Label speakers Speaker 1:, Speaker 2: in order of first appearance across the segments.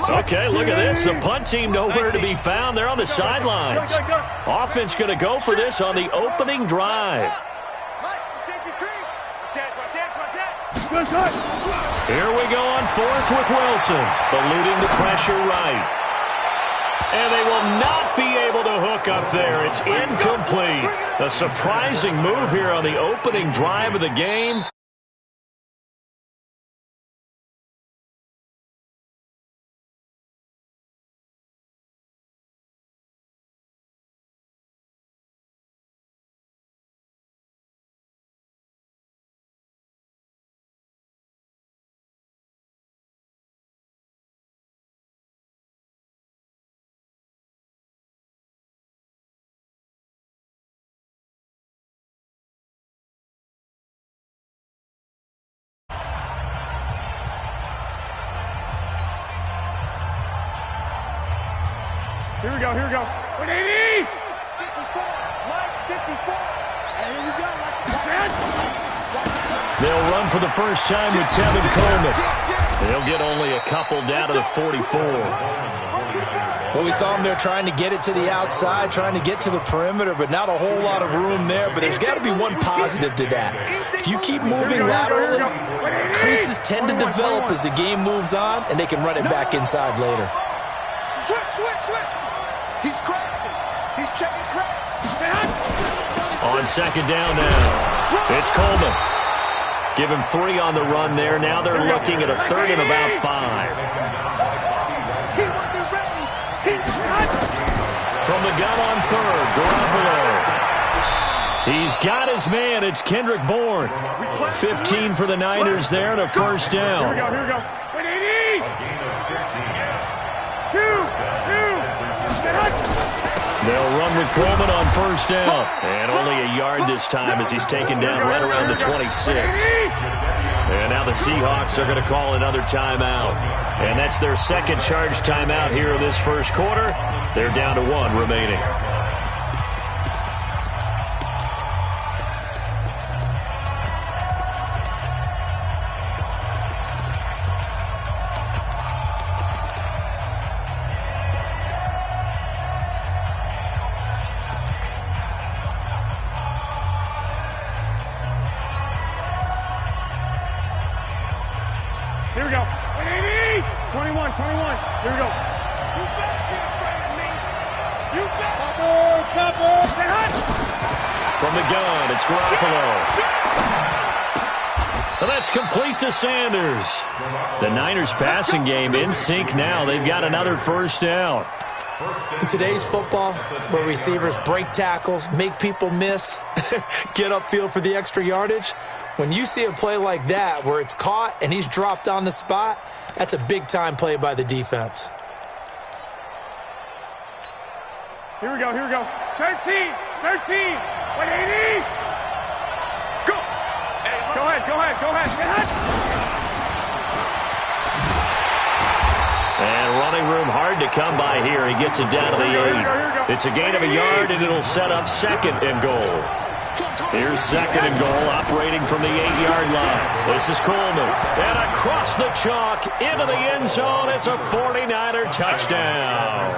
Speaker 1: Okay, look at this. The punt team nowhere to be found. They're on the sidelines. Offense going to go for this on the opening drive. Here we go on fourth with Wilson, eluding the pressure right. And they will not be able to hook up there. It's incomplete. A surprising move here on the opening drive of the game.
Speaker 2: Here we go, here we go. 180! 54. And here we go.
Speaker 1: They'll run for the first time with Tevin Coleman. They'll get only a couple down to the 44.
Speaker 3: Well, we saw him there trying to get it to the outside, trying to get to the perimeter, but not a whole lot of room there. But there's got to be one positive to that. If you keep moving laterally, creases tend to develop as the game moves on, and they can run it back inside later.
Speaker 2: Switch. He's crashing. He's checking crash.
Speaker 1: On second down now, it's Coleman. Give him 3 on the run there. Now they're looking at a third and about 5. From the gun on third, Garoppolo. He's got his man. It's Kendrick Bourne. 15 for the Niners there and a first down.
Speaker 2: Here we go. 180! 2.
Speaker 1: They'll run with Coleman on first down. And only a yard this time as he's taken down right around the 26. And now the Seahawks are going to call another timeout. And that's their second charge timeout here in this first quarter. They're down to 1 remaining.
Speaker 2: Here we go. 180! 21. Here we go. You better be afraid of me. You better. Double.
Speaker 1: From the gun, it's Garoppolo. Well, that's complete to Sanders. The Niners passing game in sync now. They've got another first down.
Speaker 3: In today's football, where receivers break tackles, make people miss, get upfield for the extra yardage, when you see a play like that where it's caught and he's dropped on the spot, that's a big-time play by the defense.
Speaker 2: Here we go. 13. 180! Go! Go ahead.
Speaker 1: And running room hard to come by here. He gets it down to the 8. It's a gain of a yard, and it'll set up second and goal. Here's second and goal, operating from the 8-yard line. This is Coleman. And across the chalk, into the end zone. It's a 49er touchdown.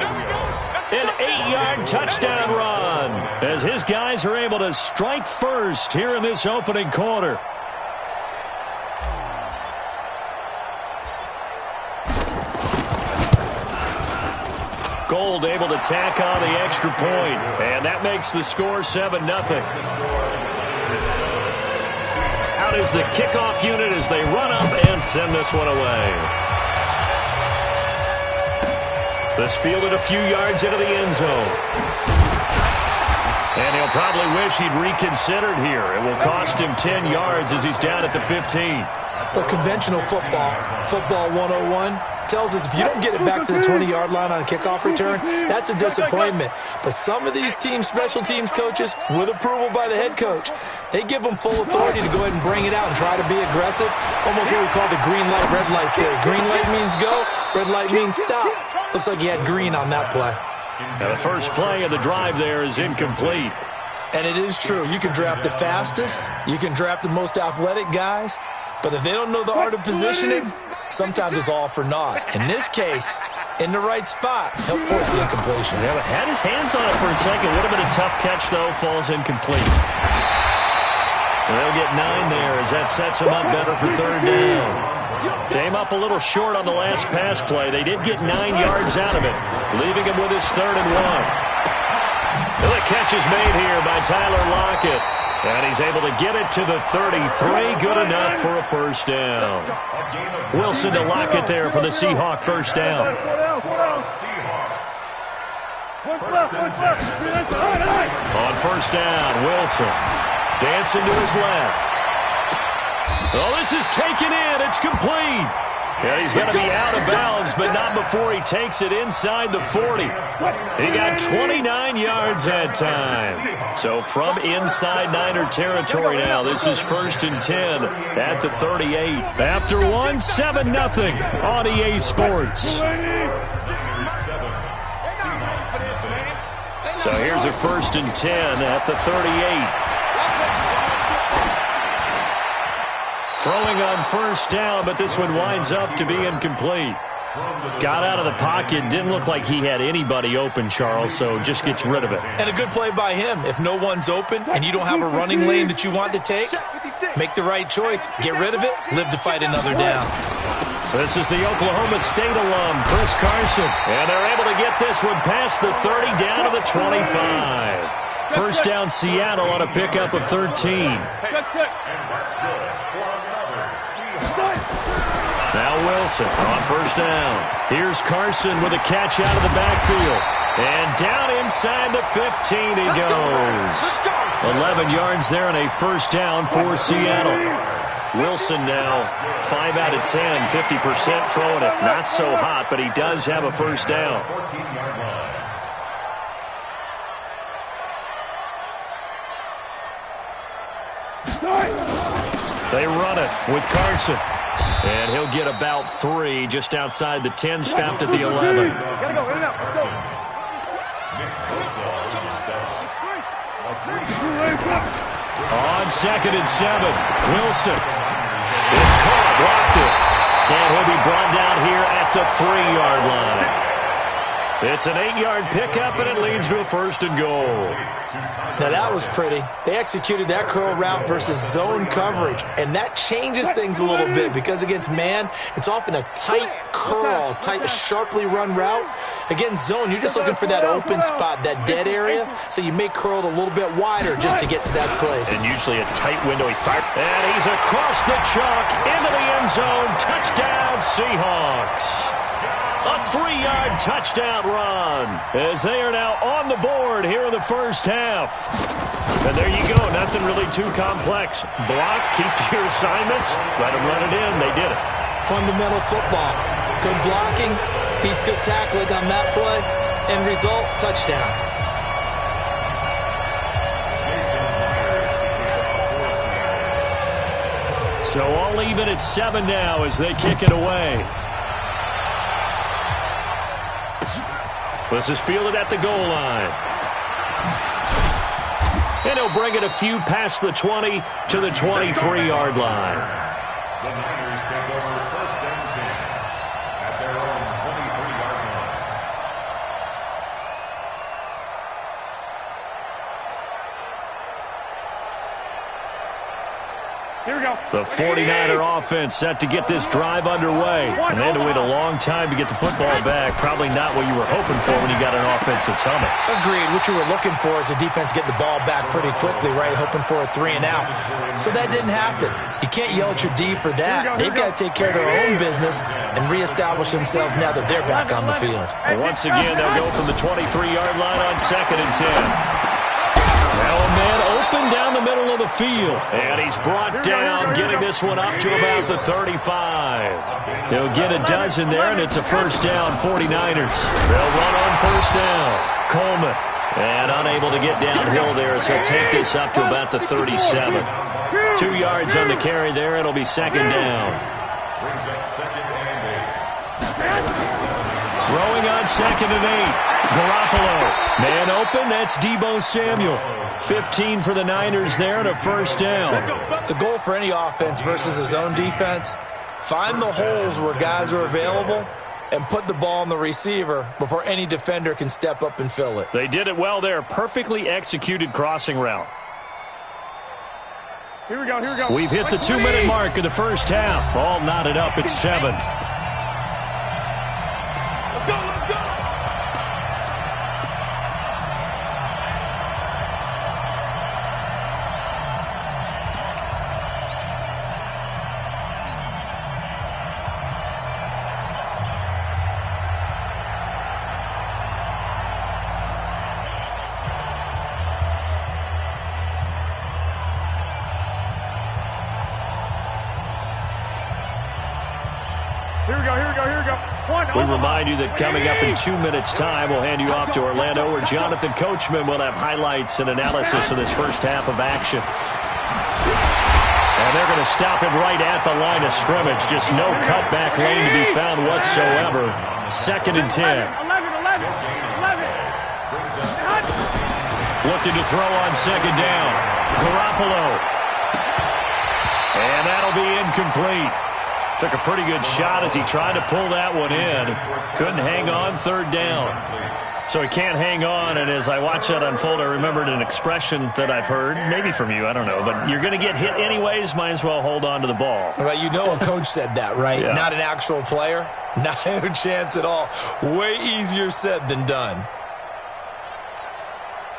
Speaker 1: An 8-yard touchdown run, as his guys are able to strike first here in this opening quarter. Gold able to tack on the extra point, and that makes the score 7-0. Out is the kickoff unit as they run up and send this one away. This fielded a few yards into the end zone. And he'll probably wish he'd reconsidered here. It will cost him 10 yards as he's down at the 15.
Speaker 3: Well, conventional football 101, tells us if you don't get it back to the 20-yard line on a kickoff return, that's a disappointment. But some of these teams, special teams coaches, with approval by the head coach, they give them full authority to go ahead and bring it out and try to be aggressive. Almost what we call the green light, red light theory. Green light means go, red light means stop. Looks like he had green on that play.
Speaker 1: Now the first play of the drive there is incomplete.
Speaker 3: And it is true. You can draft the fastest. You can draft the most athletic guys. But if they don't know the art of positioning, sometimes it's all for naught. In this case, in the right spot. He'll force the incompletion.
Speaker 1: Yeah, but had his hands on it for a second. Would have been a tough catch, though. Falls incomplete. They'll get 9 there as that sets him up better for third down. Came up a little short on the last pass play. They did get 9 yards out of it, leaving him with his 3rd and 1. Well, the catch is made here by Tyler Lockett. And he's able to get it to the 33. Good enough for a first down. Wilson to Lockett there for the Seahawk first down. On first down, Wilson dancing to his left. Oh, this is taken in. It's complete. Yeah, he's going to be out of bounds, but not before he takes it inside the 40. He got 29 yards that time. So from inside Niner territory now, this is 1st and 10 at the 38. After 1, 7-0 on EA Sports. So here's a 1st and 10 at the 38. Throwing on first down, but this one winds up to be incomplete. Got out of the pocket. Didn't look like he had anybody open, Charles, so just gets rid of it.
Speaker 3: And a good play by him. If no one's open and you don't have a running lane that you want to take, make the right choice. Get rid of it. Live to fight another down.
Speaker 1: This is the Oklahoma State alum, Chris Carson. And they're able to get this one past the 30 down to the 25. First down Seattle on a pickup of 13. Now Wilson on first down. Here's Carson with a catch out of the backfield. And down inside the 15 he goes. 11 yards there and a first down for Seattle. Wilson now 5 out of 10, 50% throwing it. Not so hot, but he does have a first down. They run it with Carson. And he'll get about 3 just outside the 10, stopped at the 11. On 2nd and 7, Wilson. It's caught, blocked it. And he'll be brought down here at the 3-yard line. It's an 8-yard pickup, and it leads to a 1st and goal.
Speaker 3: Now, that was pretty. They executed that curl route versus zone coverage, and that changes things a little bit because against man, it's often a tight curl, tight, sharply run route. Against zone, you're just looking for that open spot, that dead area, so you may curl it a little bit wider just to get to that place.
Speaker 1: And usually a tight window. He fired, and he's across the chalk into the end zone. Touchdown, Seahawks. A 3-yard touchdown run as they are now on the board here in the first half. And there you go. Nothing really too complex. Block, keep to your assignments, let them run it in. They did it.
Speaker 3: Fundamental football. Good blocking beats good tackling on that play. End result, touchdown.
Speaker 1: So all even at 7 now as they kick it away. This is fielded at the goal line. And he'll bring it a few past the 20 to the 23-yard line.
Speaker 4: The Niners take over 1st and 10 at their own 23-yard line.
Speaker 2: Here we go.
Speaker 1: The 49er offense set to get this drive underway. And they had to wait a long time to get the football back. Probably not what you were hoping for when you got an offense that's humming.
Speaker 3: Agreed. What you were looking for is the defense getting the ball back pretty quickly, right? Hoping for a 3 and out. So that didn't happen. You can't yell at your D for that. They've got to take care of their own business and reestablish themselves now that they're back on the field.
Speaker 1: And once again, they'll go from the 23-yard line on 2nd and 10. Now a man open down the middle of the field. And he's brought down, getting this one up to about the 35. He'll get a dozen there, and it's a first down, 49ers. They'll run on first down. Coleman. And unable to get downhill there as he'll take this up to about the 37. 2 yards on the carry there. It'll be 2nd down.
Speaker 4: Brings up 2nd and 8.
Speaker 1: Throwing on 2nd and 8. Garoppolo. Man open, that's Deebo Samuel. 15 for the Niners there and a first down.
Speaker 3: The goal for any offense versus a zone defense, find the holes where guys are available and put the ball on the receiver before any defender can step up and fill it.
Speaker 1: They did it well there. Perfectly executed crossing route.
Speaker 2: Here we go, here we go.
Speaker 1: We've hit the 2-minute mark of the first half. All knotted up at 7.
Speaker 2: Let's go, let's go. Here we go, here we go, here we go.
Speaker 1: We remind you that coming up in 2 minutes' time, we'll hand you off to Orlando, where Jonathan Coachman will have highlights and analysis of this first half of action. And they're going to stop him right at the line of scrimmage. Just no cutback lane to be found whatsoever. 2nd and 10.
Speaker 2: 11.
Speaker 1: Looking to throw on 2nd down. Garoppolo. And that'll be incomplete. Took a pretty good shot as he tried to pull that one in. Couldn't hang on 3rd down. So he can't hang on, and as I watched that unfold, I remembered an expression that I've heard, maybe from you, I don't know, but you're going to get hit anyways, might as well hold on to the ball.
Speaker 3: Well, you know a coach said that, right?
Speaker 1: Yeah. Not
Speaker 3: an actual player. Not a chance at all. Way easier said than done.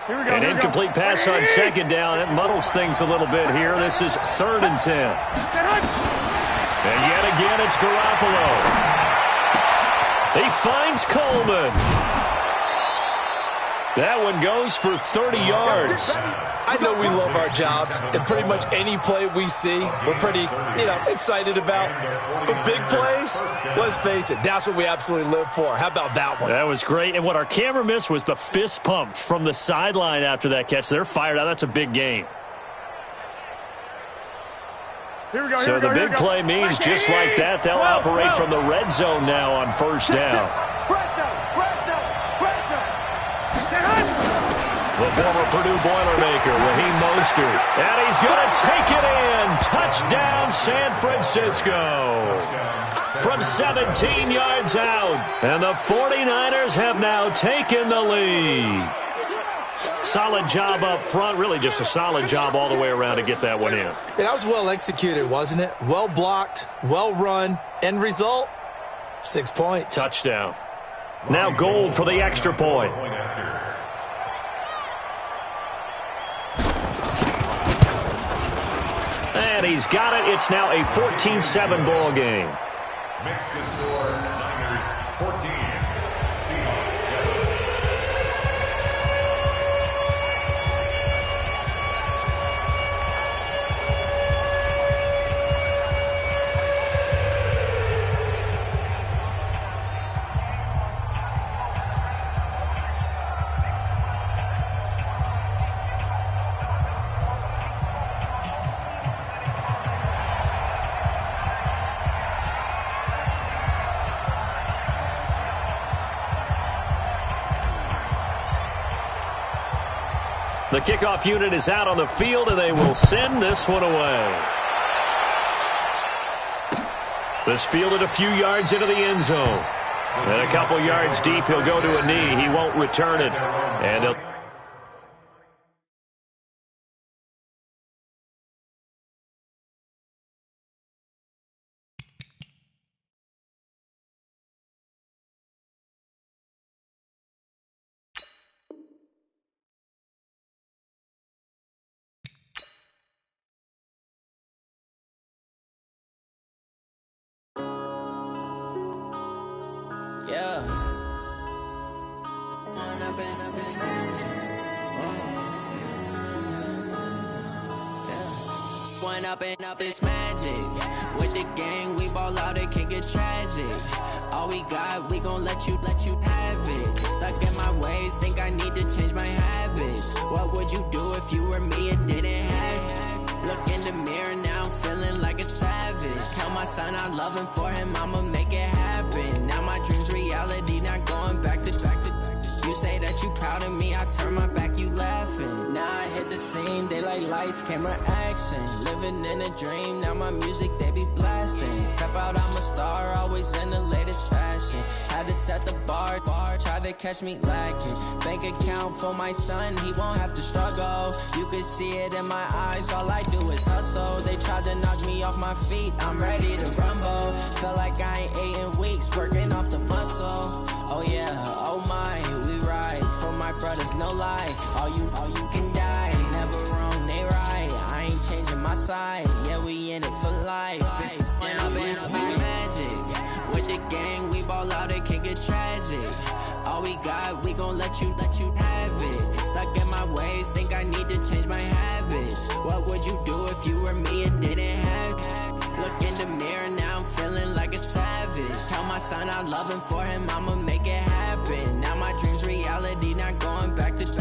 Speaker 2: Here we go,
Speaker 1: An incomplete pass on 2nd down. That muddles things a little bit here. This is 3rd and 10. And yet again, it's Garoppolo. He finds Coleman. That one goes for 30 yards.
Speaker 3: I know we love our jobs, and pretty much any play we see, we're pretty, excited about. But big plays, let's face it, that's what we absolutely live for. How about that one?
Speaker 1: That was great. And what our camera missed was the fist pump from the sideline after that catch. They're fired out. That's a big game. So the big play means just like that, they'll operate from the red zone now on 1st down. The former Purdue Boilermaker, Raheem Mostert. And he's going to take it in. Touchdown, San Francisco. From 17 yards out. And the 49ers have now taken the lead. Solid job up front. Really just a solid job all the way around to get that one in.
Speaker 3: That was well executed, wasn't it? Well blocked, well run. End result, 6 points.
Speaker 1: Touchdown. Now Gold for the extra point. And he's got it. It's now a 14-7 ball game.
Speaker 4: Mexican score, Niners 14, Seahawks 7.
Speaker 1: The kickoff unit is out on the field, and they will send this one away. This fielded a few yards into the end zone. And a couple yards deep, he'll go to a knee. He won't return it. And he'll...
Speaker 5: Yeah. One up and up is magic. With the gang, we ball out, it can get tragic. All we got, we gon' let you have it. Stuck in my ways, think I need to change my habits. What would you do if you were me and didn't have it? Look in the mirror, now I'm feeling like a savage. Tell my son I love him, for him I'ma make it happen. Now my dream's reality, not going back to. You say that you proud of me, I turn my back, you laughing. Now I hit the scene, they like lights, camera, action. Living in a dream, now my music, they be blasting. Step out, I'm a star, always in the latest fashion. at the bar. Try to catch me lacking. Bank account for my son, he won't have to struggle. You can see it in my eyes, all I do is hustle. They tried to knock me off my feet, I'm ready to rumble. Feel like I ain't ate in weeks, working off the muscle. Oh yeah, oh my, we ride for my brothers, no lie. All you can die, never wrong, they right. I ain't changing my side, yeah, we in it for life. And I've been magic. With the gang, we ball out, it can get tragic. All we got, we gon' let you have it. Stuck in my ways, think I need to change my habits. What would you do if you were me and didn't have it? Look in the mirror, now I'm feeling like a savage. Tell my son I love him, for him I'ma make it happen. Now my dream's reality, not going back to.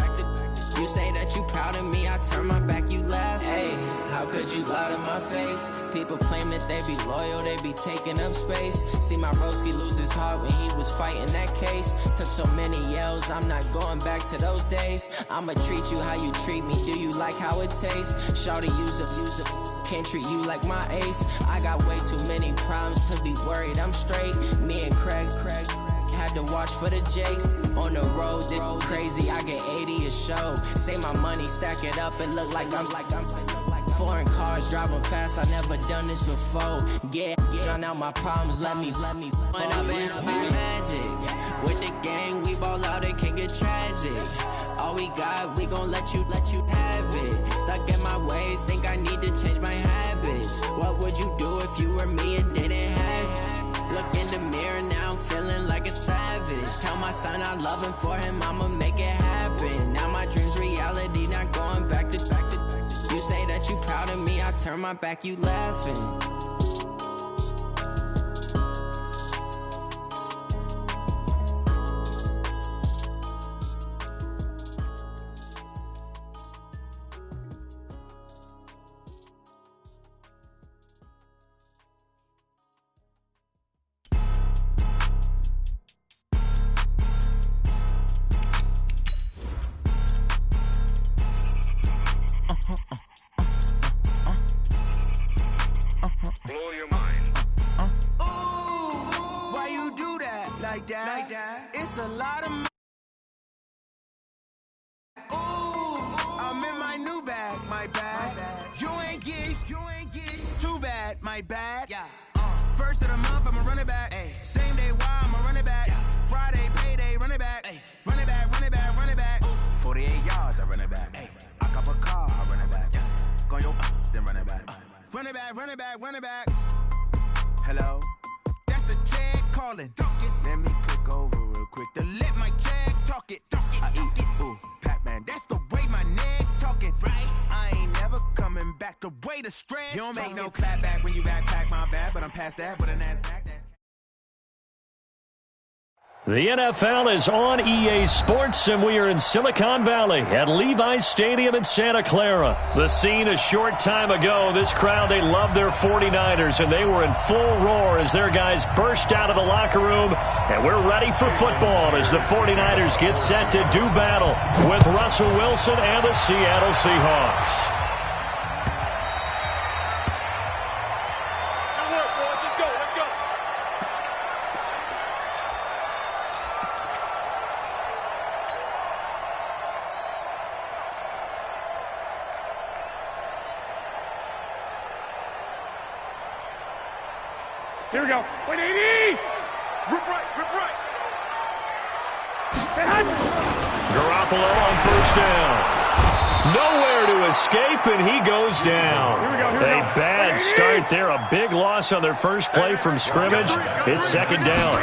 Speaker 5: You say that you proud of me, I turn my back, you laugh. Hey, how could you lie to my face? People claim that they be loyal, they be taking up space. See my broski lose his heart when he was fighting that case. Took so many yells, I'm not going back to those days. I'ma treat you how you treat me, do you like how it tastes? Shawty, use it, can't treat you like my ace. I got way too many problems to be worried, I'm straight. Me and Craig had to watch for the Jakes. On the road, this crazy, I get 80 a show. Say my money, stack it up, it look like I'm foreign cars, driving fast, I never done this before. Get drown out my problems, let me When I've been magic. With the gang, we ball out, it can get tragic. All we got, we gon' let you have it. Stuck in my ways, think I need to change my habits. What would you do if you were me and didn't have it? Look in the mirror, now I'm feeling like a savage. Tell my son I love him, for him I'ma make it happen. Now my dream's reality, not going back to. You say that you proud of me, I turn my back, you laughing.
Speaker 6: It's a lot of I'm in my new bag, my bad. You ain't get too bad, my bad. Yeah. First of the month, I'ma run it back. Ay. Same day, why I'ma run it back. Yeah. Friday, payday, run it back. Ay. Run it back, run it back, run it back. 48 yards, I run it back. Ay. I cop a car, I run it back. Yeah. Go yo, then run it back. Run it back, run it back, run it back. Hello, that's the check calling. Let me click over real quick to let my check talk it. I eat it, ooh, Pac-Man, that's the way my neck talking. Right, I ain't never coming back. The way the stress. You don't make no clap back when you backpack, my bad, but I'm past that with an ass back.
Speaker 1: The NFL is on EA Sports, and we are in Silicon Valley at Levi's Stadium in Santa Clara. The scene a short time ago, this crowd, they love their 49ers, and they were in full roar as their guys burst out of the locker room, and we're ready for football as the 49ers get set to do battle with Russell Wilson and the Seattle Seahawks.
Speaker 2: Here we go. 180! Rip right.
Speaker 1: Garoppolo on first down. Nowhere to escape, and he goes down.
Speaker 2: Here we go.
Speaker 1: A bad start there. A big loss on their first play from scrimmage. It's second down.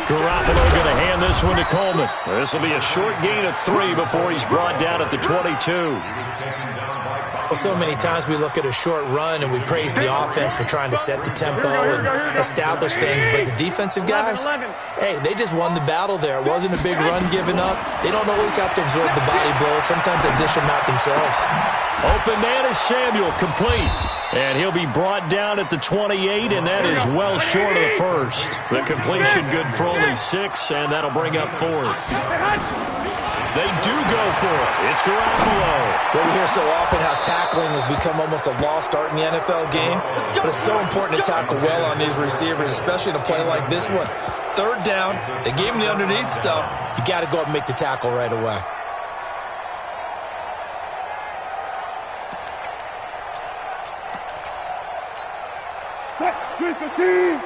Speaker 1: Garoppolo going to hand this one to Coleman. This will be a short gain of 3 before he's brought down at the 22.
Speaker 3: Well, so many times we look at a short run and we praise the offense for trying to set the tempo and establish things, but the defensive guys, hey, they just won the battle there. It wasn't a big run given up. They don't always have to absorb the body blows. Sometimes they dish them out themselves.
Speaker 1: Open man is Samuel, complete. And he'll be brought down at the 28, and that is well short of the first. The completion good for only 6, and that'll bring up 4th. They do go for it. It's Garoppolo.
Speaker 3: Well, we hear so often how tackling has become almost a lost art in the NFL game, but it's so important to tackle well on these receivers, especially in a play like this one. Third down, they gave him the underneath stuff. You got to go up and make the tackle right away.
Speaker 2: Good 15.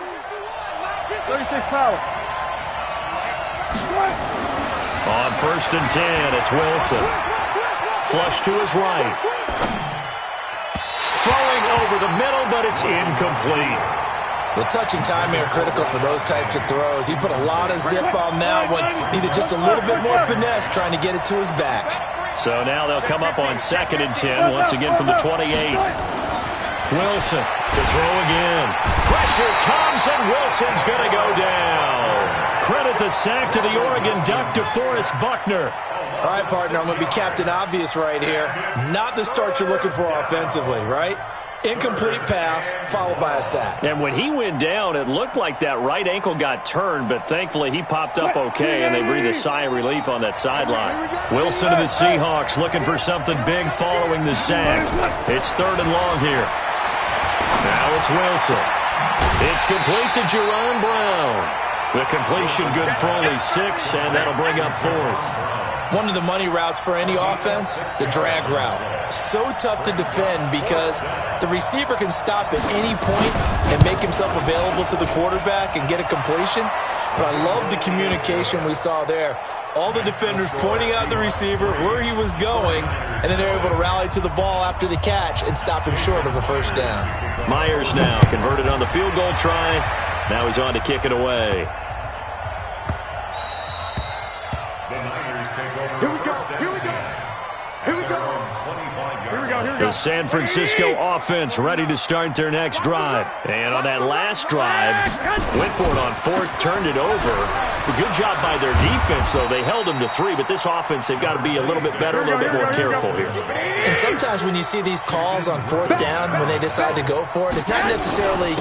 Speaker 2: 36 power.
Speaker 1: On 1st and 10, it's Wilson. Flush to his right. Throwing over the middle, but it's incomplete.
Speaker 3: The touch and timing are critical for those types of throws. He put a lot of zip on that one. Needed just a little bit more finesse trying to get it to his back.
Speaker 1: So now they'll come up on 2nd and 10, once again from the 28. Wilson to throw again. Pressure comes, and Wilson's going to go down. Credit the sack to the Oregon Duck, DeForest Buckner.
Speaker 3: All right, partner, I'm going to be Captain Obvious right here. Not the start you're looking for offensively, right? Incomplete pass, followed by a sack.
Speaker 1: And when he went down, it looked like that right ankle got turned, but thankfully he popped up okay, and they breathed a sigh of relief on that sideline. Wilson and the Seahawks looking for something big following the sack. It's 3rd and long here. Now it's Wilson. It's complete to Jerron Brown. The completion good for only 6, and that'll bring up 4th.
Speaker 3: One of the money routes for any offense, the drag route. So tough to defend because the receiver can stop at any point and make himself available to the quarterback and get a completion. But I love the communication we saw there. All the defenders pointing out the receiver, where he was going, and then they're able to rally to the ball after the catch and stop him short of a 1st down.
Speaker 1: Myers now converted on the field goal try. Now he's on to kick it away.
Speaker 2: Here we go. Here we go. Here we go. Here we go. Here we go.
Speaker 1: The San Francisco offense ready to start their next drive. And on that last drive, went for it on 4th, turned it over. A good job by their defense, though. They held them to 3, but this offense, they've got to be a little bit better, a little bit more careful here.
Speaker 3: And sometimes when you see these calls on 4th down, when they decide to go for it, it's not necessarily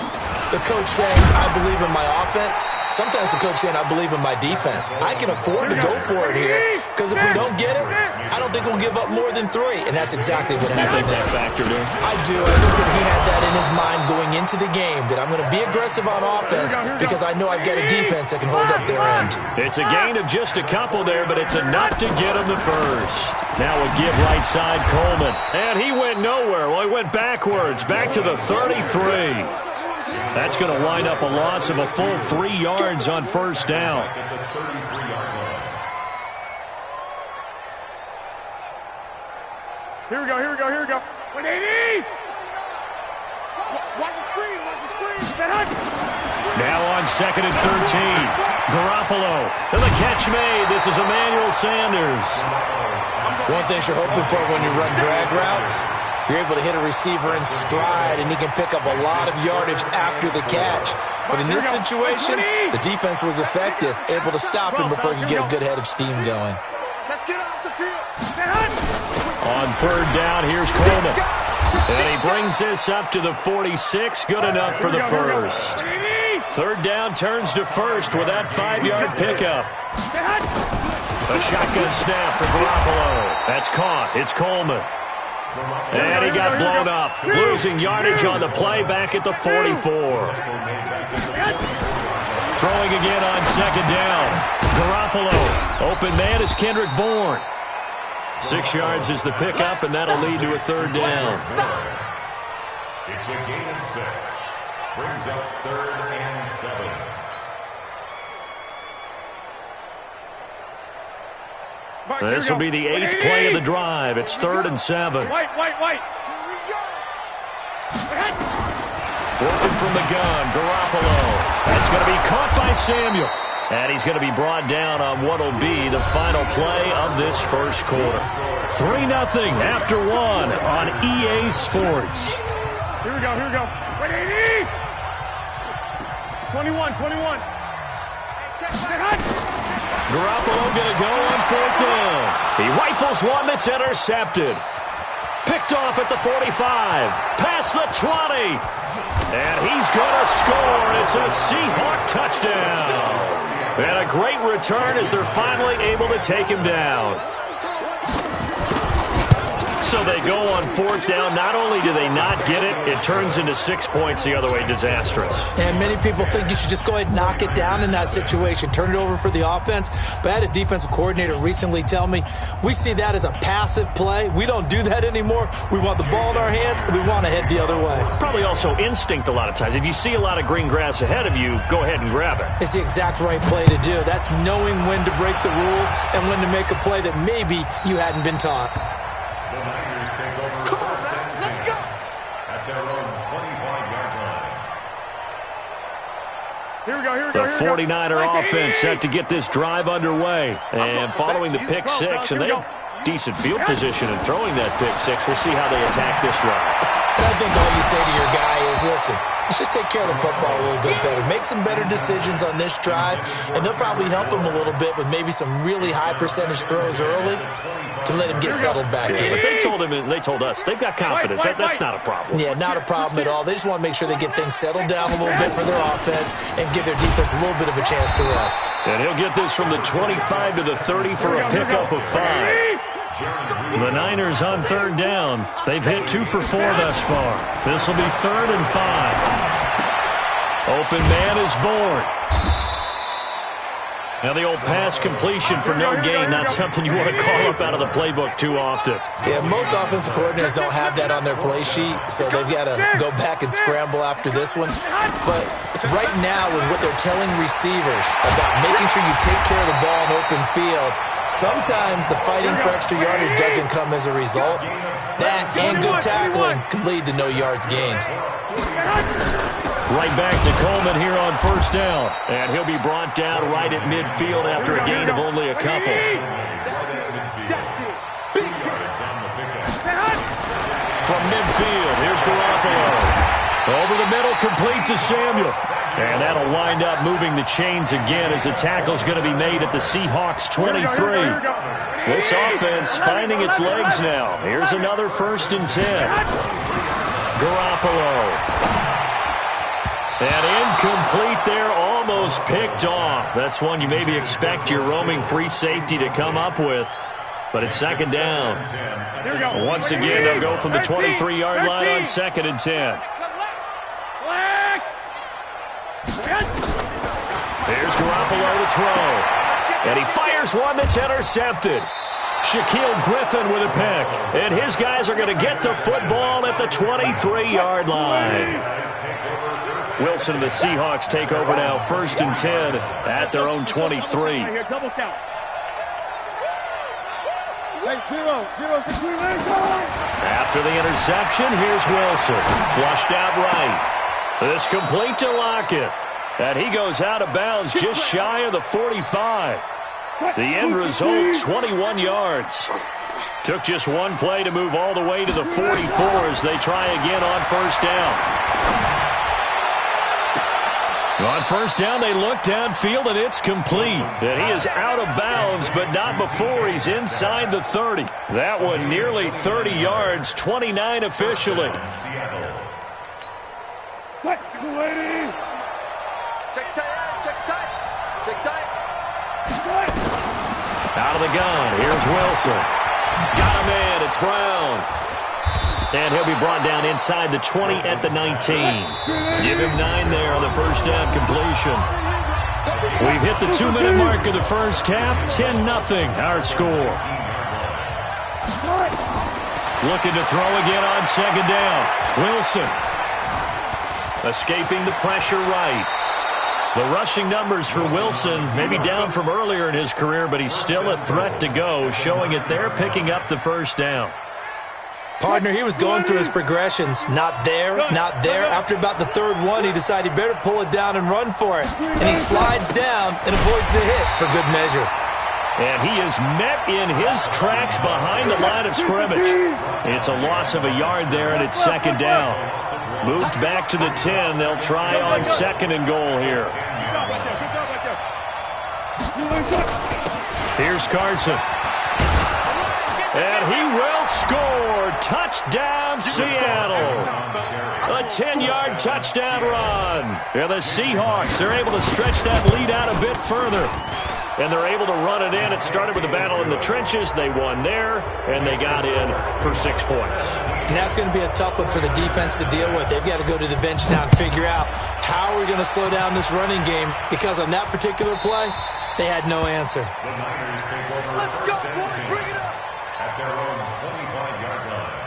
Speaker 3: the coach saying, I believe in my offense. Sometimes the coach saying, I believe in my defense. I can afford to go for it here because if we don't get it, I don't think we'll give up more than 3. And that's exactly what happened there.
Speaker 1: That factored in?
Speaker 3: I do. I think that he had that in his mind going into the game, that I'm going to be aggressive on offense because I know I've got a defense that can hold up their end.
Speaker 1: It's a gain of just a couple there, but it's enough to get him the 1st. Now a give right side, Coleman. And he went nowhere. Well, he went backwards, back to the 33. That's going to wind up a loss of a full 3 yards on 1st down.
Speaker 2: Here we go. Here we go. Here we go. 180. Watch the screen. Watch the screen.
Speaker 1: Now on 2nd and 13. Garoppolo. And the catch made. This is Emmanuel Sanders.
Speaker 3: One thing you're hoping for when you run drag routes, you're able to hit a receiver in stride, and he can pick up a lot of yardage after the catch. But in this situation, the defense was effective, able to stop him before he could get a good head of steam going.
Speaker 2: Let's get off the field.
Speaker 1: On 3rd down, here's Coleman. And he brings this up to the 46. Good enough for the 1st. 3rd down turns to 1st with that 5-yard pickup. A shotgun snap for Garoppolo. That's caught. It's Coleman. And he got blown up, losing yardage on the play back at the 44. Throwing again on 2nd down. Garoppolo. Open man is Kendrick Bourne. 6 yards is the pickup, and that'll lead to a 3rd down.
Speaker 4: It's a gain of 6. Brings up 3rd and 7.
Speaker 1: This will be the 8th play of the drive. It's 3rd and 7.
Speaker 2: White.
Speaker 1: Working from the gun, Garoppolo. That's going to be caught by Samuel. And he's going to be brought down on what will be the final play of this 1st quarter. 3-0 after 1 on EA Sports.
Speaker 2: Here we go. 180. 21.
Speaker 1: Garoppolo going to go on 4th down. He rifles one that's intercepted. Picked off at the 45. Past the 20. And he's going to score. It's a Seahawk touchdown. And a great return as they're finally able to take him down. So they go on 4th down. Not only do they not get it, it turns into 6 points the other way. Disastrous.
Speaker 3: And many people think you should just go ahead and knock it down in that situation. Turn it over for the offense. But I had a defensive coordinator recently tell me, we see that as a passive play. We don't do that anymore. We want the ball in our hands, and we want to head the other way.
Speaker 1: Probably also instinct a lot of times. If you see a lot of green grass ahead of you, go ahead and grab it.
Speaker 3: It's the exact right play to do. That's knowing when to break the rules and when to make a play that maybe you hadn't been taught.
Speaker 4: The Niners take over first and 10 at their own 25-yard line.
Speaker 2: Here we go.
Speaker 1: The 49er offense set to get this drive underway. And following the pick six, and they have decent field position in throwing that pick six. We'll see how they attack this drive.
Speaker 3: And I think all you say to your guy is, listen, let's just take care of the football a little bit better. Make some better decisions on this drive, and they'll probably help him a little bit with maybe some really high percentage throws early to let him get settled back in.
Speaker 1: But they told him, and they told us, they've got confidence. That's not a problem.
Speaker 3: Yeah, not a problem at all. They just want to make sure they get things settled down a little bit for their offense and give their defense a little bit of a chance to rest.
Speaker 1: And he'll get this from the 25 to the 30 for a pickup of 5. The Niners on 3rd down. They've hit 2 for 4 thus far. This will be 3rd and 5. Open man is born. Now the old pass completion for no gain, not something you want to call up out of the playbook too often.
Speaker 3: Yeah, most offensive coordinators don't have that on their play sheet, so they've got to go back and scramble after this one. But right now, with what they're telling receivers about making sure you take care of the ball in open field, sometimes the fighting for extra yardage doesn't come as a result. That and good tackling can lead to no yards gained.
Speaker 1: Right back to Coleman here on 1st down. And he'll be brought down right at midfield after a gain of only a couple. From midfield, here's Garoppolo. Over the middle, complete to Samuel. And that'll wind up moving the chains again as the tackle's going to be made at the Seahawks 23. This offense finding its legs now. Here's another 1st and 10. Garoppolo. And incomplete there, almost picked off. That's one you maybe expect your roaming free safety to come up with. But it's 2nd down. Once again, they'll go from the 23-yard line on 2nd and 10. Here's Garoppolo to throw. And he fires one that's intercepted. Shaquille Griffin with a pick. And his guys are going to get the football at the 23-yard line. Wilson and the Seahawks take over now, 1st and 10 at their own 23. After the interception, here's Wilson. Flushed out right. This complete to Lockett. And he goes out of bounds just shy of the 45. The end result, 21 yards. Took just one play to move all the way to the 44 as they try again on 1st down. On 1st down, they look downfield, and it's complete. And he is out of bounds, but not before he's inside the 30. That one nearly 30 yards, 29 officially. Out of the gun, here's Wilson. Got him in, it's Brown. And he'll be brought down inside the 20 at the 19. Give him 9 there on the 1st down completion. We've hit the 2-minute mark of the 1st half. 10-0 our score. Looking to throw again on 2nd down. Wilson. Escaping the pressure right. The rushing numbers for Wilson maybe down from earlier in his career, but he's still a threat to go, showing it there, picking up the 1st down.
Speaker 3: Partner, he was going through his progressions. Not there, not there. After about the 3rd one, he decided he better pull it down and run for it. And he slides down and avoids the hit for good measure.
Speaker 1: And he is met in his tracks behind the line of scrimmage. It's a loss of a yard there, and it's 2nd down. Moved back to the 10. They'll try on 2nd and goal here. Here's Carson. And he will score. Touchdown, Seattle. A 10-yard touchdown run. And the Seahawks, they're able to stretch that lead out a bit further. and they're able to run it in. It started with a battle in the trenches. They won there, and they got in for 6 points.
Speaker 3: And that's going to be a tough one for the defense to deal with. They've got to go to the bench now and figure out how we're going to slow down this running game, because on that particular play, they had no answer.
Speaker 4: The Niners take over.
Speaker 2: Let's go, boys. Bring it up.
Speaker 4: At their own 25-yard line.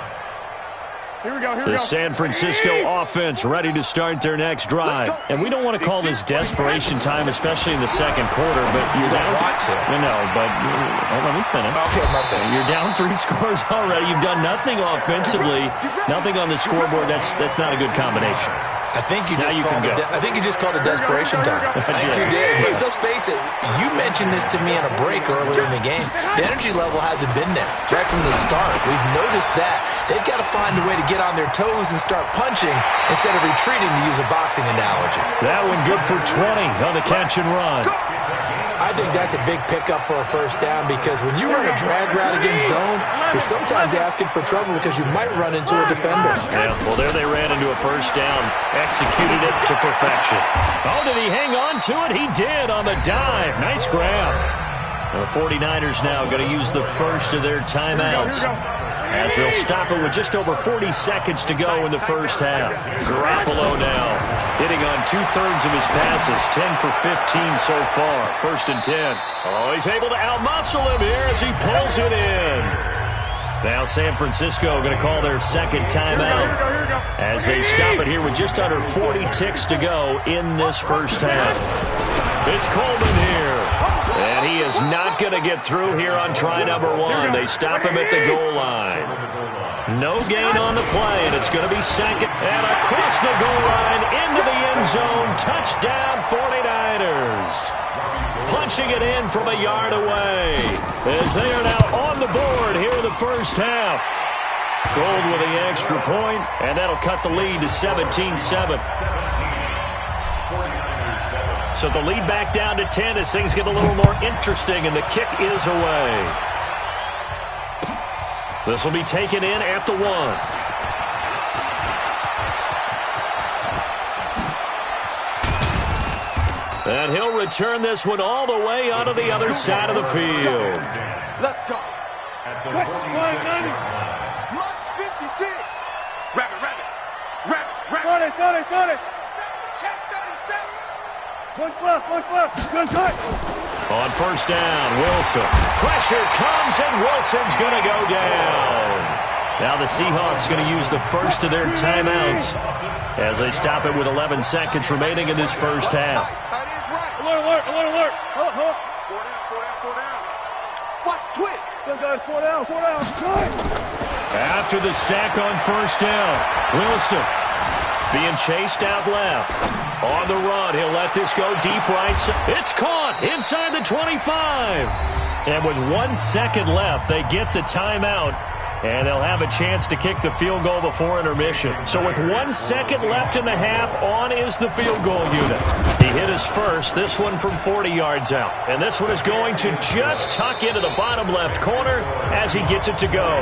Speaker 2: Here we go, here we
Speaker 1: The
Speaker 2: go.
Speaker 1: San Francisco offense ready to start their next drive. And we don't want to call this desperation time, especially in the second quarter, but you're down.
Speaker 3: Want to.
Speaker 1: No, but let me finish.
Speaker 3: Okay, my bad.
Speaker 1: You're down 3 scores already. You've done nothing offensively, nothing on the scoreboard. That's not a good combination.
Speaker 3: I think you just
Speaker 1: Now you
Speaker 3: called
Speaker 1: can
Speaker 3: it.
Speaker 1: go.
Speaker 3: I think you just called it desperation time. I think you did. But let's face it. You mentioned this to me in a break earlier in the game. The energy level hasn't been there right from the start. We've noticed that. They've got to find a way to get on their toes and start punching instead of retreating, to use a boxing analogy.
Speaker 1: That one good for 20 on the catch and run.
Speaker 3: I think that's a big pickup for a first down, because when you run a drag route against zone, you're sometimes asking for trouble because you might run into a defender.
Speaker 1: Yeah, well, there they ran into a first down, executed it to perfection. Oh, did he hang on to it? He did on the dive. Nice grab. The 49ers now going to use the first of their timeouts, as they'll stop it with just over 40 seconds to go in the first half. Garoppolo now hitting on 2/3 of his passes, 10 for 15 so far. 1st and 10. Oh, he's able to outmuscle him here as he pulls it in. Now San Francisco going to call their second timeout as they stop it here with just under 40 ticks to go in this first half. It's Coleman here. And he is not going to get through here on try number 1. They stop him at the goal line. No gain on the play, and it's going to be second. And across the goal line, into the end zone. Touchdown, 49ers. Punching it in from a yard away, as they are now on the board here in the first half. Gold with the extra point, and that'll cut the lead to 17-7. So the lead back down to 10 as things get a little more interesting, and the kick is away. This will be taken in at the 1. And he'll return this one all the way onto the other side of the field.
Speaker 2: Let's go.
Speaker 4: At the
Speaker 2: Quick,
Speaker 4: 46-yard line.
Speaker 6: Mark 56. Rabbit.
Speaker 2: Got it.
Speaker 6: Check 37.
Speaker 2: One's left. Good cut.
Speaker 1: On first down, Wilson. Pressure comes, and Wilson's going to go down. Now the Seahawks going to use the first of their timeouts as they stop it with 11 seconds remaining in this first half.
Speaker 6: Tight end's right.
Speaker 2: Alert. Hold up.
Speaker 6: 4 down. Watch twist.
Speaker 2: Still got it. 4 down. Good.
Speaker 1: After the sack on first down, Wilson being chased out left. On the run, he'll let this go deep right. It's caught inside the 25. And with 1 second left, they get the timeout, and they'll have a chance to kick the field goal before intermission. So with 1 second left in the half, on is the field goal unit. He hit his first, this one from 40 yards out. And this one is going to just tuck into the bottom left corner as he gets it to go.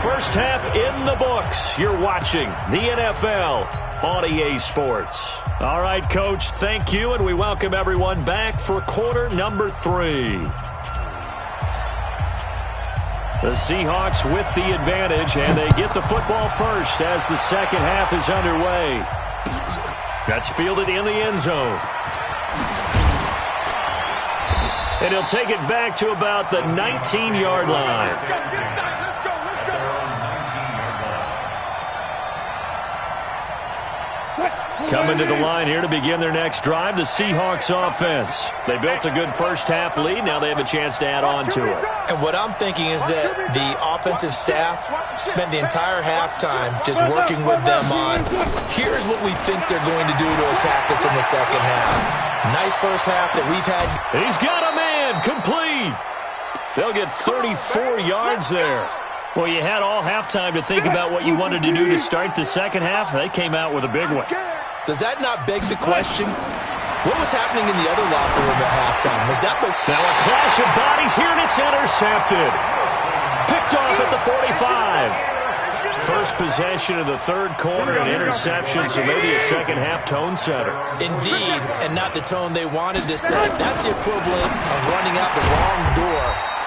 Speaker 1: First half in the books. You're watching the NFL on EA Sports. All right, Coach, thank you, and we welcome everyone back for quarter number 3. The Seahawks with the advantage, and they get the football first as the second half is underway. That's fielded in the end zone. And he'll take it back to about the 19-yard line. Coming to the line here to begin their next drive, the Seahawks offense. They built a good first half lead. Now they have a chance to add on to it.
Speaker 3: And what I'm thinking is that the offensive staff spent the entire halftime just working with them on, here's what we think they're going to do to attack us in the second half. Nice first half that we've had.
Speaker 1: He's got a man, complete. They'll get 34 yards there. Well, you had all halftime to think about what you wanted to do to start the second half. They came out with a big one.
Speaker 3: Does that not beg the question? What was happening in the other locker room at halftime? Was that the...
Speaker 1: Now a clash of bodies here, and it's intercepted. Picked off at the 45. First possession of the third quarter, an interception, so maybe a second-half tone setter.
Speaker 3: Indeed, and not the tone they wanted to set. That's the equivalent of running out the wrong door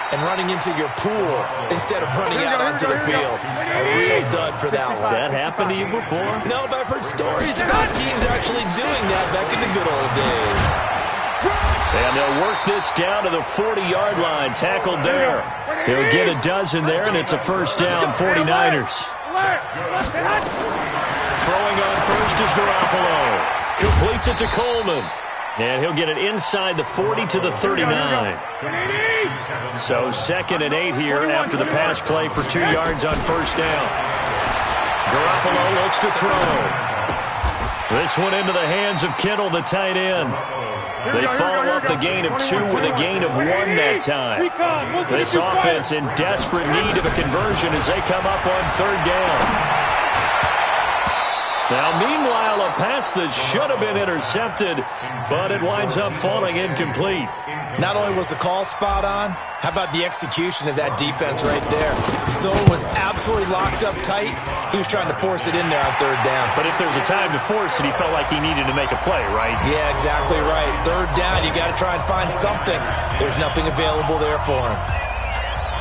Speaker 3: and running into your pool instead of running out onto the field. A real dud for that one.
Speaker 1: Has that happened to you before?
Speaker 3: No, but I've heard stories about teams actually doing that back in the good old days.
Speaker 1: And they'll work this down to the 40-yard line. Tackled there. He'll get a dozen there, and it's a first down, 49ers. Throwing on first is Garoppolo. Completes it to Coleman. And he'll get it inside the 40 to the 39. So 2nd and 8 here after the pass play for 2 yards on first down. Garoppolo looks to throw. This one into the hands of Kittle, the tight end. They follow up the gain of 2 with a gain of 1 that time. This offense in desperate need of a conversion as they come up on 3rd down. Now, meanwhile, a pass that should have been intercepted, but it winds up falling incomplete.
Speaker 3: Not only was the call spot on, how about the execution of that defense right there? The zone was absolutely locked up tight. He was trying to force it in there on 3rd down.
Speaker 1: But if there's a time to force it, he felt like he needed to make a play, right?
Speaker 3: Yeah, exactly right. 3rd down, you got to try and find something. There's nothing available there for him.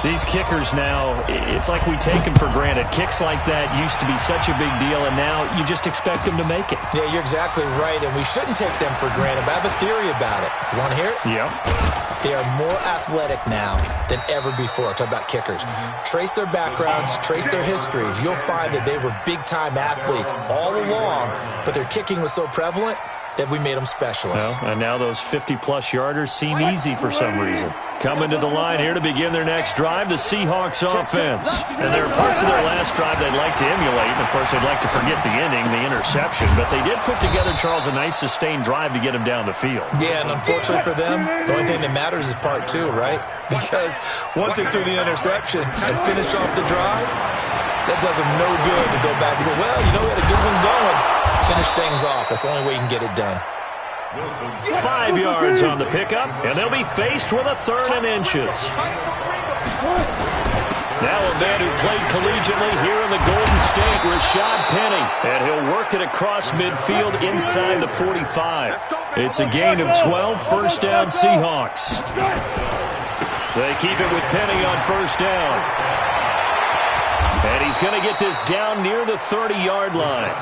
Speaker 1: These kickers now, it's like we take them for granted. Kicks like that used to be such a big deal, and now you just expect them to make it.
Speaker 3: Yeah, you're exactly right, and we shouldn't take them for granted, but I have a theory about it. You want to hear it?
Speaker 1: Yep.
Speaker 3: They are more athletic now than ever before. Talk about kickers. Trace their backgrounds, trace their histories. You'll find that they were big-time athletes all along, but their kicking was so prevalent that we made them specialists.
Speaker 1: Well, and now those 50-plus yarders seem easy for some reason. Coming to the line here to begin their next drive, the Seahawks offense. And there are parts of their last drive they'd like to emulate. And, of course, they'd like to forget the ending, the interception. But they did put together, Charles, a nice sustained drive to get him down the field.
Speaker 3: Yeah, and unfortunately for them, the only thing that matters is part 2, right? Because once they threw the interception and finished off the drive, that does them no good to go back and say, well, you know, we had a good one going. Finish things off. That's the only way you can get it done.
Speaker 1: 5 yards on the pickup, and they'll be faced with a 3rd and inches. Now a man who played collegiately here in the Golden State, Rashad Penny. And he'll work it across midfield inside the 45. It's a gain of 12, first down Seahawks. They keep it with Penny on first down. And he's going to get this down near the 30-yard line.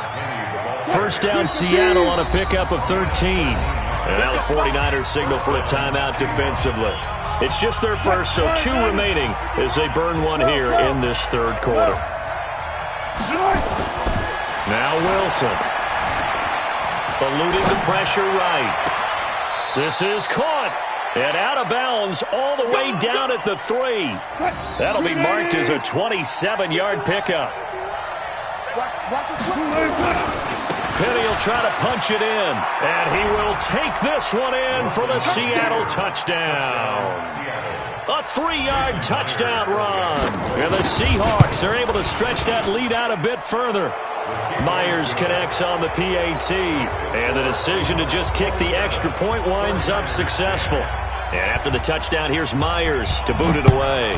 Speaker 1: First down Seattle on a pickup of 13. And now the 49ers signal for a timeout defensively. It's just their first, so 2 remaining as they burn one here in this 3rd quarter. Now Wilson. Eluding the pressure right. This is caught. And out of bounds all the way down at the 3. That'll be marked as a 27-yard pickup. Penny will try to punch it in, and he will take this one in for the Seattle touchdown. A 3-yard touchdown run. And the Seahawks are able to stretch that lead out a bit further. Myers connects on the PAT, and the decision to just kick the extra point winds up successful. And after the touchdown, here's Myers to boot it away.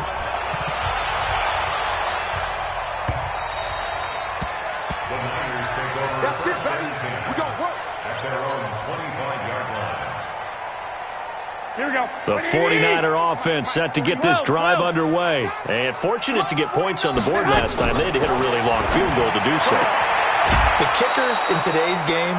Speaker 1: The 49er offense set to get this drive underway. And fortunate to get points on the board last time. They had to hit a really long field goal to do so.
Speaker 3: The kickers in today's game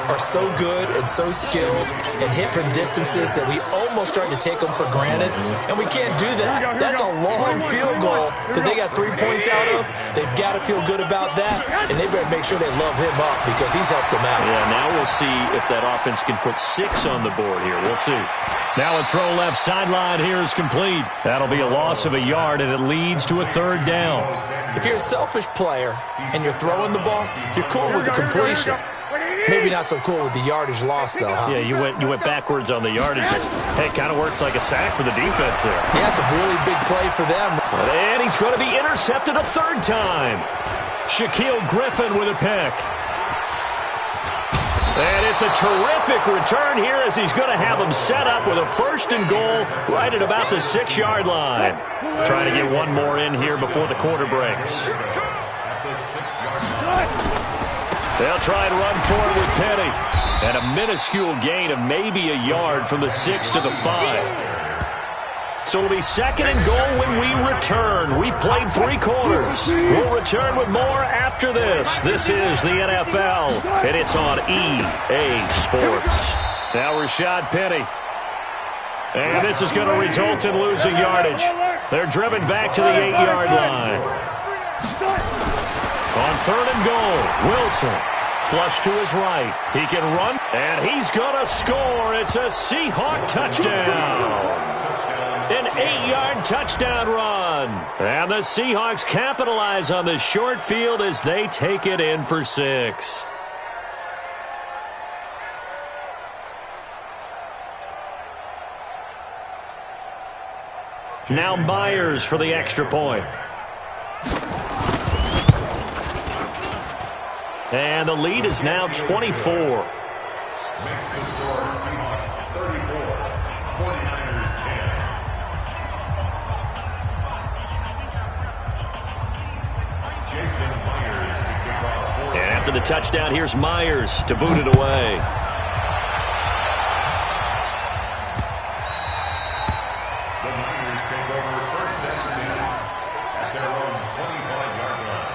Speaker 3: are so good and so skilled and hit from distances that we almost start to take them for granted, and we can't do that. That's a long field goal that they got 3 points out of. They've got to feel good about that, and they better make sure they love him up because he's helped them out.
Speaker 1: Yeah, now we'll see if that offense can put 6 on the board here. We'll see. Now a throw left sideline here is complete. That'll be a loss of a yard, and it leads to a 3rd down.
Speaker 3: If you're a selfish player and you're throwing the ball, you're cool with the completion. Maybe not so cool with the yardage loss, though, huh?
Speaker 1: Yeah, you went backwards on the yardage. Hey, it kind of works like a sack for the defense there.
Speaker 3: Yeah, it's a really big play for them.
Speaker 1: And he's going to be intercepted a 3rd time. Shaquille Griffin with a pick. And it's a terrific return here as he's going to have him set up with a 1st and goal right at about the 6-yard line. Trying to get one more in here before the quarter breaks. They'll try and run forward with Penny. And a minuscule gain of maybe a yard from the 6 to the 5. So it'll be 2nd and goal when we return. We've played 3 quarters. We'll return with more after this. This is the NFL, and it's on EA Sports. Now Rashad Penny. And this is going to result in losing yardage. They're driven back to the 8-yard line. On 3rd and goal, Wilson. Flush to his right. He can run, and he's going to score. It's a Seahawk touchdown. An 8-yard touchdown run. And the Seahawks capitalize on the short field as they take it in for 6. Now Myers for the extra point. And the lead is now 24. And after the touchdown, here's Myers to boot it away.
Speaker 4: The Niners take over 1st and 10 at their own 25-yard line.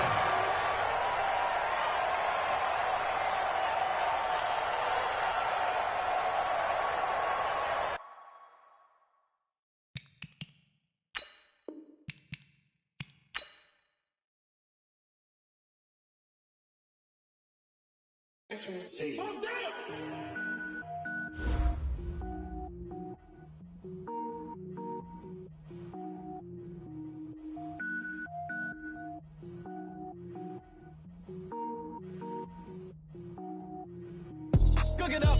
Speaker 6: Cook it up,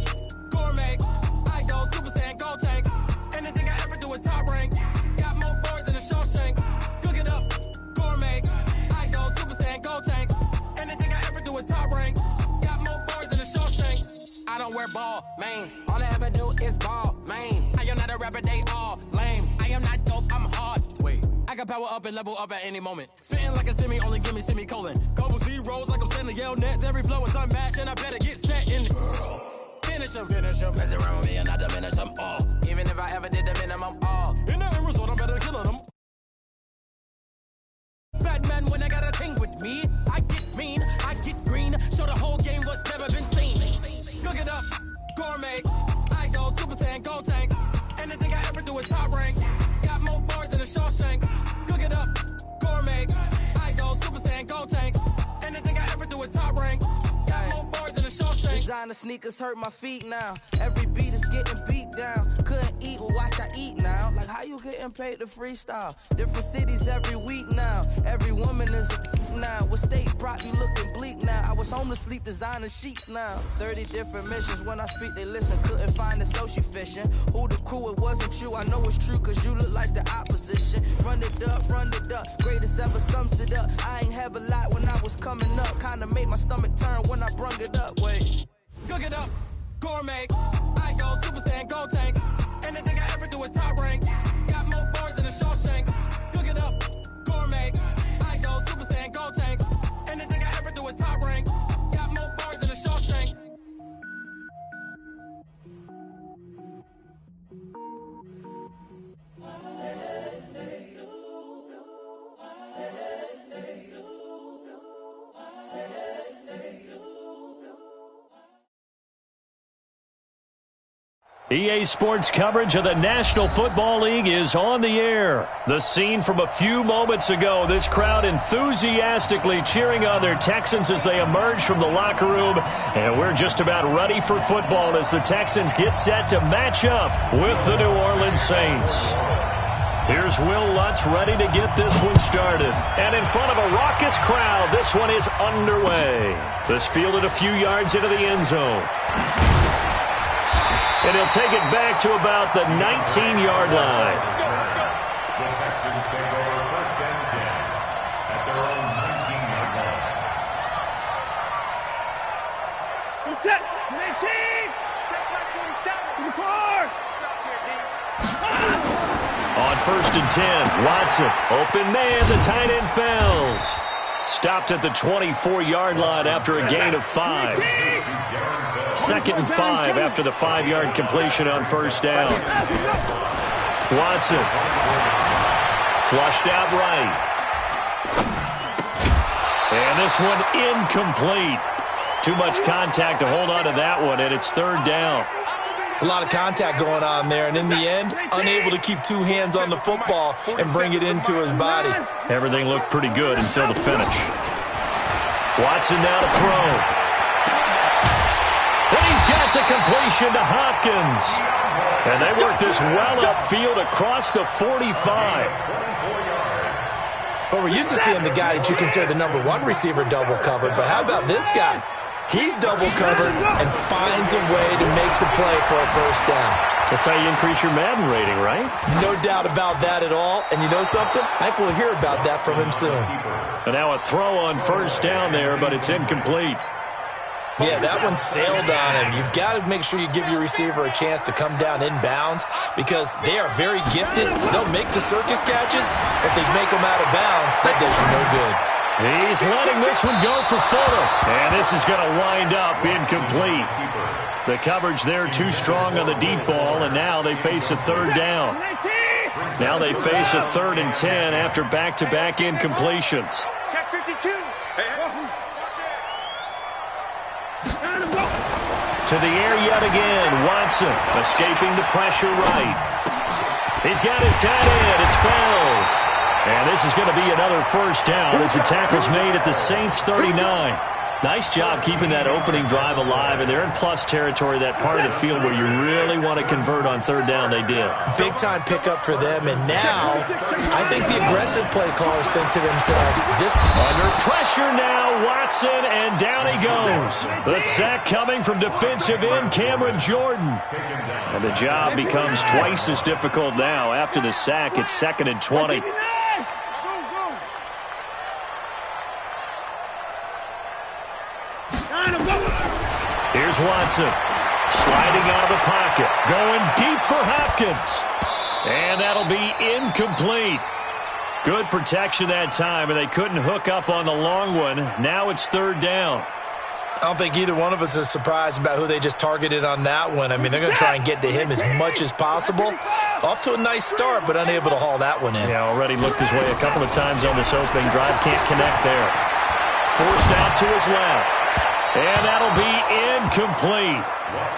Speaker 6: gourmet. I go Super Saiyan, go tank. Anything I ever do is top rank. Got more boards than a Shawshank. Cook it up, gourmet. I go Super Saiyan, go tank. Anything I ever do is top rank. Got more boards than a Shawshank. I don't wear ball mains. All I ever do is ball main. I am not a rapper, they all lame. I am not dope, I'm hard. Wait, I can power up and level up at any moment. Spitting like a semi, only give me semicolon. Couple zeros like I'm sending yell nets. Every flow is unmatched and I better get set in. Finish them. Mess around with me and I diminish them all. Even if I ever did the minimum all. In the end result, I'm better killing them. Bad man, when I got a thing with me, I get mean, I get green. Show the whole game what's never been seen. Cook it up, gourmet. I go Super Saiyan, go tank. Anything I ever do is top rank. Got more bars than a Shawshank. Cook it up, gourmet. I go Super Saiyan, go tank. Anything I ever do is top rank. Got more bars than a Shawshank.
Speaker 7: Designer sneakers hurt my feet now. Every beat is getting beat down. Couldn't eat, well watch I eat now. Like how you getting paid to freestyle? Different cities every week now. Every woman is a now. What state brought you looking bleak now? I was home to sleep, designer sheets now. 30 different missions. When I speak, they listen. Couldn't find it, so she fishing. Who the crew? It wasn't you. I know it's true, cause you look like the opposition. Run it up, greatest ever sums it up. I ain't have a lot when I was coming up. Kinda made my stomach turn when I brung it up. Wait.
Speaker 6: Cook it up, gourmet. I go Super Saiyan, go tank. Anything I ever do is top rank. Got more bars than a Shawshank. Cook it up, gourmet. I go Super Saiyan, go tank. Anything I ever do is top rank. Got more bars than a Shawshank.
Speaker 1: EA Sports coverage of the National Football League is on the air. The scene from a few moments ago, this crowd enthusiastically cheering on their Texans as they emerge from the locker room. And we're just about ready for football as the Texans get set to match up with the New Orleans Saints. Here's Will Lutz ready to get this one started. And in front of a raucous crowd, this one is underway. This fielded a few yards into the end zone. And he'll take it back to about the 19-yard line.
Speaker 4: The Texans take over 1st and 10 at their own 19-yard line.
Speaker 2: Who's set? 19! Set back 27. To the car! Stop here, D.
Speaker 1: On 1st and 10, Watson, open man, the tight end fells. Stopped at the 24-yard line after a gain of 5. 2nd and 5 after the 5-yard completion on first down. Watson. Flushed out right. And this one incomplete. Too much contact to hold on to that one, and it's 3rd down.
Speaker 3: It's a lot of contact going on there, and in the end, unable to keep 2 hands on the football and bring it into his body.
Speaker 1: Everything looked pretty good until the finish. Watson now to throw. And he's got the completion to Hopkins. And they work this well upfield across the 45.
Speaker 3: Well, we're used to seeing the guy that you consider the number 1 receiver double covered, but how about this guy? He's double covered and finds a way to make the play for a first down.
Speaker 1: That's how you increase your Madden rating, right?
Speaker 3: No doubt about that at all. And you know something? I think we'll hear about that from him soon.
Speaker 1: And now a throw on first down there, but it's incomplete.
Speaker 3: Yeah, that one sailed on him. You've got to make sure you give your receiver a chance to come down inbounds because they are very gifted. They'll make the circus catches. If they make them out of bounds, that does you no good.
Speaker 1: He's letting this one go for Fuller. And this is going to wind up incomplete. The coverage there too strong on the deep ball, and now they face a 3rd down. Now they face a 3rd and 10 after back-to-back incompletions.
Speaker 2: Check 52.
Speaker 1: To the air yet again. Watson escaping the pressure right. He's got his tight end. It's Fells. And this is going to be another first down as the tackle's made at the Saints 39. Nice job keeping that opening drive alive, and they're in plus territory, that part of the field where you really want to convert on 3rd down. They did.
Speaker 3: Big-time pickup for them, and now I think the aggressive play callers think to themselves, this
Speaker 1: under pressure now, Watson, and down he goes. The sack coming from defensive end Cameron Jordan. And the job becomes twice as difficult now. After the sack, it's 2nd and 20. Here's Watson, sliding out of the pocket, going deep for Hopkins. And that'll be incomplete. Good protection that time, and they couldn't hook up on the long one. Now it's 3rd down.
Speaker 3: I don't think either one of us is surprised about who they just targeted on that one. I mean, they're going to try and get to him as much as possible. Off to a nice start, but unable to haul that one in.
Speaker 1: Yeah, already looked his way a couple of times on this opening drive. Can't connect there. Forced out to his left. And that'll be incomplete.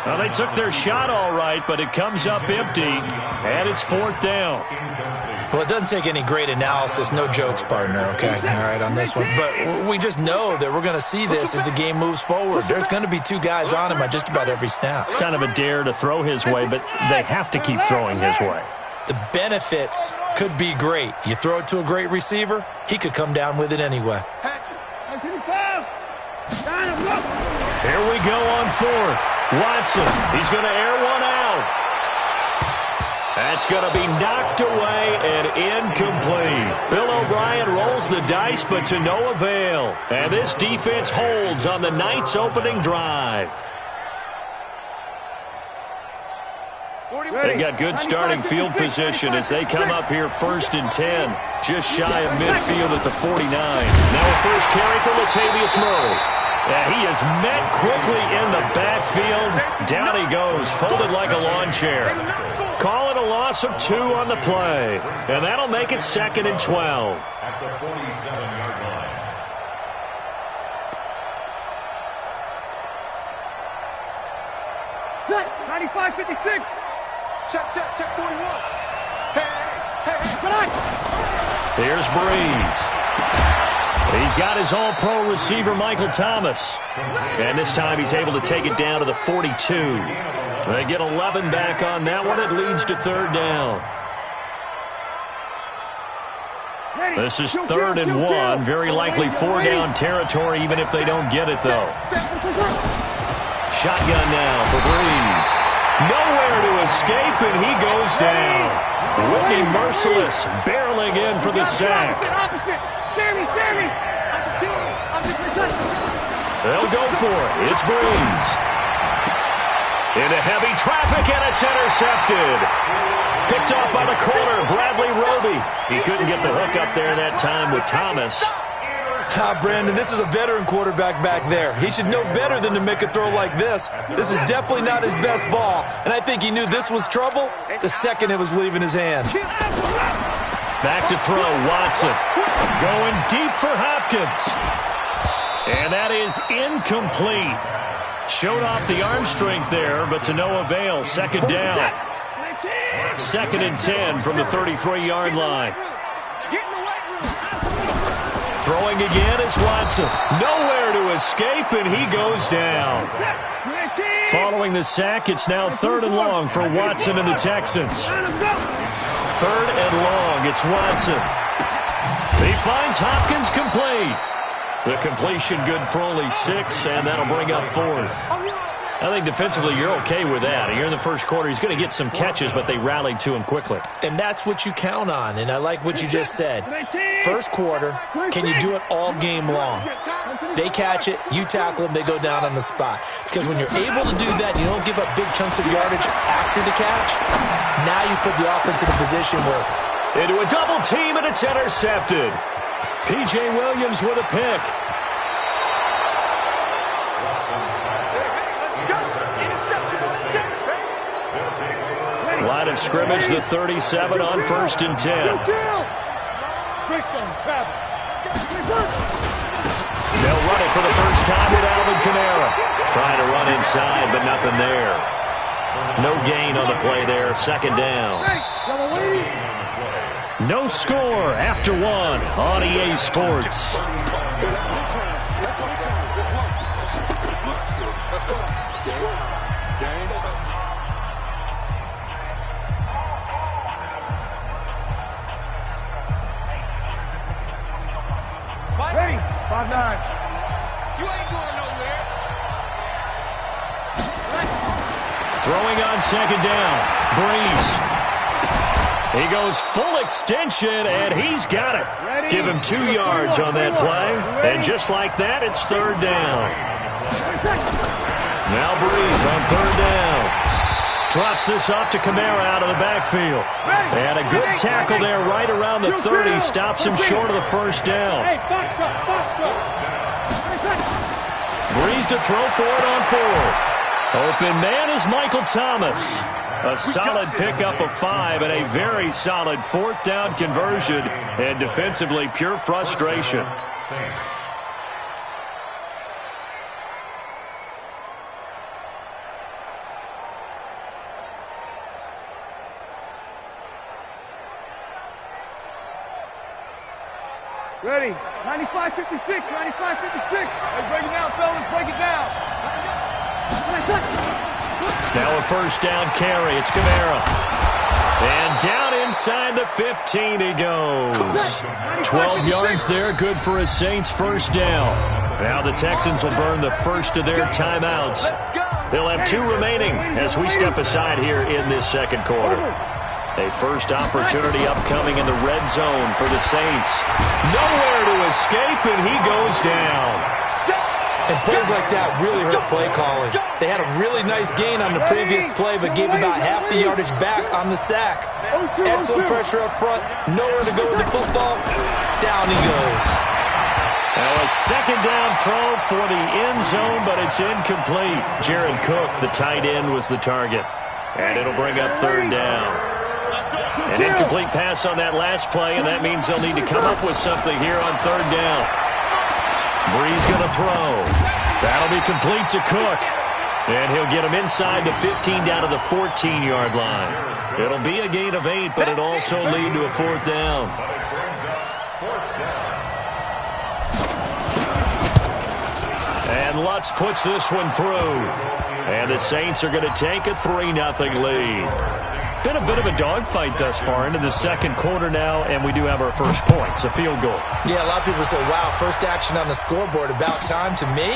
Speaker 1: Well, they took their shot all right, but it comes up empty, and it's 4th down.
Speaker 3: Well, it doesn't take any great analysis. No jokes, partner, okay? All right, on this one. But we just know that we're going to see this as the game moves forward. There's going to be 2 guys on him on just about every snap.
Speaker 1: It's kind of a dare to throw his way, but they have to keep throwing his way.
Speaker 3: The benefits could be great. You throw it to a great receiver, he could come down with it anyway.
Speaker 1: Here we go on 4th. Watson, he's going to air one out. That's going to be knocked away and incomplete. Bill O'Brien rolls the dice, but to no avail. And this defense holds on the Knights' opening drive. They got good starting field position as they come up here 1st and 10. Just shy of midfield at the 49. Now a first carry for Latavius Murray. Yeah, he is met quickly in the backfield. Down he goes, folded like a lawn chair. Call it a loss of 2 on the play. And that'll make it 2nd and 12.
Speaker 4: At the 47-yard line.
Speaker 2: Set, 95-56. Check 41. Hey, come on.
Speaker 1: Here's Breeze. He's got his all-pro receiver, Michael Thomas. And this time he's able to take it down to the 42. They get 11 back on that one. It leads to 3rd down. This is 3rd and 1. Very likely 4-down territory, even if they don't get it, though. Shotgun now for Breeze. Nowhere to escape, and he goes down. Whitney Merciless barreling in for the sack. They'll go for it. It's Breeze. Into heavy traffic, and it's intercepted. Picked off by the corner, Bradley Roby. He couldn't get the hook up there that time with Thomas.
Speaker 3: Brandon, this is a veteran quarterback back there. He should know better than to make a throw like this. This is definitely not his best ball, and I think he knew this was trouble the second it was leaving his hand.
Speaker 1: Back to throw, Watson. Going deep for Hopkins. And that is incomplete. Showed off the arm strength there, but to no avail. Second down. 2nd and 10 from the 33-yard line. Throwing again is Watson. Nowhere to escape, and he goes down. Following the sack, it's now 3rd and long for Watson and the Texans. 3rd and long, it's Watson. He finds Hopkins complete. The completion good for only 6, and that'll bring up 4th. I think defensively you're okay with that. Here in the first quarter, he's going to get some catches, but they rallied to him quickly.
Speaker 3: And that's what you count on, and I like what you just said. First quarter, can you do it all game long? They catch it, you tackle them, they go down on the spot. Because when you're able to do that, you don't give up big chunks of yardage after the catch, now you put the offense in a position where...
Speaker 1: Into a double team, and it's intercepted. P.J. Williams with a pick. Line of scrimmage, the 37 on 1st and 10. They'll run it for the first time with Alvin Kamara. Trying to run inside, but nothing there. No gain on the play there. 2nd down. No score after 1 on EA Sports.
Speaker 2: Ready? 5-9. You ain't going nowhere.
Speaker 1: Throwing on 2nd down. Breeze. He goes full extension, and he's got it. Give him 2 yards on that play. And just like that, it's 3rd down. Now Breeze on 3rd down. Drops this off to Kamara out of the backfield. And a good tackle there right around the 30. Stops him short of the 1st down. Breeze to throw for it on 4th. Open man is Michael Thomas. A solid pickup of 5 and a very solid 4th down conversion. And defensively, pure frustration.
Speaker 2: Ready? 95-56, 95-56. Hey, break it down, fellas, break it down.
Speaker 1: Now a 1st down carry. It's Kamara. And down inside the 15 he goes. 12 yards there, good for a Saints 1st down. Now the Texans will burn the first of their timeouts. They'll have 2 remaining as we step aside here in this 2nd quarter. A first opportunity upcoming in the red zone for the Saints. Nowhere to escape, and he goes down.
Speaker 3: And plays like that really hurt play calling. They had a really nice gain on the previous play, but gave about half the yardage back on the sack. Excellent pressure up front. Nowhere to go with the football. Down he goes.
Speaker 1: Now a 2nd down throw for the end zone, but it's incomplete. Jared Cook, the tight end, was the target. And it'll bring up 3rd down. An incomplete pass on that last play, and that means they'll need to come up with something here on 3rd down. Breeze going to throw. That'll be complete to Cook. And he'll get him inside the 15 down to the 14-yard line. It'll be a gain of 8, but it'll also lead to a 4th down. And Lutz puts this one through. And the Saints are going to take a 3-0 lead. Been a bit of a dogfight thus far into the 2nd quarter now, and we do have our first points, a field goal.
Speaker 3: Yeah, a lot of people say, wow, first action on the scoreboard, about time. To me,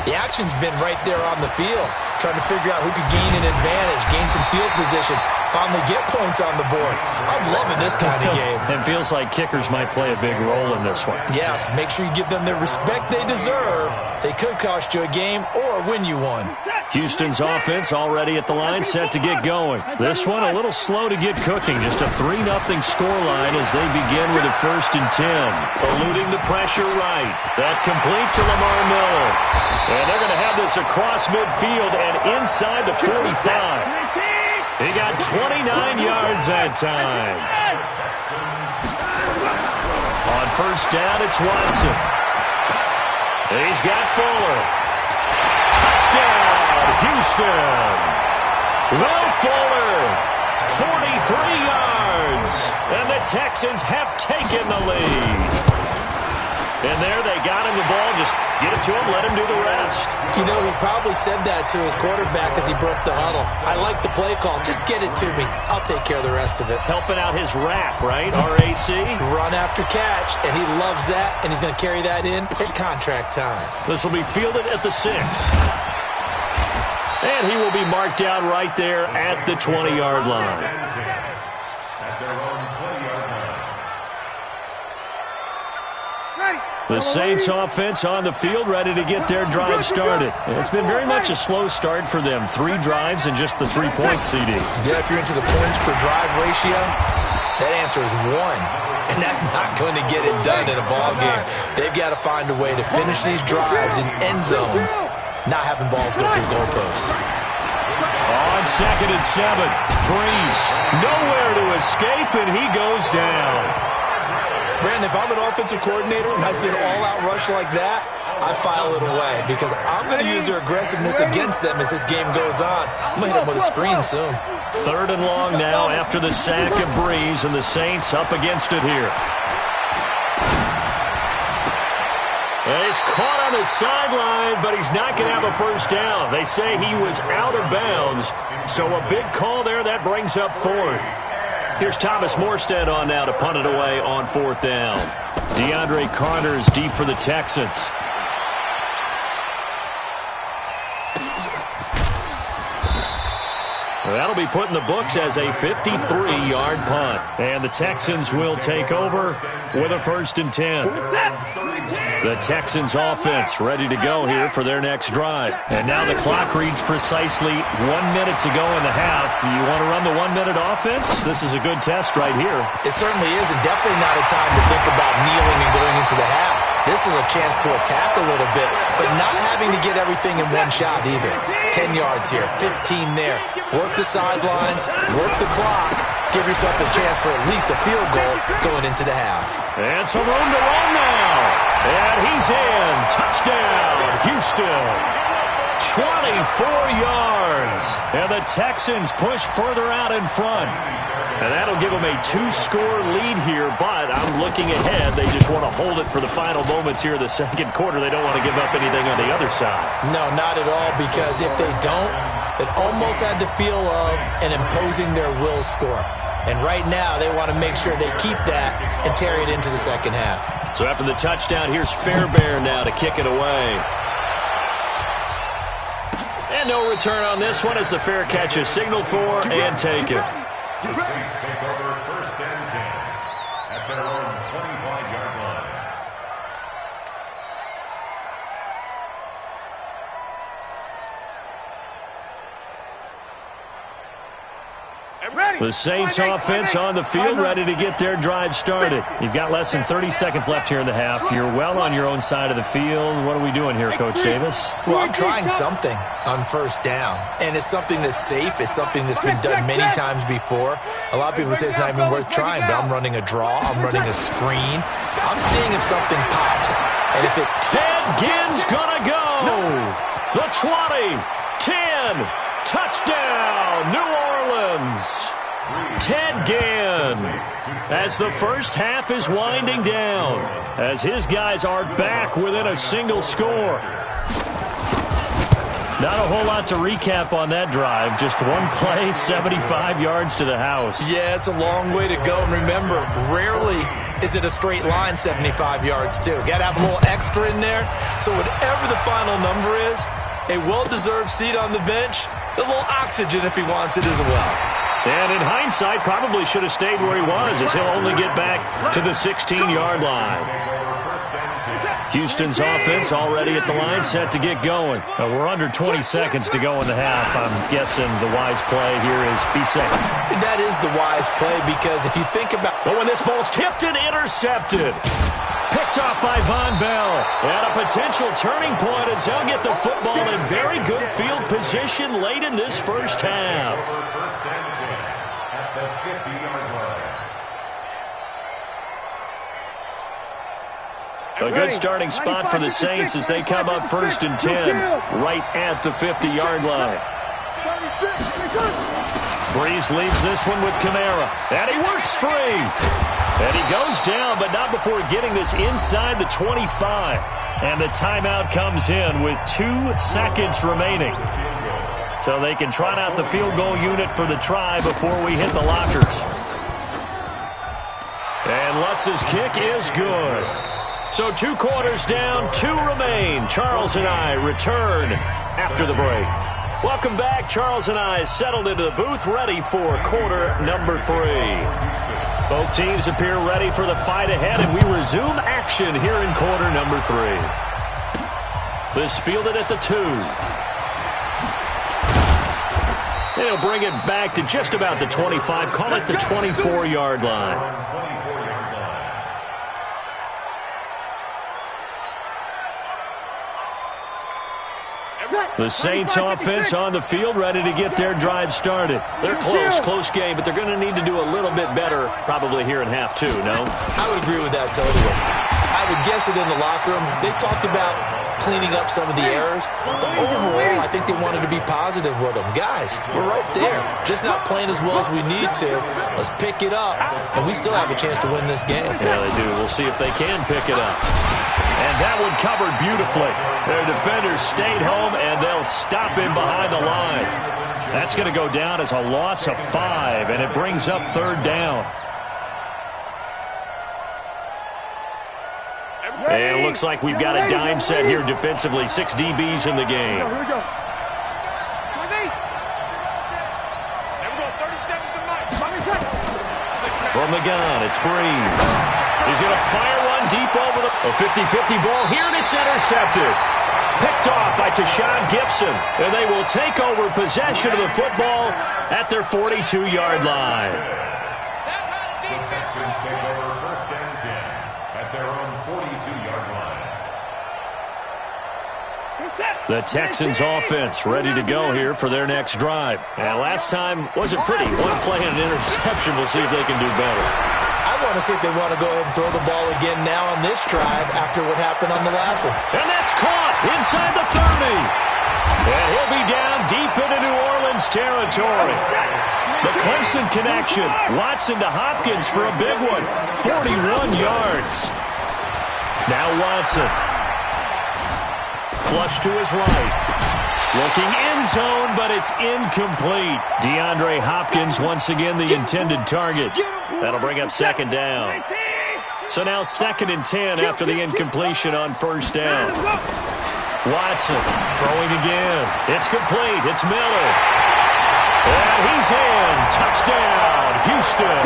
Speaker 3: the action's been right there on the field. trying to figure out who could gain an advantage, gain some field position, finally get points on the board. I'm loving this kind of game.
Speaker 1: It feels like kickers might play a big role in this one.
Speaker 3: Yes, make sure you give them the respect they deserve. They could cost you a game or win you one.
Speaker 1: Houston's offense already at the line, set to get going. This one a little slow to get cooking. Just a 3-0 scoreline as they begin with a 1st and 10. Eluding the pressure right. That complete to Lamar Miller. And they're going to have this across midfield and inside the 45. He got 29 yards that time. On 1st down, it's Watson. He's got Fuller. Touchdown, Houston. Will Fuller, 43 yards. And the Texans have taken the lead. And there they got him the ball. Just get it to him, let him do the rest.
Speaker 3: You know, he probably said that to his quarterback as he broke the huddle. I like the play call. Just get it to me. I'll take care of the rest of it.
Speaker 1: Helping out his RAC, right? R-A-C?
Speaker 3: Run after catch, and he loves that, and he's going to carry that in at contract time.
Speaker 1: This will be fielded at the 6. And he will be marked down right there at the 20-yard line.
Speaker 4: At their own 20-yard line.
Speaker 1: The Saints offense on the field, ready to get their drive started. It's been very much a slow start for them. 3 drives and just the 3 points, CD.
Speaker 3: Yeah, if you're into the points per drive ratio, that answer is 1. And that's not going to get it done in a ball game. They've got to find a way to finish these drives in end zones, not having balls go through goalposts.
Speaker 1: On 2nd and 7, Breeze nowhere to escape, and he goes down.
Speaker 3: Brandon, if I'm an offensive coordinator and I see an all-out rush like that, I file it away because I'm going to use their aggressiveness against them as this game goes on. I'm going to hit them with a screen soon.
Speaker 1: 3rd and long now after the sack of Breeze, and the Saints up against it here. And he's caught on the sideline, but he's not going to have a 1st down. They say he was out of bounds, so a big call there. That brings up 4th. Here's Thomas Morstead on now to punt it away on 4th down. DeAndre Carter's deep for the Texans. That'll be put in the books as a 53-yard punt. And the Texans will take over with a 1st and 10. The Texans offense ready to go here for their next drive. And now the clock reads precisely 1 minute to go in the half. You want to run the 1-minute offense? This is a good test right here.
Speaker 3: It certainly is, and definitely not a time to think about kneeling and going into the half. This is a chance to attack a little bit, but not having to get everything in one shot either. 10 yards here, 15 there. Work the sidelines, work the clock. Give yourself a chance for at least a field goal going into the half.
Speaker 1: And some room to run now. And he's in. Touchdown, Houston. 24 yards. And the Texans push further out in front. And that'll give them a 2-score lead here, but I'm looking ahead. They just want to hold it for the final moments here in the 2nd quarter. They don't want to give up anything on the other side.
Speaker 3: No, not at all, because if they don't, it almost had the feel of an imposing their will score. And right now, they want to make sure they keep that and carry it into the 2nd half.
Speaker 1: So after the touchdown, here's Fairbairn now to kick it away. And no return on this one as the fair catch is signaled for and taken.
Speaker 4: The Saints take over 1st and 10 at their own 25-yard line.
Speaker 1: The Saints offense on the field ready to get their drive started. You've got less than 30 seconds left here in the half. You're well on your own side of the field. What are we doing here, Coach Davis?
Speaker 3: Well, I'm trying something on 1st down, and it's something that's safe. It's something that's been done many times before. A lot of people say it's not even worth trying, but I'm running a draw. I'm running a screen. I'm seeing if something pops. And if it...
Speaker 1: Ted Ginn's gonna go! The 20, 10, touchdown, New Orleans! Ted Ginn, as the 1st half is winding down, as his guys are back within a single score. Not a whole lot to recap on that drive. Just one play, 75 yards to the house.
Speaker 3: Yeah, it's a long way to go. And remember, rarely is it a straight line 75 yards, too. Got to have a little extra in there. So whatever the final number is, A well-deserved seat on the bench. A little oxygen if he wants it as well.
Speaker 1: And in hindsight, probably should have stayed where he was, as he'll only get back to the 16-yard line. Houston's offense already at the line, set to get going. We're under 20 seconds to go in the half. I'm guessing the wise play here is be safe.
Speaker 3: That is the wise play, because if you think about...
Speaker 1: But when this ball's tipped and intercepted. Picked off by Von Bell. And a potential turning point as they'll get the football in very good field position late in this first half.
Speaker 4: First and 10 at the 50-yard line.
Speaker 1: A good starting spot for the Saints as they come up first and 10 right at the 50-yard line. Breeze leaves this one with Kamara. And he works free. And he goes down, but not before getting this inside the 25. And the timeout comes in with 2 seconds remaining. So they can trot out the field goal unit for the try before we hit the lockers. And Lutz's kick is good. So 2 quarters down, 2 remain. Charles and I return after the break. Welcome back. Charles and I settled into the booth, ready for quarter number 3. Both teams appear ready for the fight ahead, and we resume action here in quarter number 3. This fielded at the 2. They'll bring it back to just about the 25, call it the 24-yard line. The Saints offense on the field, ready to get their drive started. They're close game, but they're going to need to do a little bit better probably here in half 2, no?
Speaker 3: I would agree with that totally. I would guess it in the locker room. They talked about cleaning up some of the errors, but overall, I think they wanted to be positive with them. Guys, we're right there. Just not playing as well as we need to. Let's pick it up, and we still have a chance to win this game.
Speaker 1: Yeah, they do. We'll see if they can pick it up. And that one covered beautifully. Their defenders stayed home, and they'll stop him behind the line. That's going to go down as a loss of 5, and it brings up 3rd down. And it looks like we've got a dime set here defensively. 6 DBs in the game.
Speaker 2: Here we go.
Speaker 1: From the gun, it's Breeze. He's going to fire one deep over the 50-50 ball here, and it's intercepted. Picked off by Tashawn Gibson, and they will take over possession of the football at their 42-yard line.
Speaker 4: The Texans take over first and 10 at their own 42-yard line.
Speaker 1: The Texans offense ready to go here for their next drive. And last time wasn't pretty. One play and an interception. We'll see if they can do better.
Speaker 3: I want to see if they want to go ahead and throw the ball again now on this drive after what happened on the last one.
Speaker 1: And that's caught inside the 30. And he'll be down deep into New Orleans territory. The Clemson connection. Watson to Hopkins for a big one. 41 yards. Now Watson. Flush to his right. Looking end zone, but it's incomplete. DeAndre Hopkins once again the intended target. That'll bring up 2nd down. So now 2nd and 10 after the incompletion on 1st down. Watson throwing again. It's complete. It's Miller. And he's in. Touchdown, Houston.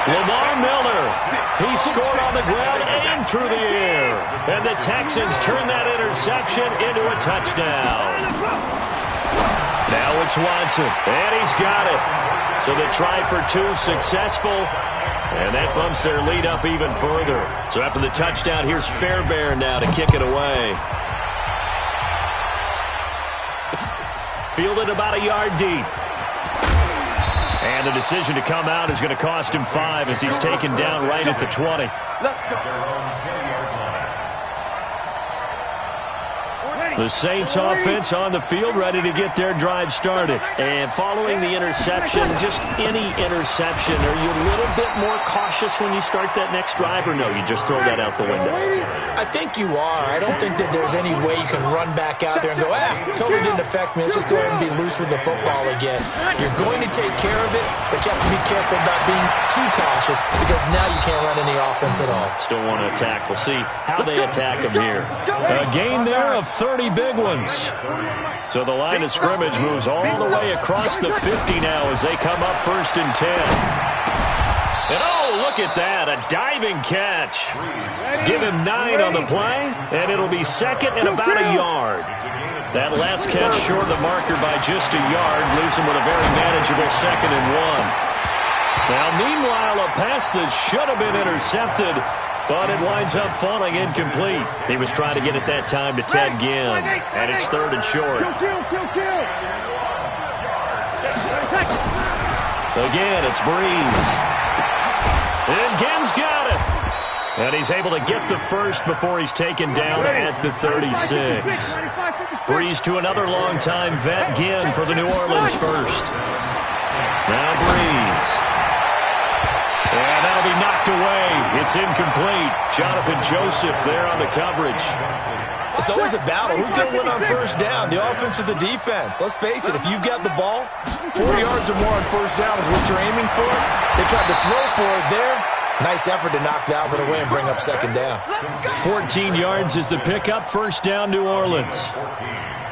Speaker 1: Lamar Miller. He scored on the ground and through the air. And the Texans turn that interception into a touchdown. Now it's Watson. And he's got it. So the try for 2 successful. And that bumps their lead up even further. So after the touchdown, here's Fairbairn now to kick it away. Fielded about a yard deep. And the decision to come out is going to cost him 5 as he's taken down right at the 20.
Speaker 2: Let's go.
Speaker 1: The Saints offense on the field ready to get their drive started. And following the interception, just any interception, are you a little bit more cautious when you start that next drive, or no, you just throw that out the window?
Speaker 3: I think you are. I don't think that there's any way you can run back out there and go, totally didn't affect me. Let's just go ahead and be loose with the football again. You're going to take care of it, but you have to be careful about being too cautious because now you can't run any offense at all.
Speaker 1: Still want to attack. We'll see how they attack them here. A gain there of 30 pretty big ones. So the line of scrimmage moves all the way across the 50 now as they come up 1st and 10. And oh, look at that, a diving catch. Give him 9 on the play, and it'll be 2nd and about a yard. That last catch short of the marker by just a yard leaves him with a very manageable 2nd and 1. Now, meanwhile, a pass that should have been intercepted, but it winds up falling incomplete. He was trying to get it that time to Ted Ginn, and it's 3rd and short. Again, it's Breeze. And Ginn's got it. And he's able to get the first before he's taken down at the 36. Breeze to another long-time vet, Ginn, for the New Orleans first. Now Breeze. And that'll be knocked away. It's incomplete. Jonathan Joseph there on the coverage.
Speaker 3: It's always a battle. Who's going to win on 1st down, the offense or the defense? Let's face it, if you've got the ball, 4 yards or more on 1st down is what you're aiming for. They tried to throw for it there. Nice effort to knock that one away and bring up 2nd down.
Speaker 1: 14 yards is the pickup. 1st down, New Orleans.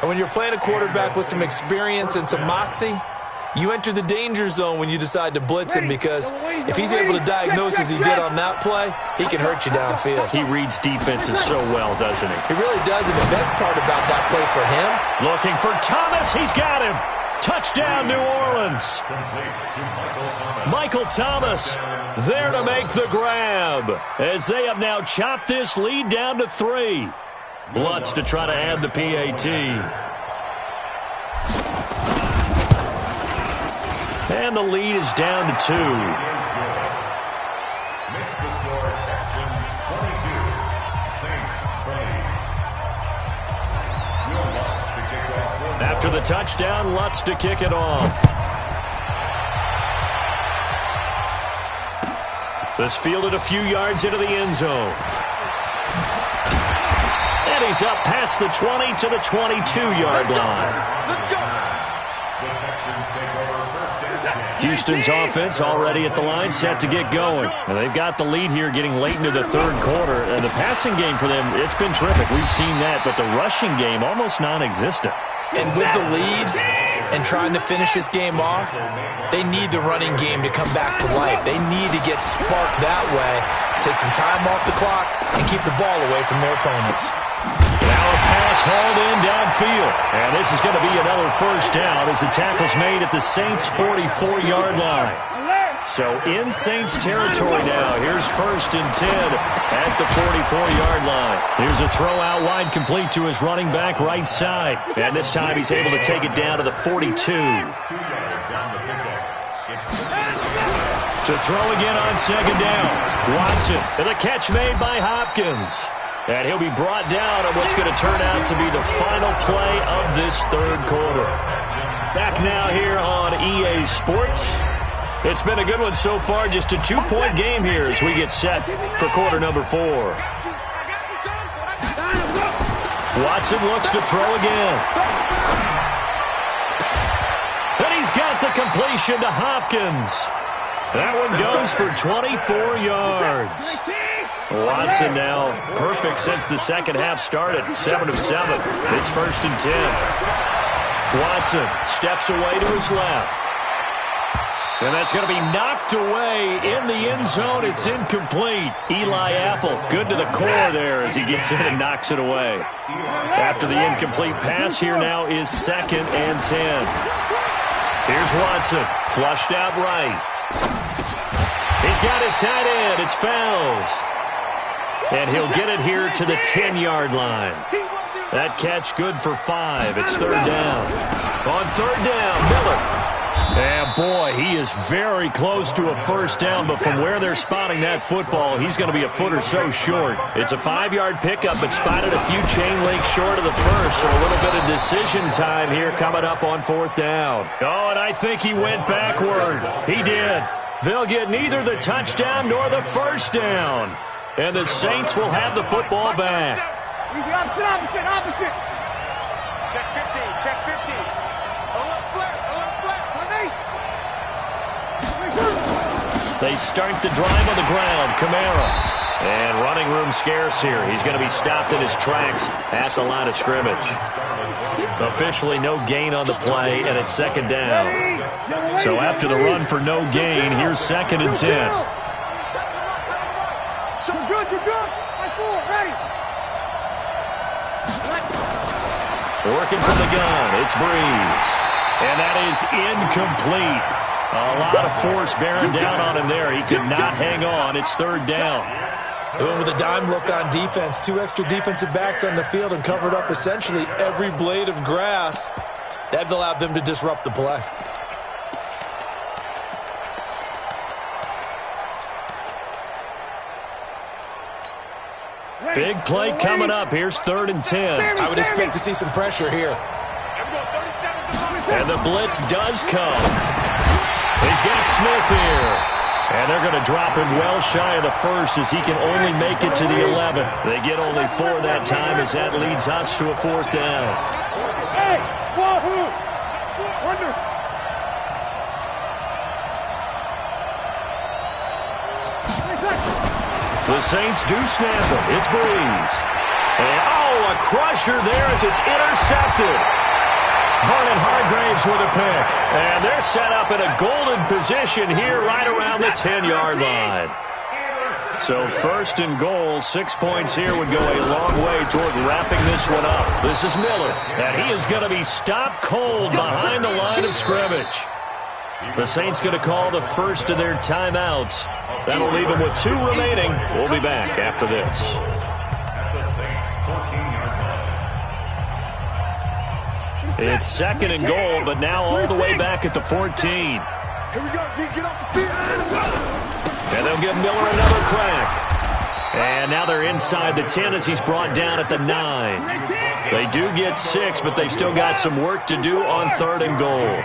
Speaker 3: And when you're playing a quarterback with some experience and some moxie, you enter the danger zone when you decide to blitz him, because if he's able to diagnose as he did on that play, he can hurt you downfield.
Speaker 1: He reads defenses so well, doesn't he?
Speaker 3: He really does, and the best part about that play for him...
Speaker 1: Looking for Thomas. He's got him. Touchdown, New Orleans. Michael Thomas there to make the grab, as they have now chopped this lead down to 3. Lutz to try to add the PAT. And the lead is down to 2.
Speaker 4: Makes the score Texans 22, Saints 20. Will Lutz to kick off.
Speaker 1: After the touchdown, Lutz to kick it off. This fielded a few yards into the end zone. And he's up past the 20 to the 22-yard line. Houston's offense already at the line, set to get going. And they've got the lead here getting late into the 3rd quarter. And the passing game for them, it's been terrific. We've seen that, but the rushing game almost non-existent.
Speaker 3: And with the lead and trying to finish this game off, they need the running game to come back to life. They need to get sparked that way, take some time off the clock, and keep the ball away from their opponents.
Speaker 1: Now a pass hauled in downfield. And this is going to be another 1st down as the tackle's made at the Saints' 44-yard line. So in Saints territory now. Here's 1st and 10 at the 44-yard line. Here's a throw out wide complete to his running back right side. And this time he's able to take it down to the 42. To throw again on 2nd down. Watson. And the catch made by Hopkins. And he'll be brought down on what's going to turn out to be the final play of this 3rd quarter. Back now here on EA Sports. It's been a good one so far. Just a 2-point game here as we get set for quarter number 4. Watson looks to throw again. And he's got the completion to Hopkins. That one goes for 24 yards. Watson now perfect since the 2nd half started. 7 of 7. It's 1st and 10. Watson steps away to his left. And that's going to be knocked away in the end zone. It's incomplete. Eli Apple, good to the core there as he gets in and knocks it away. After the incomplete pass, here now is 2nd and 10. Here's Watson, flushed out right. He's got his tight end. It's Fells. And he'll get it here to the 10-yard line. That catch good for 5. It's 3rd down. On 3rd down, Miller. And boy, he is very close to a 1st down, but from where they're spotting that football, he's going to be a foot or so short. It's a 5-yard pickup, but spotted a few chain links short of the 1st, so a little bit of decision time here coming up on 4th down. Oh, and I think he went backward. He did. They'll get neither the touchdown nor the 1st down. And the Saints will have the football back.
Speaker 2: Opposite. Check 15, check 15. A little flat.
Speaker 1: They start the drive on the ground. Kamara And running room scarce here. He's going to be stopped in his tracks at the line of scrimmage. Officially no gain on the play, and it's second down. So after the run for no gain, here's 2nd and 10.
Speaker 2: You're good, you're good. Fight forward, ready.
Speaker 1: Working from the gun, it's Breeze. And that is incomplete. A lot of force bearing down on him there. He could not hang on. It's 3rd down.
Speaker 3: They went with a dime look on defense. 2 extra defensive backs on the field and covered up essentially every blade of grass. That allowed them to disrupt the play.
Speaker 1: Big play coming up. Here's 3rd and 10.
Speaker 3: I would expect to see some pressure here.
Speaker 1: And the blitz does come. He's got Smith here. And they're going to drop him well shy of the 1st as he can only make it to the 11. They get only 4 that time as that leads us to a 4th down.
Speaker 2: Hey, Wahoo! Wonder.
Speaker 1: The Saints do snap him. It's Breeze. And, a crusher there as it's intercepted. Vernon Hargraves with a pick. And they're set up in a golden position here right around the 10-yard line. So 1st and goal, 6 points here would go a long way toward wrapping this one up. This is Miller, and he is going to be stopped cold behind the line of scrimmage. The Saints going to call the first of their timeouts. That'll leave them with 2 remaining. We'll be back after this. It's 2nd and goal, but now all the way back at the 14.
Speaker 2: Here we go, G. Get off the field.
Speaker 1: And they'll give Miller another crack. And now they're inside the 10 as he's brought down at the 9. They do get 6, but they've still got some work to do on 3rd and goal.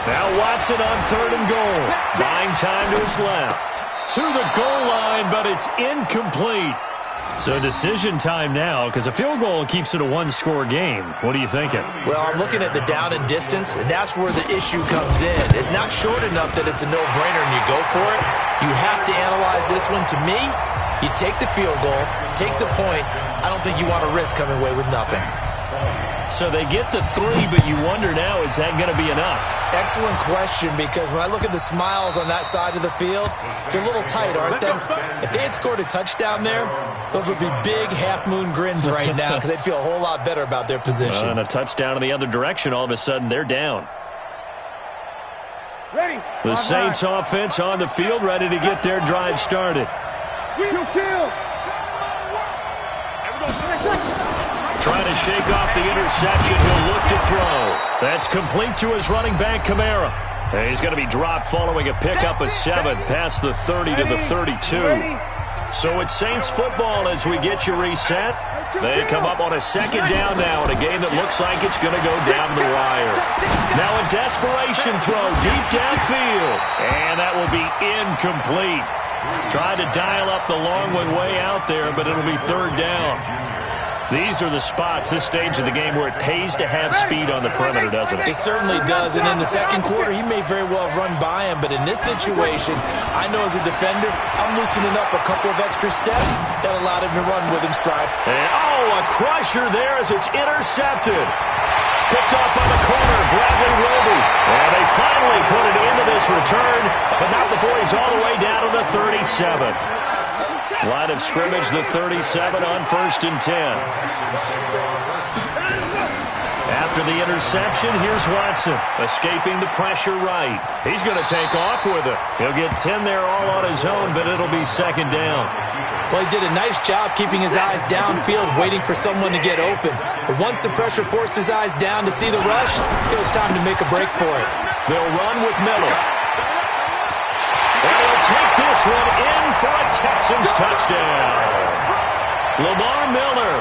Speaker 1: Now Watson on 3rd and goal. Buying time to his left. To the goal line, but it's incomplete. So decision time now, because a field goal keeps it a 1-score game. What are you thinking?
Speaker 3: Well, I'm looking at the down and distance, and that's where the issue comes in. It's not short enough that it's a no-brainer and you go for it. You have to analyze this one. To me, you take the field goal, take the points. I don't think you want to risk coming away with nothing.
Speaker 1: So they get the 3, but you wonder now, is that going to be enough?
Speaker 3: Excellent question, because when I look at the smiles on that side of the field, they're a little tight, aren't they? If they had scored a touchdown there, those would be big half-moon grins right now because they'd feel a whole lot better about their position.
Speaker 1: And a touchdown in the other direction, all of a sudden they're down.
Speaker 2: Ready.
Speaker 1: The Saints offense on the field, ready to get their drive started.
Speaker 2: Kill.
Speaker 1: Trying to shake off the interception. He'll look to throw. That's complete to his running back, Kamara. And he's going to be dropped following a pickup of 7 past the 30 to the 32. So it's Saints football as we get you reset. They come up on a 2nd down now in a game that looks like it's going to go down the wire. Now a desperation throw deep downfield. And that will be incomplete. Tried to dial up the long one way out there, but it'll be 3rd down. These are the spots, this stage of the game, where it pays to have speed on the perimeter, doesn't it?
Speaker 3: It certainly does, and in the 2nd quarter, he may very well run by him, but in this situation, I know as a defender, I'm loosening up a couple of extra steps that allowed him to run with him stride.
Speaker 1: And, a crusher there as it's intercepted. Picked off by the corner, Bradley Roby. And they finally put it into this return, but not before he's all the way down to the 37. Line of scrimmage, the 37 on 1st and 10. After the interception, here's Watson, escaping the pressure right. He's going to take off with it. He'll get 10 there all on his own, but it'll be 2nd down.
Speaker 3: Well, he did a nice job keeping his eyes downfield, waiting for someone to get open. But once the pressure forced his eyes down to see the rush, it was time to make a break for it.
Speaker 1: They'll run with Miller. And he'll take this one in for a Texans touchdown. Lamar Miller,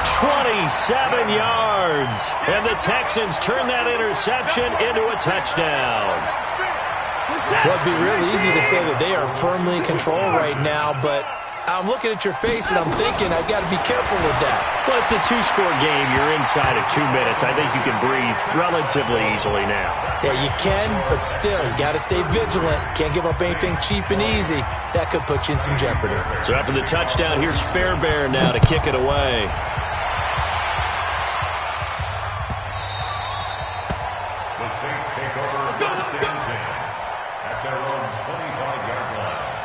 Speaker 1: 27 yards. And the Texans turn that interception into a touchdown.
Speaker 3: Well, it'd be real easy to say that they are firmly in control right now, but I'm looking at your face, and I'm thinking I've got to be careful with that.
Speaker 1: Well, it's a two-score game. You're inside of 2 minutes. I think you can breathe relatively easily now.
Speaker 3: Yeah, you can, but still, you got to stay vigilant. Can't give up anything cheap and easy. That could put you in some jeopardy.
Speaker 1: So after the touchdown, here's Fairbairn now to kick it away.
Speaker 4: The Saints take over first and 10 at their own 25-yard line.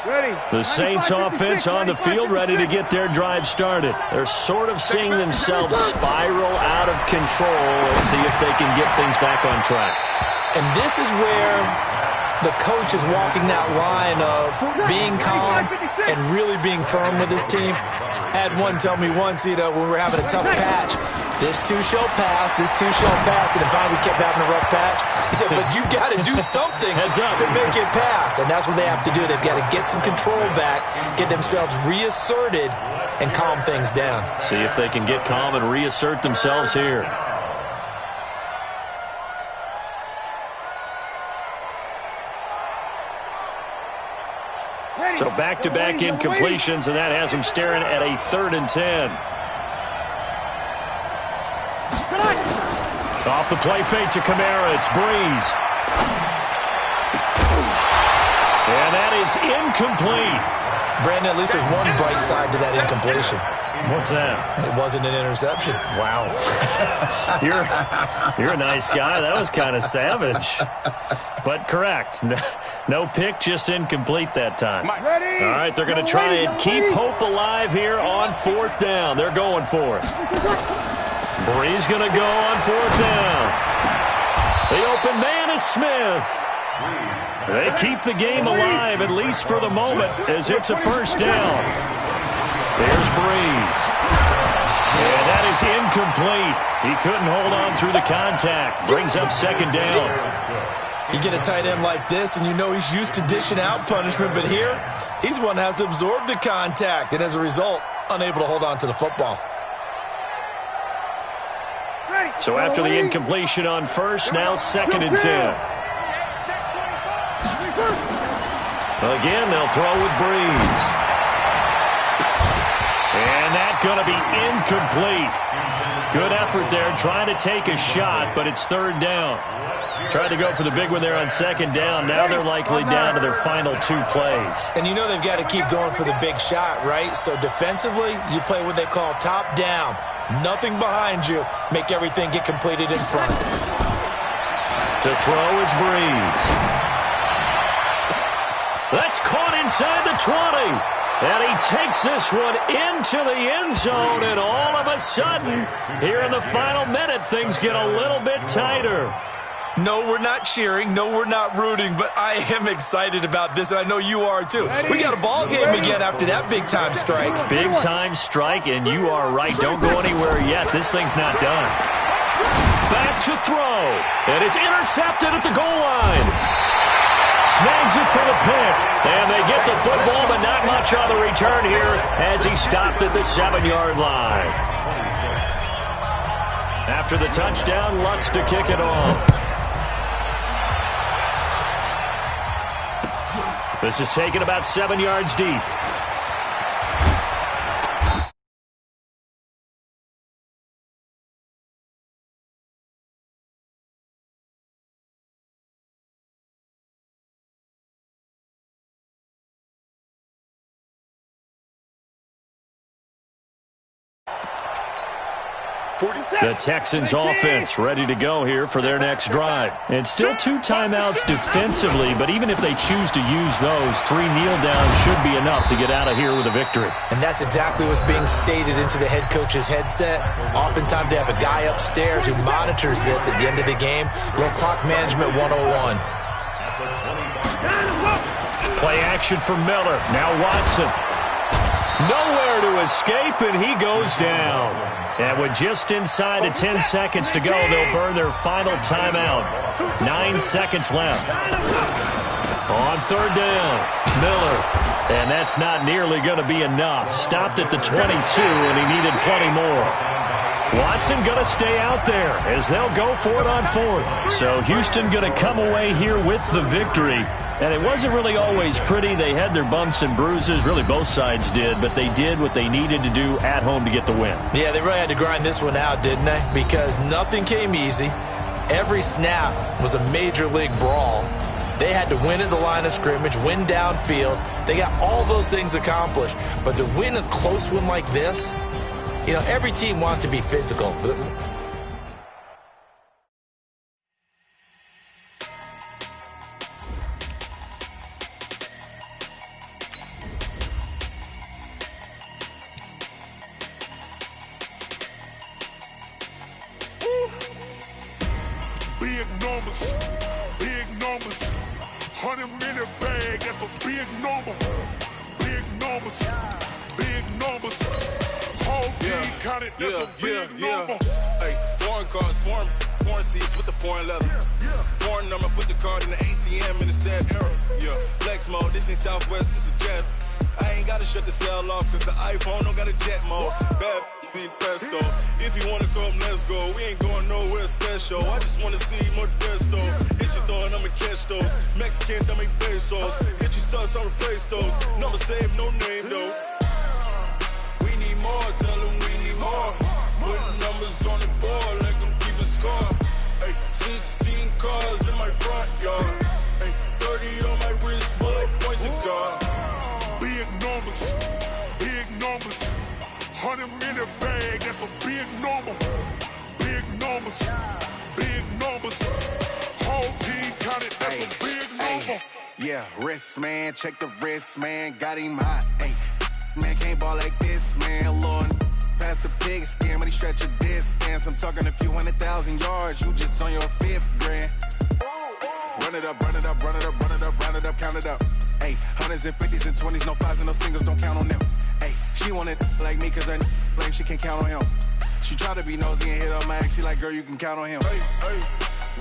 Speaker 2: Ready.
Speaker 1: The Saints offense on the field, ready to get their drive started. They're sort of seeing themselves spiral out of control. Let's see if they can get things back on track.
Speaker 3: And this is where the coach is walking that line of being calm and really being firm with his team. I had one tell me once, when we were having a tough patch, this too shall pass, this too shall pass, and if we kept having a rough patch, he said, but you got to do something to make it pass, and that's what they have to do. They've got to get some control back, get themselves reasserted, and calm things down.
Speaker 1: See if they can get calm and reassert themselves here. So back-to-back incompletions, and that has them staring at a 3rd and 10. Off the play fake to Kamara, it's Breeze. And that is incomplete.
Speaker 3: Brandon, at least there's one bright side to that incompletion.
Speaker 1: What's that?
Speaker 3: It wasn't an interception.
Speaker 1: Wow. You're a nice guy. That was kind of savage. But correct. No pick, just incomplete that time. All right, they're going to try and keep hope alive here on 4th down. They're going for it. Breeze going to go on 4th down. The open man is Smith. They keep the game alive, at least for the moment, as it's a 1st down. There's Breeze. And that is incomplete. He couldn't hold on through the contact. Brings up 2nd down.
Speaker 3: You get a tight end like this, and you know he's used to dishing out punishment, but here, he's one that has to absorb the contact, and as a result, unable to hold on to the football.
Speaker 1: So after the incompletion on 1st, now 2nd and 10. Again, they'll throw with Breeze. And that's going to be incomplete. Good effort there, trying to take a shot, but it's 3rd down. Tried to go for the big one there on 2nd down. Now they're likely down to their final 2 plays.
Speaker 3: And you know they've got to keep going for the big shot, right? So defensively, you play what they call top down. Nothing behind you. Make everything get completed in front.
Speaker 1: To throw is Breeze. That's caught inside the 20. And he takes this one into the end zone, and all of a sudden, here in the final minute, things get a little bit tighter.
Speaker 3: No, we're not cheering. No, we're not rooting, but I am excited about this, and I know you are too. We got a ball game again after that big-time strike.
Speaker 1: Big-time strike, and you are right. Don't go anywhere yet. This thing's not done. Back to throw, and it's intercepted at the goal line. Snags it for the pick, and they get the football, but not much on the return here as he stopped at the 7-yard line. After the touchdown, Lutz to kick it off. This is taken about 7 yards deep. The Texans offense ready to go here for their next drive. And still 2 timeouts defensively, but even if they choose to use those, 3 kneel downs should be enough to get out of here with a victory.
Speaker 3: And that's exactly what's being stated into the head coach's headset. Oftentimes they have a guy upstairs who monitors this at the end of the game. Little clock management 101.
Speaker 1: Play action for Miller. Now Watson. Nowhere to escape, and he goes down. And with just inside of 10 seconds to go, they'll burn their final timeout. 9 seconds left. On 3rd down, Miller. And that's not nearly going to be enough. Stopped at the 22, and he needed plenty more. Watson going to stay out there as they'll go for it on fourth. So Houston going to come away here with the victory. And it wasn't really always pretty. They had their bumps and bruises. Really, both sides did. But they did what they needed to do at home to get the win.
Speaker 3: Yeah, they really had to grind this one out, didn't they? Because nothing came easy. Every snap was a major league brawl. They had to win at the line of scrimmage, win downfield. They got all those things accomplished. But to win a close one like this, you know, every team wants to be physical.
Speaker 8: Big numbers, 100-minute bag, that's a big number. Big numbers, whole team counted, that's a big number.
Speaker 9: Hey, foreign cars, foreign seats with the foreign leather. Foreign number, put the card in the ATM in the sad era. Yeah, flex mode, this ain't Southwest, this is jet. I ain't gotta shut the cell off, cause the iPhone don't got a jet mode. Bad beat pesto. If you wanna come, let's go. We ain't going nowhere special. I just wanna see more Modesto. Hit your throw and I'ma catch those. Mexican, dummy pesos. Hit your sauce, I'll replace those. Number save, no name though. We need more, tell them we need more. Putting numbers on the board, let them keep a score. Hey, 16 cars in my front yard. Hey, 30 on my wrist, bullet point to God.
Speaker 8: Big numbers, 100-minute bag, that's a big number. Big numbers, whole team counted, that's a big number.
Speaker 6: Yeah, wrist man, check the wrist man, got him hot. Ay, man can't ball like this, man. Lord, past the pig skin, but he stretch a distance. I'm talking a few 100,000 yards, you just on your 5th grand. Run it up, count it up. Ay, hundreds and 50s and 20s, no 5s and no singles, don't count on them. Ay, she want it like me, cause her like she can't count on him. She try to be nosy and hit up my ex, she like, girl, you can count on him.
Speaker 9: Hey,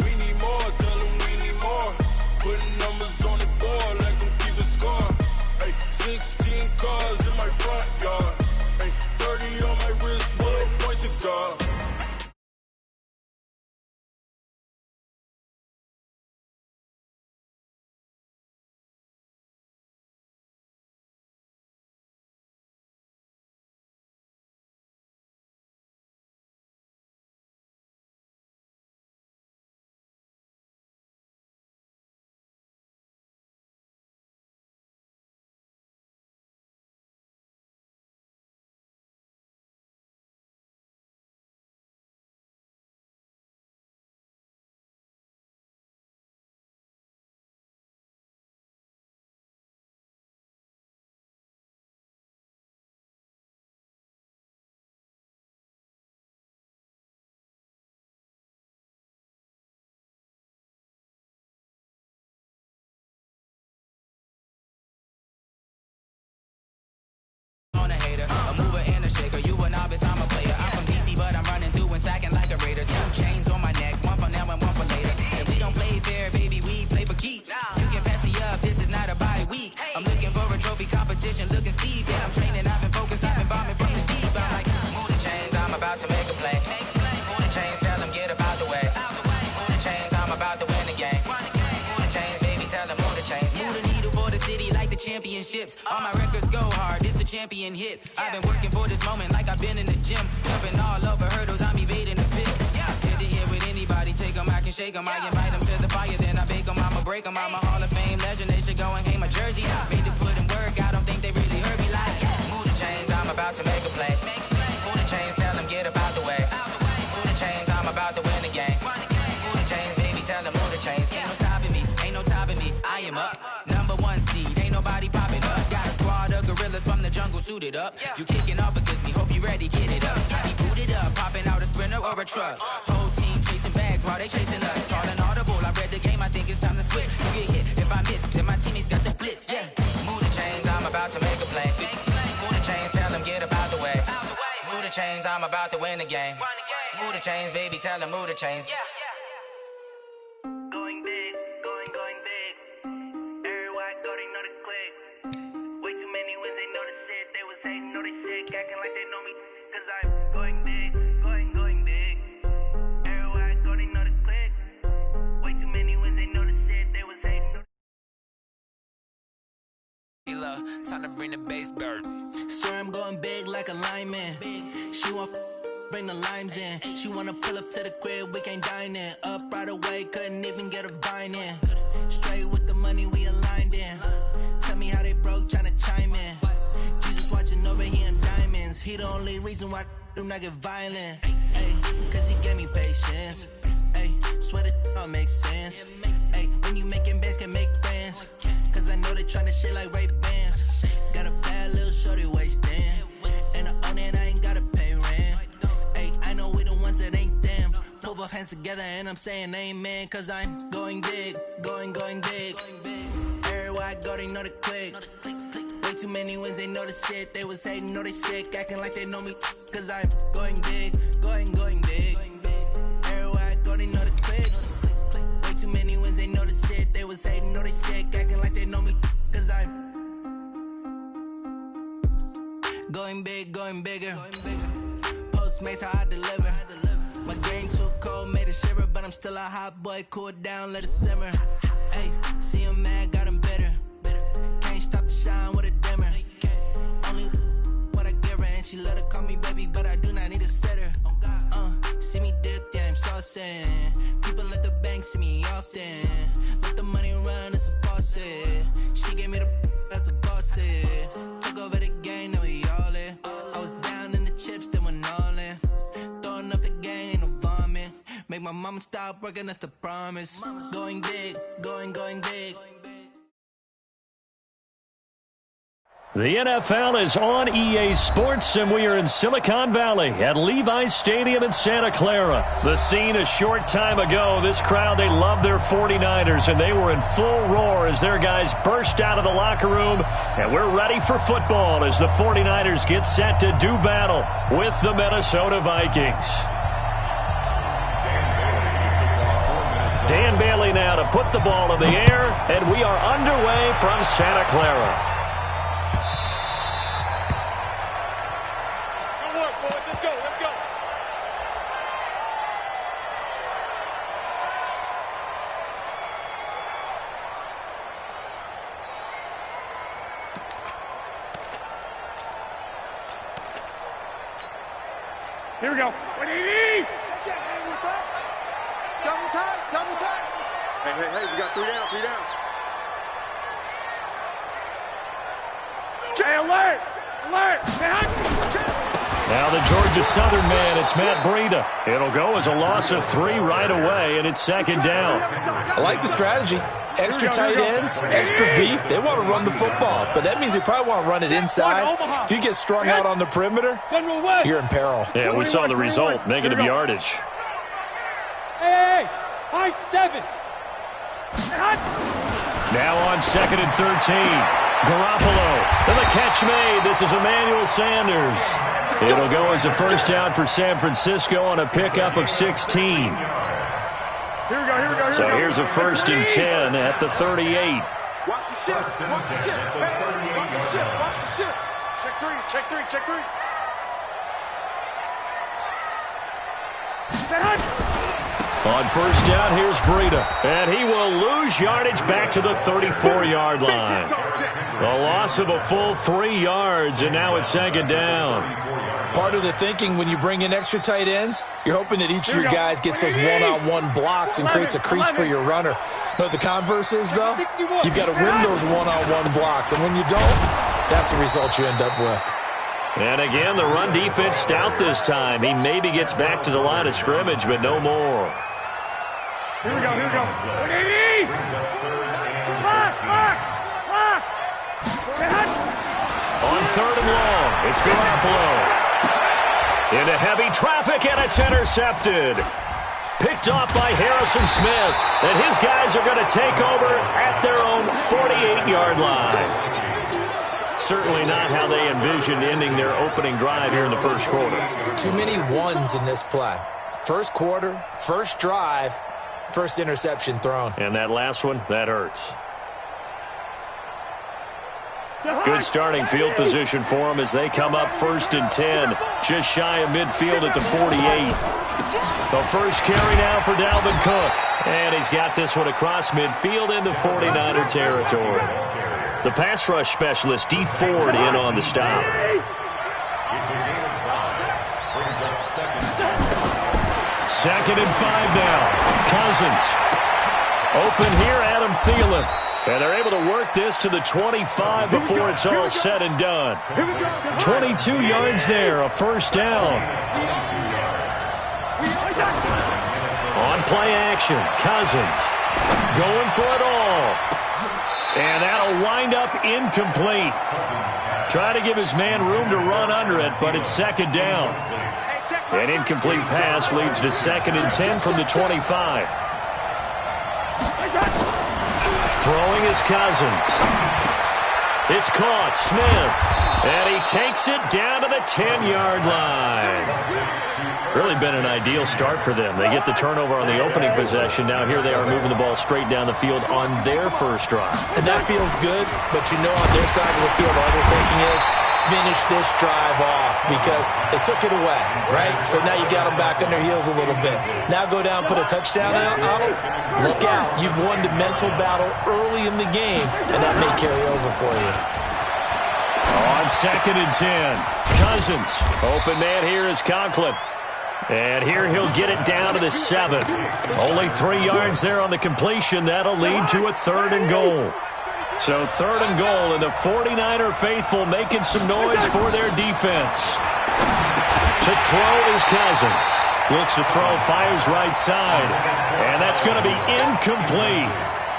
Speaker 9: we need more, tell them we need more. Putting numbers on the board, let them keep a score. Hey, 16 cars in my front yard. Hey, 30 on my wrist, bullet point to God.
Speaker 7: A mover and a shaker, you a novice, I'm a player. I'm from DC, but I'm running through and sacking like a raider. 2 chains on my neck, one for now and one for later. And we don't play fair, baby, we play for keeps. You can pass me up, this is not a bye week. I'm looking for a trophy competition, looking steep. Yeah, I'm training, I've been focused, I've been bombing from the deep. I'm like, move the chains, I'm about to make a play. Move the chains, tell them get about the way. Move the chains, I'm about to win the game. Move the chains, baby, tell them move the chains. Move the needle for the city like the championships. All my records go hard, this a champion hit. I've been working for this moment like I've been in the gym. Jumping all over hurdles, I'm evading the pit. Hit to hit with anybody, take them, I can shake them. I invite them to the fire, then I bake them, I'ma break them. I'm a Hall of Fame legend, they should go and hang my jersey. Made to put in work, I don't think they really heard me like, move the chains, I'm about to make a play. Move the chains, tell them get about the way. Move the chains, I'm about to win the game. Move the chains, baby, tell them move the chains. Ain't no stopping me, ain't no topping me, I am up. Number 1 seed, ain't nobody popping up. Got a squad of gorillas from the jungle suited up. You kicking off against me, hope you ready, get it up. I be booted up, popping out a Sprinter or a truck. Whole team chasing bags while they chasing us. Calling audible, I read the game, I think it's time to switch. You get hit if I miss, then my teammates got the blitz, yeah. Move the chains, I'm about to make a play. Move the chains, tell them get about the way. Move the chains, I'm about to win the game. Move the chains, baby, tell them move the chains.
Speaker 10: Going big, going big. Everywhere I go, they know the click. Way too many wins, they know the shit. They was hating, know they sick, acting like they know me. Cause I'm going big, going
Speaker 7: Time to bring the bass bird. Sir, I'm going big like a lineman. She want bring the limes in. She wanna pull up to the crib, we can't dine in. Up right away, couldn't even get a vine in. Straight with the money we aligned in. Tell me how they broke, tryna chime in. Jesus watching over here in diamonds. He the only reason why do not get violent. Ay, cause he gave me patience. Ay, swear that all makes sense. Ay, when you making bands can make friends. Cause I know they tryna shit like Ray-Bans. Got a bad little shorty wasting. And I own it, I ain't gotta pay rent. Ay, I know we the ones that ain't them. Pull both hands together and I'm saying amen. Cause I'm going big, going big. Everywhere I go, they know the click. Way too many wins, they know the shit. They was hating, know they sick, acting like they know me. Cause I'm going big, going big. Everywhere I go, they know the click. Way too many wins, they know the shit. They was hating, know they sick, acting like they know me. Cause I'm going big, going bigger. Postmates, how I deliver. My game too cold, made it shiver. But I'm still a hot boy, cool it down, let it simmer. Hey, see him mad, got him bitter. Can't stop the shine with a dimmer. Only what I give her, and she let her call me baby, but I do not need a sitter. See me dip, yeah, I'm saucing. People at the bank see me often. Let the money run, it's a faucet. She gave me the that's a boss is. Took over the game, now we all in. I was down in the chips, then went all in. Throwing up the game, ain't no vomit. Make my mama stop working, that's the promise. Going big, going big.
Speaker 1: The NFL is on EA Sports, and we are in Silicon Valley at Levi's Stadium in Santa Clara. The scene a short time ago, this crowd, they love their 49ers, and they were in full roar as their guys burst out of the locker room, and we're ready for football as the 49ers get set to do battle with the Minnesota Vikings. Dan Bailey now to put the ball in the air, and we are underway from Santa Clara.
Speaker 2: Here we go. What do you need? Double tight. Hey, we got three down. Hey, alert!
Speaker 1: Now the Georgia Southern man, it's Matt Breida. It'll go as a loss of 3 right away, and it's second down.
Speaker 3: I like the strategy. Extra tight ends, extra beef. They want to run the football, but that means they probably want to run it inside. If you get strung out on the perimeter, you're in peril.
Speaker 1: Yeah, we saw the result, negative yardage.
Speaker 2: Hey, high 7.
Speaker 1: Now on 2nd and 13. Garoppolo, and the catch made. This is Emmanuel Sanders. It'll go as a first down for San Francisco on a pickup of 16.
Speaker 2: Here we go.
Speaker 1: So here's a 1st and 10 at the 38.
Speaker 2: Watch the shift. Hey, watch the shift. Check three.
Speaker 1: On first down, here's Breida. And he will lose yardage back to the 34-yard line. A loss of a full 3 yards, and now it's second down.
Speaker 3: Part of the thinking when you bring in extra tight ends, you're hoping that each of your guys gets those one-on-one blocks and creates a crease for your runner. You know what the converse is, though? You've got to win those one-on-one blocks, and when you don't, that's the result you end up with.
Speaker 1: And again, the run defense stout this time. He maybe gets back to the line of scrimmage, but no more.
Speaker 2: Here we go.
Speaker 1: On 3rd and long, it's Garoppolo. Into heavy traffic, and it's intercepted. Picked off by Harrison Smith. And his guys are going to take over at their own 48-yard line. Certainly not how they envisioned ending their opening drive here in the first quarter.
Speaker 3: Too many ones in this play. First quarter, first drive, first interception thrown.
Speaker 1: And that last one, that hurts. Good starting field position for them as they come up 1st and 10. Just shy of midfield at the 48. The first carry now for Dalvin Cook. And he's got this one across midfield into 49er territory. The pass rush specialist, D. Ford, in on the stop.
Speaker 4: It's a gain of 5. Brings up
Speaker 1: Second and 5 now. Cousins. Open here, Adam Thielen. And they're able to work this to the 25 before it's all said and done. 22 yards there, a first down. On play action, Cousins going for it all. And that'll wind up incomplete. Try to give his man room to run under it, but it's second down. An incomplete pass leads to 2nd and 10 from the 25. Throwing is Cousins. It's caught. Smith. And he takes it down to the 10-yard line. Really been an ideal start for them. They get the turnover on the opening possession. Now here they are moving the ball straight down the field on their first drive.
Speaker 3: And that feels good, but you know on their side of the field all they're thinking is finish this drive off because they took it away, right? So now you got them back on their heels a little bit. Now go down, put a touchdown on them. Look out. You've won the mental battle early in the game, and that may carry over for you.
Speaker 1: On 2nd and 10, Cousins. Open man here is Conklin. And here he'll get it down to the 7. Only 3 yards there on the completion. That'll lead to a 3rd and goal. So 3rd and goal, and the 49er faithful making some noise for their defense. To throw is Cousins. Looks to throw, fires right side. And that's going to be incomplete.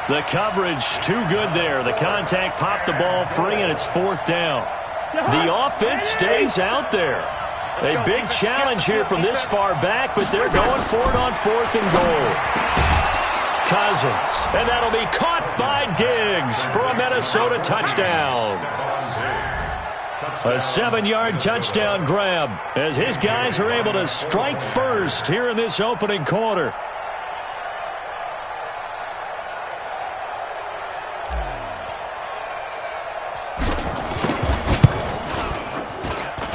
Speaker 1: The coverage too good there. The contact popped the ball free, and it's 4th down. The offense stays out there. A big challenge here from this far back, but they're going for it on 4th and goal. Cousins, and that'll be caught by Diggs for a Minnesota touchdown. A 7-yard touchdown grab as his guys are able to strike first here in this opening quarter.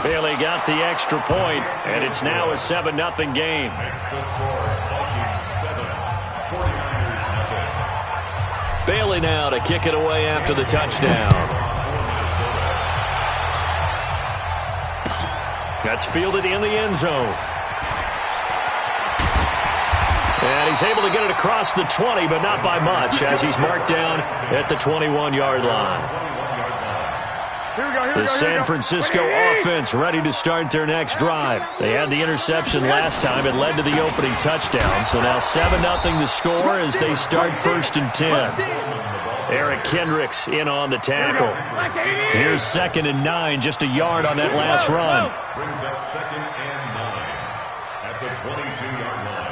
Speaker 1: Bailey got the extra point, and it's now a 7-0 game. Bailey now to kick it away after the touchdown. That's fielded in the end zone. And he's able to get it across the 20, but not by much, as he's marked down at the 21-yard line. The San Francisco offense ready to start their next drive. They had the interception last time. It led to the opening touchdown. So now 7-0 to score as they start 1st and 10. Eric Kendricks in on the tackle. Here's 2nd and 9, just a yard on that last run.
Speaker 4: Brings up 2nd and 9 at the 22-yard line.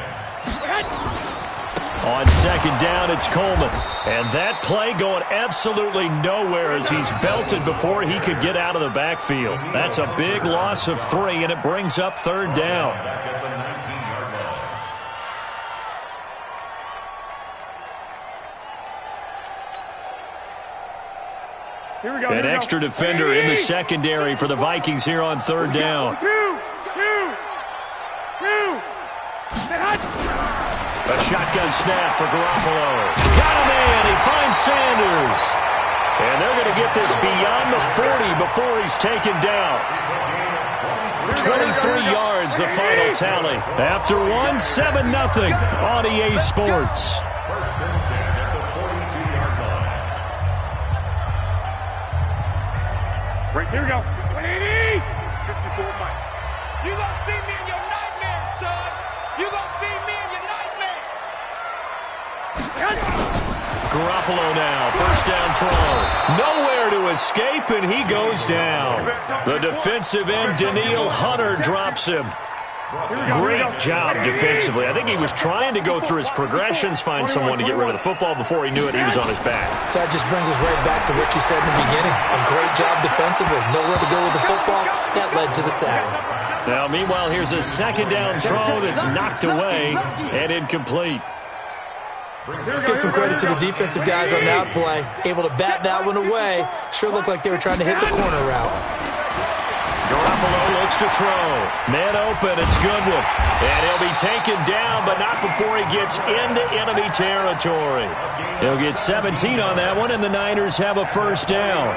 Speaker 1: On 2nd down, it's Coleman. And that play going absolutely nowhere as he's belted before he could get out of the backfield. That's a big loss of 3, and it brings up 3rd down. An extra defender in the secondary for the Vikings here on 3rd down. A shotgun snap for Garoppolo. Got him in. He finds Sanders. And they're going to get this beyond the 40 before he's taken down. 23 yards, the final tally. After 7-0 on EA Sports.
Speaker 4: 1st and 10 at the 42-yard line.
Speaker 2: Right, here we go. 180. 54 Mike. You gonna see me in your nightmare, son. You gonna see me in your nightmare.
Speaker 1: Garoppolo now, 1st down throw. Nowhere to escape, and he goes down. The defensive end, Danielle Hunter, drops him. Great job defensively. I think he was trying to go through his progressions, find someone to get rid of the football. Before he knew it, he was on his back.
Speaker 3: So that just brings us right back to what you said in the beginning. A great job defensively. Nowhere to go with the football. That led to the sack.
Speaker 1: Now, meanwhile, here's a 2nd down throw that's knocked away and incomplete.
Speaker 3: Let's give some credit to the defensive guys on that play. Able to bat that one away. Sure looked like they were trying to hit the corner route.
Speaker 1: Garoppolo looks to throw. Man open, it's Goodwin. And he'll be taken down, but not before he gets into enemy territory. He'll get 17 on that one, and the Niners have a first down.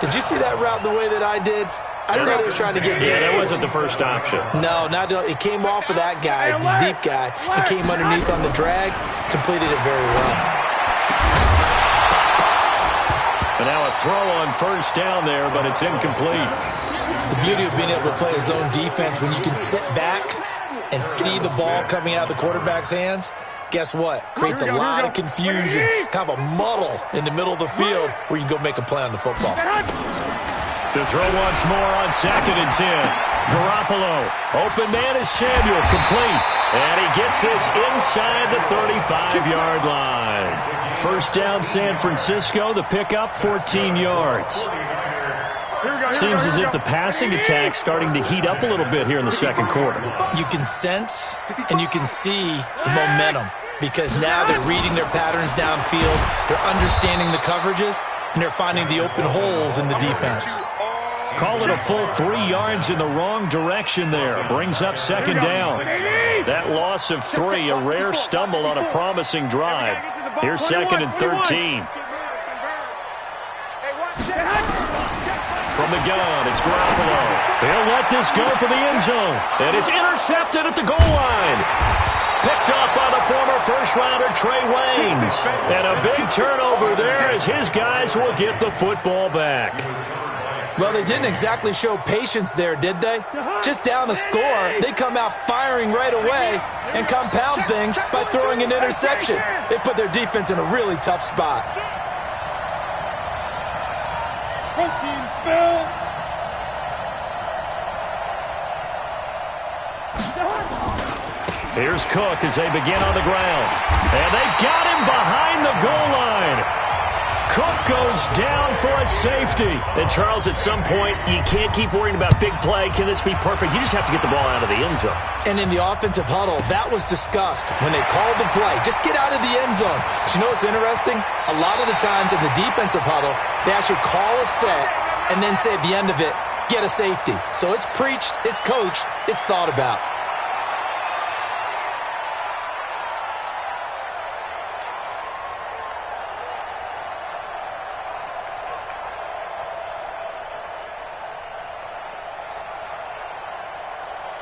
Speaker 3: Did you see that route the way that I did? I thought he was trying to get deep.
Speaker 1: Yeah, that wasn't the first option.
Speaker 3: No, it came off of that guy, the deep guy, and came underneath on the drag, completed it very well.
Speaker 1: And now a throw on first down there, but it's incomplete.
Speaker 3: The beauty of being able to play a zone defense, when you can sit back and see the ball coming out of the quarterback's hands, guess what? Creates a lot of confusion, kind of a muddle in the middle of the field where you can go make a play on the football.
Speaker 1: To throw once more on 2nd and 10. Garoppolo, open man is Samuel, complete. And he gets this inside the 35-yard line. First down, San Francisco. The pickup, 14 yards. Seems as if the passing attack's starting to heat up a little bit here in the second quarter.
Speaker 3: You can sense and you can see the momentum because now they're reading their patterns downfield, they're understanding the coverages, and they're finding the open holes in the defense.
Speaker 1: Call it a full 3 yards in the wrong direction there. Brings up second down. That loss of 3, a rare stumble on a promising drive. Here's 2nd and 13. From the gun, it's Garoppolo. He'll let this go for the end zone. And it's intercepted at the goal line. Picked up by the former first-rounder Trey Waynes. And a big turnover there as his guys will get the football back.
Speaker 3: Well, they didn't exactly show patience there, did they? Just down a score, they come out firing right away and compound things by throwing an interception. They put their defense in a really tough spot.
Speaker 1: Here's Cook as they begin on the ground. And they got him behind the goal line. Cook goes down for a safety. And, Charles, at some point, you can't keep worrying about big play. Can this be perfect? You just have to get the ball out of the end zone.
Speaker 3: And in the offensive huddle, that was discussed when they called the play. Just get out of the end zone. But you know what's interesting? A lot of the times in the defensive huddle, they actually call a set and then say at the end of it, get a safety. So it's preached, it's coached, it's thought about.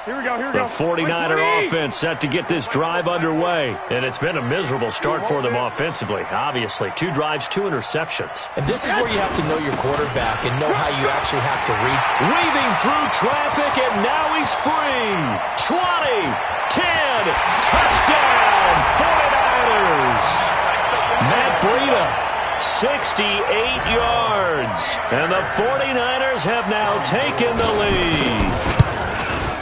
Speaker 1: The 49er offense set to get this drive underway. And it's been a miserable start for them offensively, obviously. 2 drives, 2 interceptions.
Speaker 3: And this is where you have to know your quarterback and know how you actually have to read.
Speaker 1: Weaving through traffic, and now he's free. 20, 10, touchdown, 49ers. Matt Breida, 68 yards. And the 49ers have now taken the lead.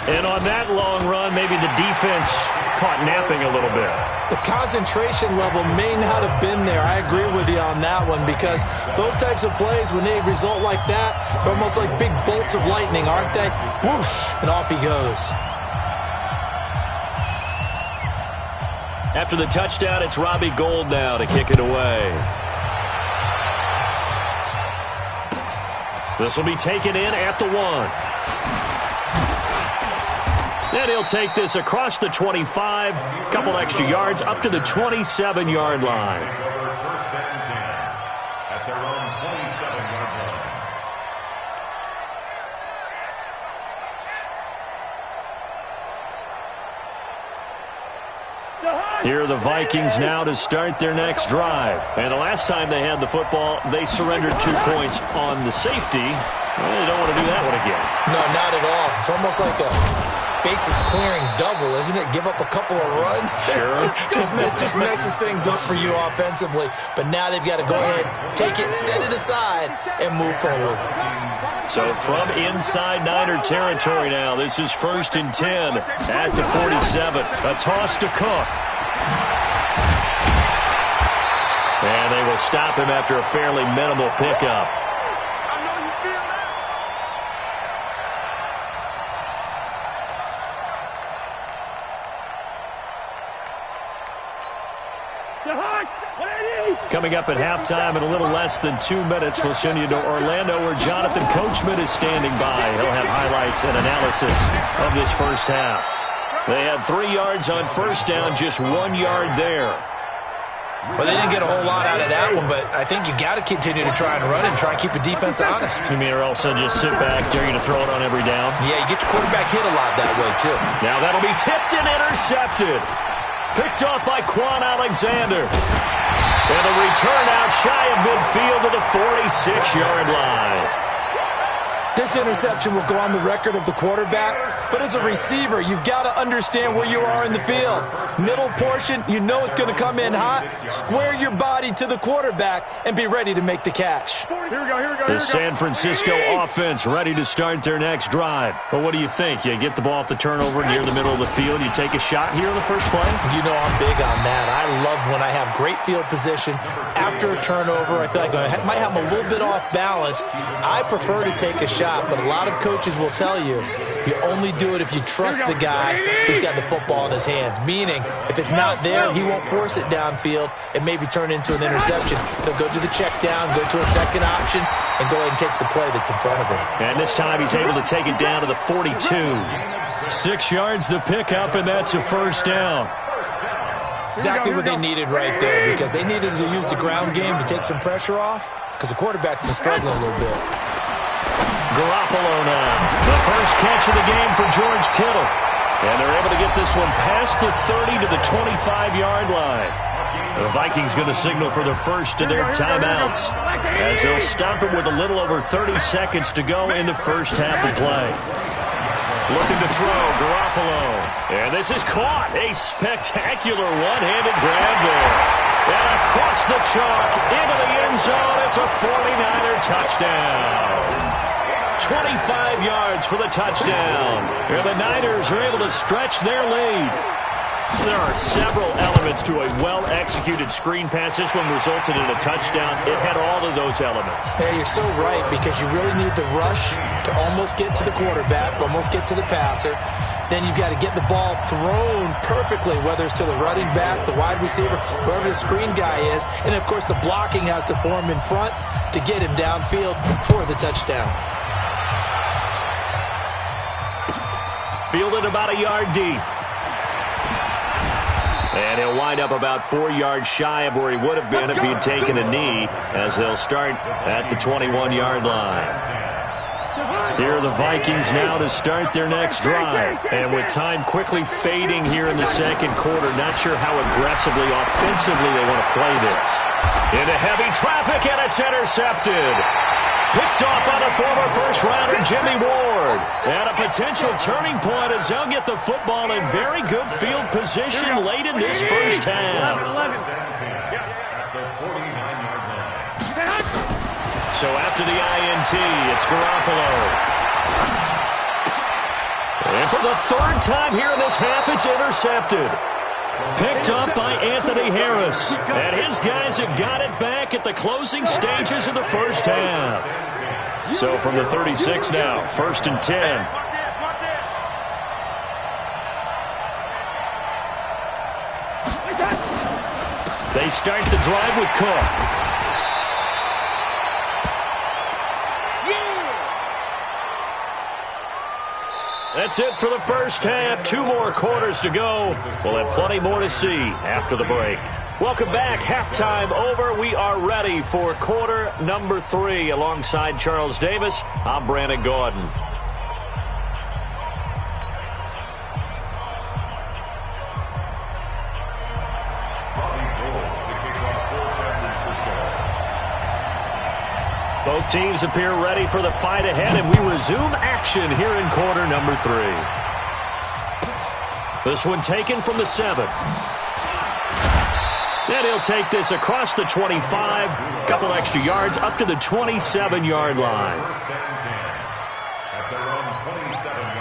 Speaker 1: And on that long run, maybe the defense caught napping a little bit.
Speaker 3: The concentration level may not have been there. I agree with you on that one because those types of plays, when they result like that, they're almost like big bolts of lightning, aren't they? Whoosh, and off he goes.
Speaker 1: After the touchdown, it's Robbie Gould now to kick it away. This will be taken in at the 1. And he'll take this across the 25, a couple extra yards, up to the 27-yard line.
Speaker 4: First and 10 at their own 27-yard line.
Speaker 1: Here are the Vikings now to start their next drive. And the last time they had the football, they surrendered 2 points on the safety. Well, they don't want to do that one again.
Speaker 3: No, not at all. It's almost like a bases clearing double, isn't it? Give up a couple of runs.
Speaker 1: Sure.
Speaker 3: just messes things up for you offensively. But now they've got to go ahead, take it, set it aside, and move forward.
Speaker 1: So from inside Niner territory now, this is 1st and 10 at the 47. A toss to Cook. And they will stop him after a fairly minimal pickup. Coming up at halftime in a little less than 2 minutes, we'll send you to Orlando where Jonathan Coachman is standing by. He'll have highlights and analysis of this first half. They had 3 yards on first down, just 1 yard there.
Speaker 3: Well, they didn't get a whole lot out of that one, but I think you got to continue to try and run and try and keep the defense honest.
Speaker 1: You mean or else just sit back, dare you to throw it on every down?
Speaker 3: Yeah, you get your quarterback hit a lot that way, too.
Speaker 1: Now that'll be tipped and intercepted. Picked off by Quan Alexander. And a return out shy of midfield to the 46-yard line.
Speaker 3: This interception will go on the record of the quarterback, but as a receiver, you've got to understand where you are in the field. Middle portion, you know it's going to come in hot. Square your body to the quarterback and be ready to make the catch.
Speaker 1: The San Francisco offense ready to start their next drive. But what do you think? You get the ball off the turnover near the middle of the field, you take a shot here in the first play?
Speaker 3: You know I'm big on that. I love when I have great field position. After a turnover, I feel like I might have them a little bit off balance. I prefer to take a shot, but a lot of coaches will tell you, you only do it if you trust the guy who's got the football in his hands. Meaning, if it's not there, he won't force it downfield and maybe turn into an interception. He'll go to the check down, go to a second option, and go ahead and take the play that's in front of him.
Speaker 1: And this time he's able to take it down to the 42. 6 yards the pickup, and that's a first down.
Speaker 3: Exactly what they needed right there, because they needed to use the ground game to take some pressure off, because the quarterback's been struggling a little bit.
Speaker 1: Garoppolo now. The first catch of the game for George Kittle. And they're able to get this one past the 30 to the 25-yard line. The Vikings going to signal for the first of their timeouts, as they'll stop it with a little over 30 seconds to go in the first half of play. Looking to throw, Garoppolo. And this is caught. A spectacular one-handed grab there. And across the chalk, into the end zone. It's a 49er touchdown. 25 yards for the touchdown. And the Niners are able to stretch their lead. There are several elements to a well-executed screen pass. This one resulted in a touchdown. It had all of those elements.
Speaker 3: Yeah, you're so right, because you really need the rush to almost get to the quarterback, almost get to the passer. Then you've got to get the ball thrown perfectly, whether it's to the running back, the wide receiver, wherever the screen guy is. And, of course, the blocking has to form in front to get him downfield for the touchdown.
Speaker 1: Fielded about a yard deep. And he'll wind up about 4 yards shy of where he would have been if he had taken a knee, as they'll start at the 21-yard line. Here are the Vikings now to start their next drive. And with time quickly fading here in the second quarter, not sure how aggressively, offensively they want to play this. Into heavy traffic, and it's intercepted. Picked off by the former first-rounder Jimmy Ward. And a potential turning point as they'll get the football in very good field position late in this first half. So after the INT, it's Garoppolo. And for the third time here in this half, it's intercepted. Picked up by Anthony Harris. And his guys have got it back at the closing stages of the first half. So from the 36 now, 1st and 10. They start the drive with Cook. That's it for the first half. 2 more quarters to go. We'll have plenty more to see after the break. Welcome back. Halftime over. We are ready for quarter number 3. Alongside Charles Davis, I'm Brandon Gordon. Both teams appear ready for the fight ahead, and we resume action here in quarter number 3. This one taken from the 7. And he'll take this across the 25, couple extra yards up to the 27-yard line.
Speaker 4: At their own 27-yard line.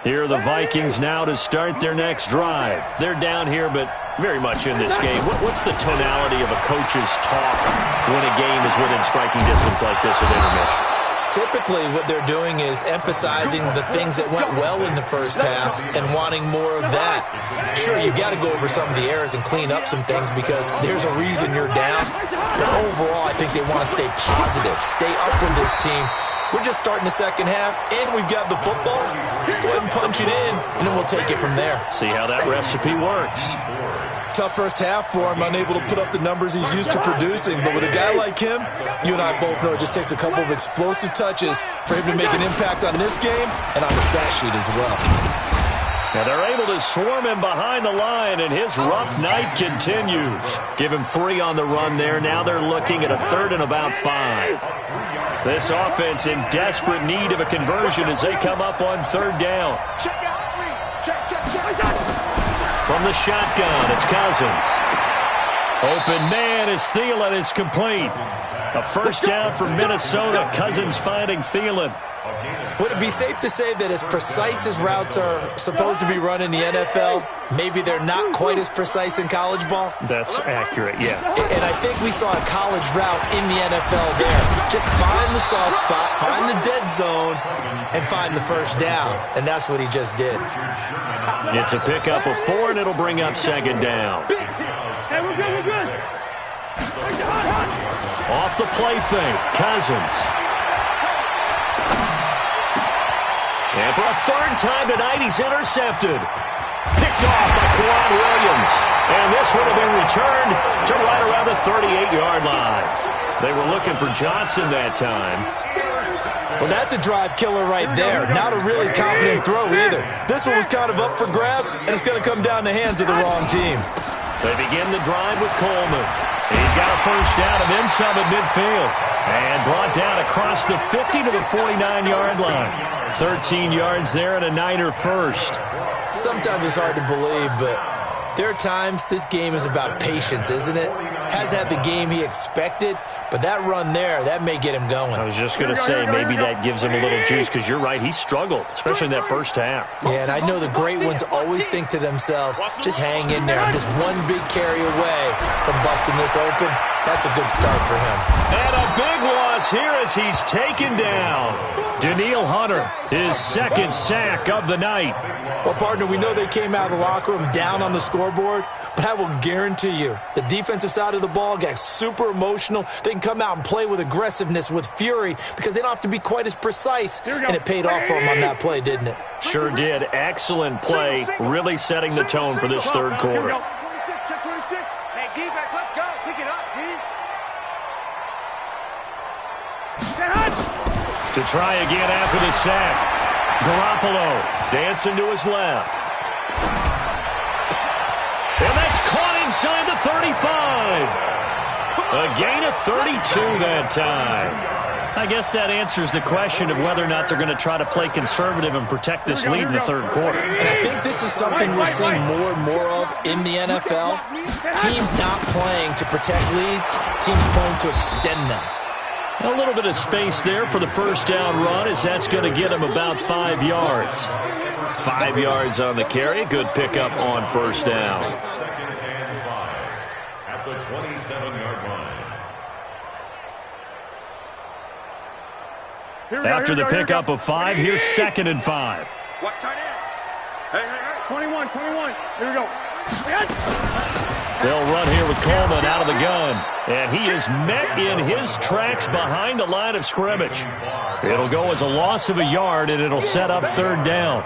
Speaker 1: Here are the Vikings now to start their next drive. They're down here, but very much in this game. What's the tonality of a coach's talk when a game is within striking distance like this at intermission?
Speaker 3: Typically, what they're doing is emphasizing the things that went well in the first half and wanting more of that. Sure, you've got to go over some of the errors and clean up some things because there's a reason you're down. But overall, I think they want to stay positive, stay up with this team. We're just starting the second half, and we've got the football. Let's go ahead and punch it in, and then we'll take it from there.
Speaker 1: See how that recipe works.
Speaker 3: Tough first half for him, unable to put up the numbers he's used to producing. But with a guy like him, you and I both know it just takes a couple of explosive touches for him to make an impact on this game and on the stat sheet as well.
Speaker 1: Now they're able to swarm him behind the line, and his rough night continues. Give him 3 on the run there. Now they're looking at a 3rd and about 5. This offense in desperate need of a conversion as they come up on 3rd down. From the shotgun, it's Cousins. Open man is Thielen. It's complete. A first down for Minnesota. Cousins finding Thielen.
Speaker 3: Would it be safe to say that as precise as routes are supposed to be run in the NFL, maybe they're not quite as precise in college ball?
Speaker 1: That's accurate, yeah.
Speaker 3: And I think we saw a college route in the NFL there. Just find the soft spot, find the dead zone, and find the first down. And that's what he just did.
Speaker 1: It's a pickup of 4, and it'll bring up 2nd down.
Speaker 2: Hey, we're good, we're good.
Speaker 1: Off the play fake, Cousins. And for a 3rd time tonight, he's intercepted. Picked off by Kwan Williams. And this would have been returned to right around the 38-yard line. They were looking for Johnson that time.
Speaker 3: Well, that's a drive killer right there. Not a really confident throw either. This one was kind of up for grabs, and it's going to come down the hands of the wrong team.
Speaker 1: They begin the drive with Coleman. He's got a first down and then some at midfield. And brought down across the 50 to the 49-yard line. 13 yards there and a Niner first.
Speaker 3: Sometimes it's hard to believe, but there are times this game is about patience, isn't it? Has had the game he expected, but that run there, that may get him going.
Speaker 1: I was just going to say maybe that gives him a little juice because you're right, he struggled, especially in that first half.
Speaker 3: Yeah, and I know the great ones always think to themselves, just hang in there. I'm just one big carry away from busting this open. That's a good start for him.
Speaker 1: And a big loss here as he's taken down. Daniil Hunter, his 2nd sack of the night.
Speaker 3: Well, partner, we know they came out of the locker room down on the scoreboard, but I will guarantee you the defensive side of the ball got super emotional. They can come out and play with aggressiveness, with fury, because they don't have to be quite as precise, and it paid off for them on that play, didn't it?
Speaker 1: Sure did. Excellent play, really setting the tone for this 3rd quarter.
Speaker 2: Hey, D-back, let's go. Pick it up, D.
Speaker 1: To try again after the sack. Garoppolo dancing to his left. And that's caught inside the 35. A gain of 32 that time. I guess that answers the question of whether or not they're going to try to play conservative and protect this lead in the 3rd quarter.
Speaker 3: And I think this is something we're seeing more and more of in the NFL. Teams not playing to protect leads, teams playing to extend them.
Speaker 1: A little bit of space there for the first down run as that's going to get him about 5 yards. 5 yards on the carry. Good pickup on first down.
Speaker 4: At the 27-yard line.
Speaker 1: After the pickup of 5, here's 2nd and 5.
Speaker 2: What tight end? Hey, 21. Here we go.
Speaker 1: They'll run here with Coleman out of the gun. And he is met in his tracks behind the line of scrimmage. It'll go as a loss of a yard, and it'll set up 3rd down.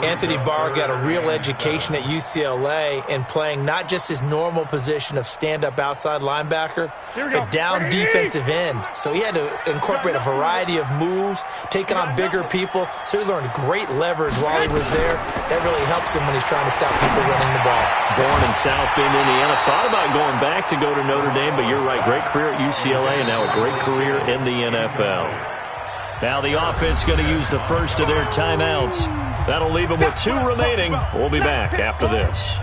Speaker 3: Anthony Barr got a real education at UCLA in playing not just his normal position of stand-up outside linebacker, but down defensive end. So he had to incorporate a variety of moves, take on bigger people. So he learned great leverage while he was there. That really helps him when he's trying to stop people running the ball.
Speaker 1: Born in South Bend, Indiana. Thought about going back to go to Notre Dame, but you're right. Great career at UCLA and now a great career in the NFL. Now the offense going to use the first of their timeouts. That'll leave them with 2 remaining. We'll be back after this.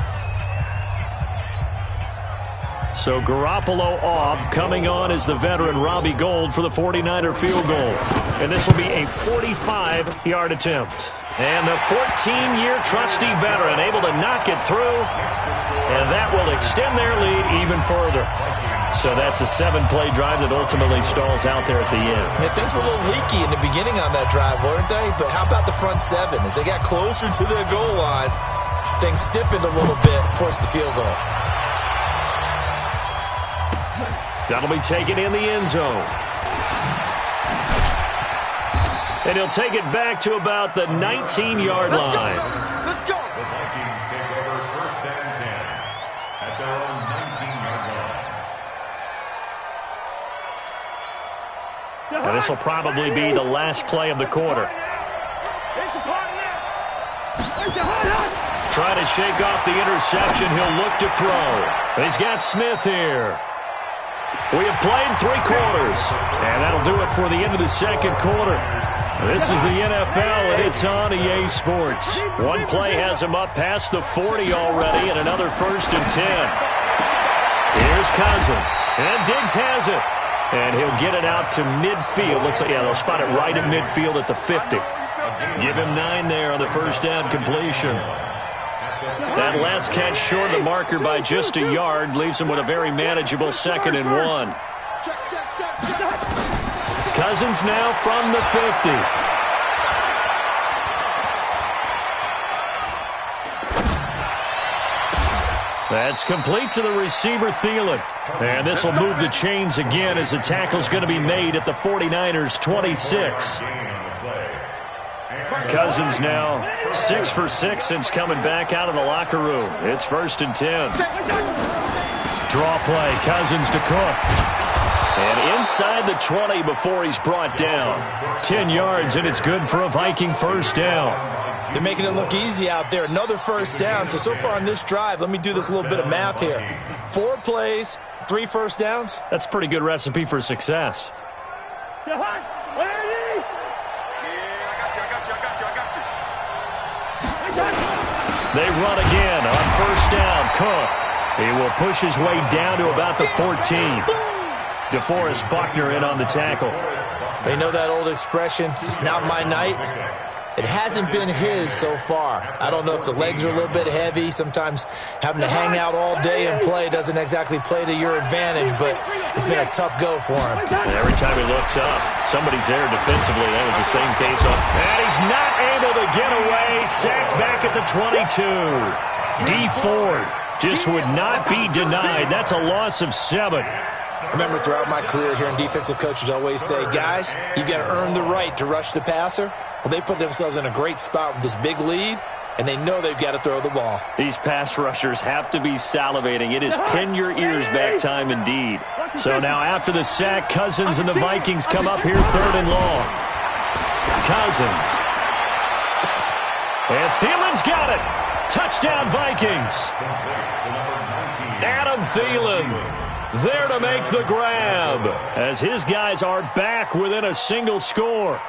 Speaker 1: So Garoppolo off. Coming on is the veteran Robbie Gould for the 49er field goal. And this will be a 45-yard attempt. And the 14-year trusty veteran able to knock it through. And that will extend their lead even further. So that's a 7-play drive that ultimately stalls out there at the end.
Speaker 3: Yeah, things were a little leaky in the beginning on that drive, weren't they? But how about the front seven? As they got closer to the goal line, things stiffened a little bit, forced the field goal.
Speaker 1: That'll be taken in the end zone. And he'll take it back to about the 19-yard line.
Speaker 4: Let's go. The Vikings take over 1st and 10 at their own 19-yard line.
Speaker 1: And this will probably be the last play of the quarter. Trying to shake off the interception. He'll look to throw. He's got Smith here. We have played 3 quarters. And that'll do it for the end of the second quarter. This is the NFL, and it's on EA Sports. One play has him up past the 40 already, and another 1st and 10. Here's Cousins, and Diggs has it. And he'll get it out to midfield. Looks like, yeah, they'll spot it right at midfield at the 50. Give him 9 there on the first down completion. That last catch short of the marker by just a yard leaves him with a very manageable 2nd and 1. Cousins now from the 50. That's complete to the receiver, Thielen. And this will move the chains again as the tackle's going to be made at the 49ers' 26. Cousins now 6 for 6 since coming back out of the locker room. It's 1st and 10. Draw play, Cousins to Cook. And inside the 20 before he's brought down. 10 yards, and it's good for a Viking first down.
Speaker 3: They're making it look easy out there. Another first down. So far on this drive, let me do this little bit of math here. 4 plays, 3 first downs.
Speaker 1: That's a pretty good recipe for success.
Speaker 2: They
Speaker 1: run again on first down. Cook. He will push his way down to about the 14. DeForest Buckner in on the tackle.
Speaker 3: They know that old expression, it's not my night. It hasn't been his so far. I don't know if the legs are a little bit heavy. Sometimes having to hang out all day and play doesn't exactly play to your advantage, but it's been a tough go for him.
Speaker 1: And every time he looks up, somebody's there defensively. That was the same case. And he's not able to get away. Sacked back at the 22. D. Ford just would not be denied. That's a loss of 7.
Speaker 3: I remember throughout my career hearing defensive coaches always say, guys, you got to earn the right to rush the passer. Well, they put themselves in a great spot with this big lead, and they know they've got to throw the ball.
Speaker 1: These pass rushers have to be salivating. It is pin your ears back time indeed. So now after the sack, Cousins and the Vikings come up here 3rd and long. Cousins. And Thielen's got it. Touchdown Vikings. Adam Thielen there to make the grab as his guys are back within a single score.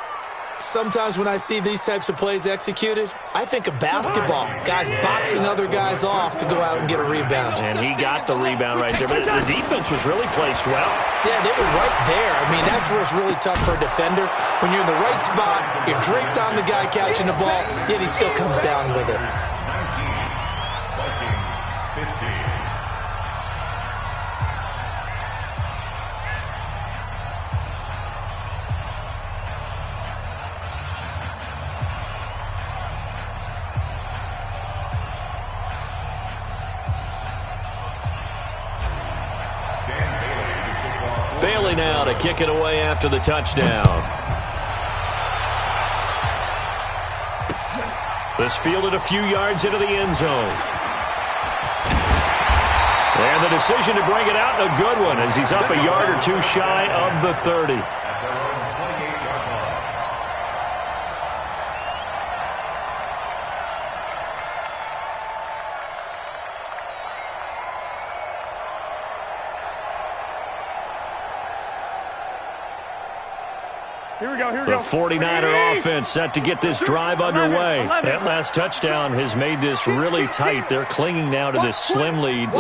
Speaker 3: Sometimes when I see these types of plays executed, I think of basketball. Guys boxing other guys off to go out and get a rebound.
Speaker 1: And he got the rebound right there. But the defense was really placed well.
Speaker 3: Yeah, they were right there. I mean, that's where it's really tough for a defender. When you're in the right spot, you're draped on the guy catching the ball, yet he still comes down with it.
Speaker 4: 19, Vikings 15.
Speaker 1: Bailey now to kick it away after the touchdown. This fielded a few yards into the end zone. And the decision to bring it out, a good one, as he's up a yard or 2 shy of the 30.
Speaker 2: Here we go.
Speaker 1: The 49er offense set to get this drive underway. That last touchdown has made this really tight. They're clinging now to this slim lead.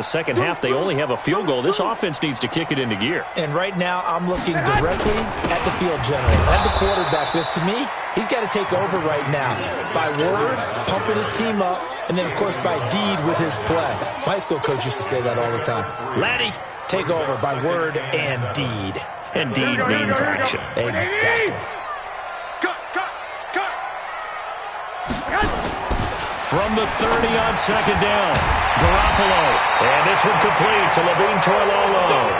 Speaker 1: Second half, they only have a field goal. This offense needs to kick it into gear.
Speaker 3: And right now, I'm looking directly at the field general, at the quarterback. Because to me, he's got to take over right now. By word, pumping his team up, and then, of course, by deed with his play. My high school coach used to say that all the time. Laddie, take over by word and deed.
Speaker 1: And deed means action.
Speaker 3: Exactly.
Speaker 1: From the 30 on second down, Garoppolo. And this one complete to Levine Toilolo.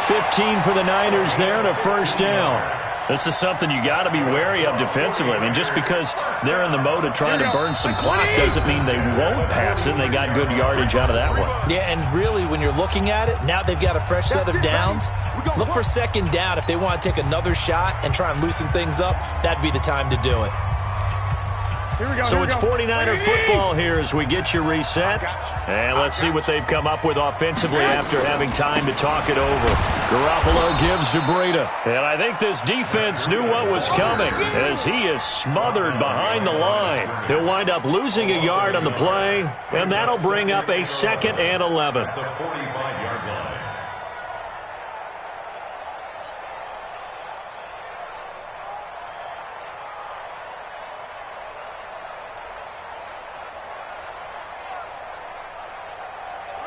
Speaker 1: 15 for the Niners there and a first down. This is something you got to be wary of defensively. I mean, just because they're in the mode of trying to burn some clock doesn't mean they won't pass it. And they got good yardage out of that one.
Speaker 3: Yeah, and really, when you're looking at it, now they've got a fresh set of downs. Look for second down. If they want to take another shot and try and loosen things up, that'd be the time to do it.
Speaker 1: So it's 49er football here as we get you reset. And let's see what they've come up with offensively after having time to talk it over. Garoppolo gives to Breida. And I think this defense knew what was coming as he is smothered behind the line. He'll wind up losing a yard on the play, and that'll bring up a 2nd and 11.
Speaker 4: The 45-yard line.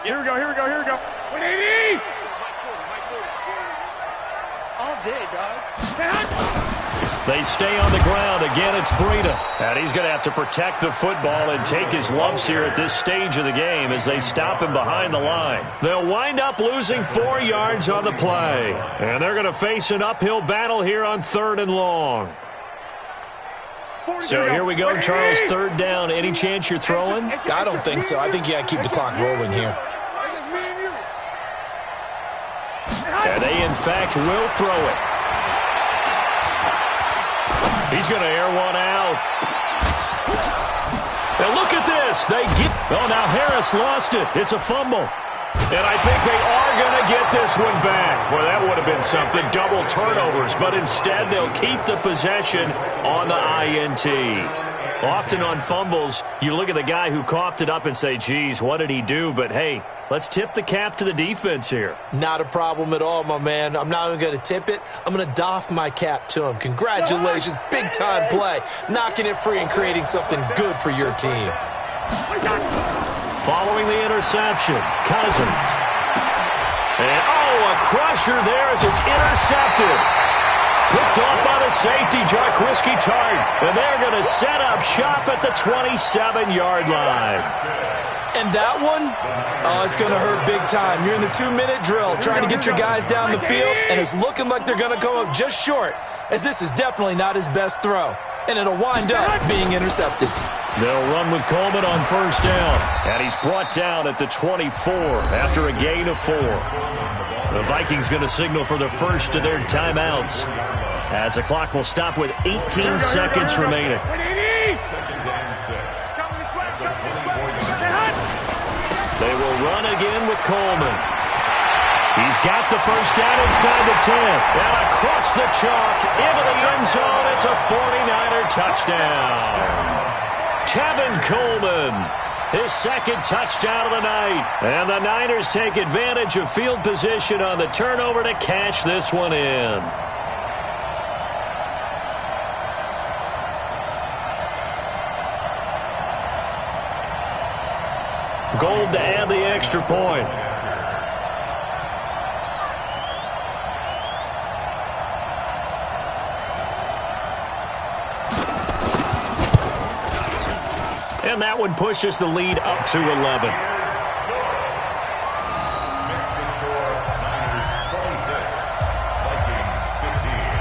Speaker 2: Here we go. 180!
Speaker 11: All day, dog.
Speaker 1: They stay on the ground. Again, it's Breida. And he's going to have to protect the football and take his lumps here at this stage of the game as they stop him behind the line. They'll wind up losing 4 yards on the play. And they're going to face an uphill battle here on 3rd and long. So here we go, Charles, 3rd down. Any chance you're throwing?
Speaker 3: I don't think so. I think you got to keep the clock rolling here.
Speaker 1: And they, in fact, will throw it. He's going to air one out. Now look at this. Now Harris lost it. It's a fumble. And I think they are going to get this one back. Well, that would have been something. Double turnovers. But instead, they'll keep the possession on the INT. Often on fumbles, you look at the guy who coughed it up and say, geez, what did he do? But, hey, let's tip the cap to the defense here.
Speaker 3: Not a problem at all, my man. I'm not even going to tip it. I'm going to doff my cap to him. Congratulations. Big-time play. Knocking it free and creating something good for your team.
Speaker 1: Following the interception, Cousins. And, a crusher there as it's intercepted. Picked off by the safety, Jarquiski Tart. And they're going to set up shop at the 27-yard line.
Speaker 3: And that one, it's going to hurt big time. You're in the 2-minute drill trying to get your guys down the field, and it's looking like they're going to come up just short, as this is definitely not his best throw. And it'll wind up being intercepted.
Speaker 1: They'll run with Coleman on 1st down. And he's brought down at the 24 after a gain of 4. The Vikings going to signal for the first of their timeouts, as the clock will stop with 18 seconds remaining. They will run again with Coleman. He's got the first down inside the 10. And across the chalk into the end zone. It's a 49er touchdown. Tevin Coleman, his 2nd touchdown of the night. And the Niners take advantage of field position on the turnover to cash this one in. Gold to add the extra point. And that one pushes the lead up to 11.
Speaker 4: Makes the score Niners 26, Vikings 15.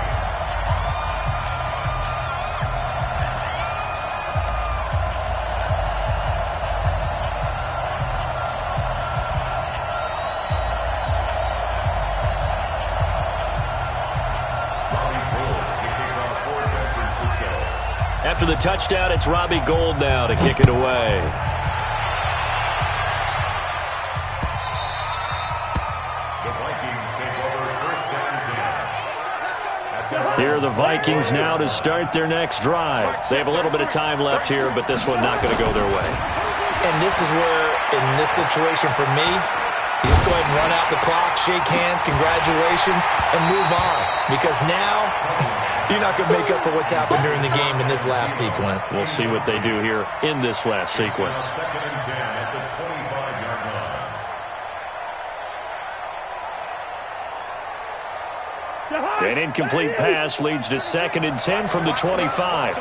Speaker 1: After the touchdown, it's Robbie Gould now to kick it away.
Speaker 4: The Vikings take over 1st and 10 at
Speaker 1: Here are the Vikings now to start their next drive. They have a little bit of time left here, but this one not going to go their way.
Speaker 3: And this is where, in this situation for me, you just go ahead and run out the clock, shake hands, congratulations, and move on. Because now, you're not going to make up for what's happened during the game in this last sequence.
Speaker 1: We'll see what they do here in this last sequence.
Speaker 4: Second and 10 at the 25-yard line.
Speaker 1: An incomplete pass leads to 2nd and 10 from the 25.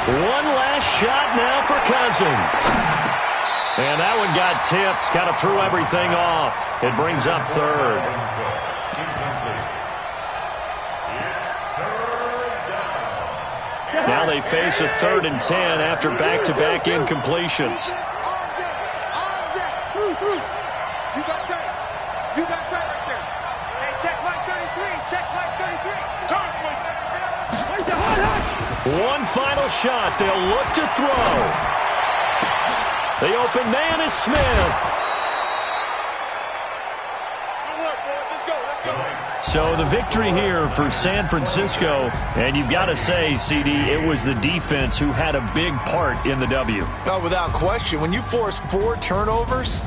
Speaker 1: One last shot now for Cousins. And that one got tipped, kind of threw everything off. It brings up 3rd. Now they face a 3rd and 10 after back-to-back incompletions.
Speaker 2: You got tight. You got tight right there. Hey, check Mike 33. Check Mike 33.
Speaker 1: One final shot. They'll look to throw. The open man is Smith. So the victory here for San Francisco, and you've got to say, CD, it was the defense who had a big part in the W.
Speaker 3: Oh, without question. When you force 4 turnovers,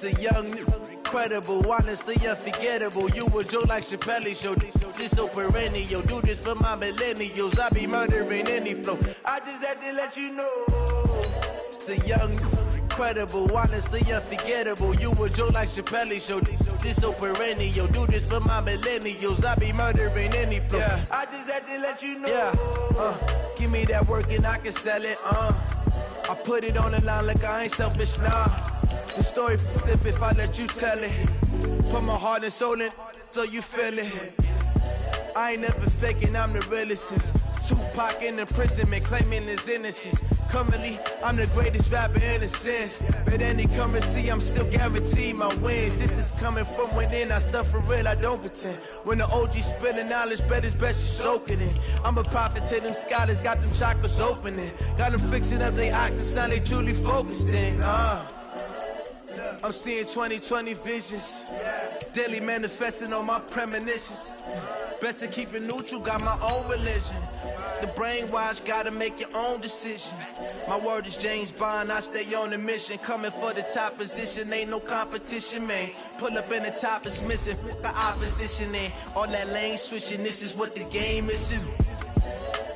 Speaker 7: the young, incredible, honestly unforgettable. You a Joe like Chappelle show. This so perennial. Do this for my millennials. I be murdering any flow. I just had to let you know. It's the young, incredible, honestly unforgettable. You a Joe like Chappelle show. This so perennial. Do this for my millennials. I be murdering any flow. Yeah. I just had to let you know. Yeah. Give me that work and I can sell it. I put it on the line like I ain't selfish, nah. The story flip if I let you tell it. Put my heart and soul in so you feel it. I ain't never faking, I'm the realest since Tupac in imprisonment, claiming his innocence. Currently, I'm the greatest rapper in a sense. But any currency, I'm still guaranteed my wins. This is coming from within, I stuff for real, I don't pretend. When the OG spilling knowledge, bet it's best you soak it in. I'm a prophet to them scholars, got them chakras opening. Got them fixing up their octaves, now they truly focused in. I'm seeing 2020 visions, daily manifesting on my premonitions. Best to keep it neutral, got my own religion. The brainwash, gotta make your own decision. My word is James Bond, I stay on the mission. Coming for the top position, ain't no competition, man. Pull up in the top is missing, the opposition in. All that lane switching, this is what the game is.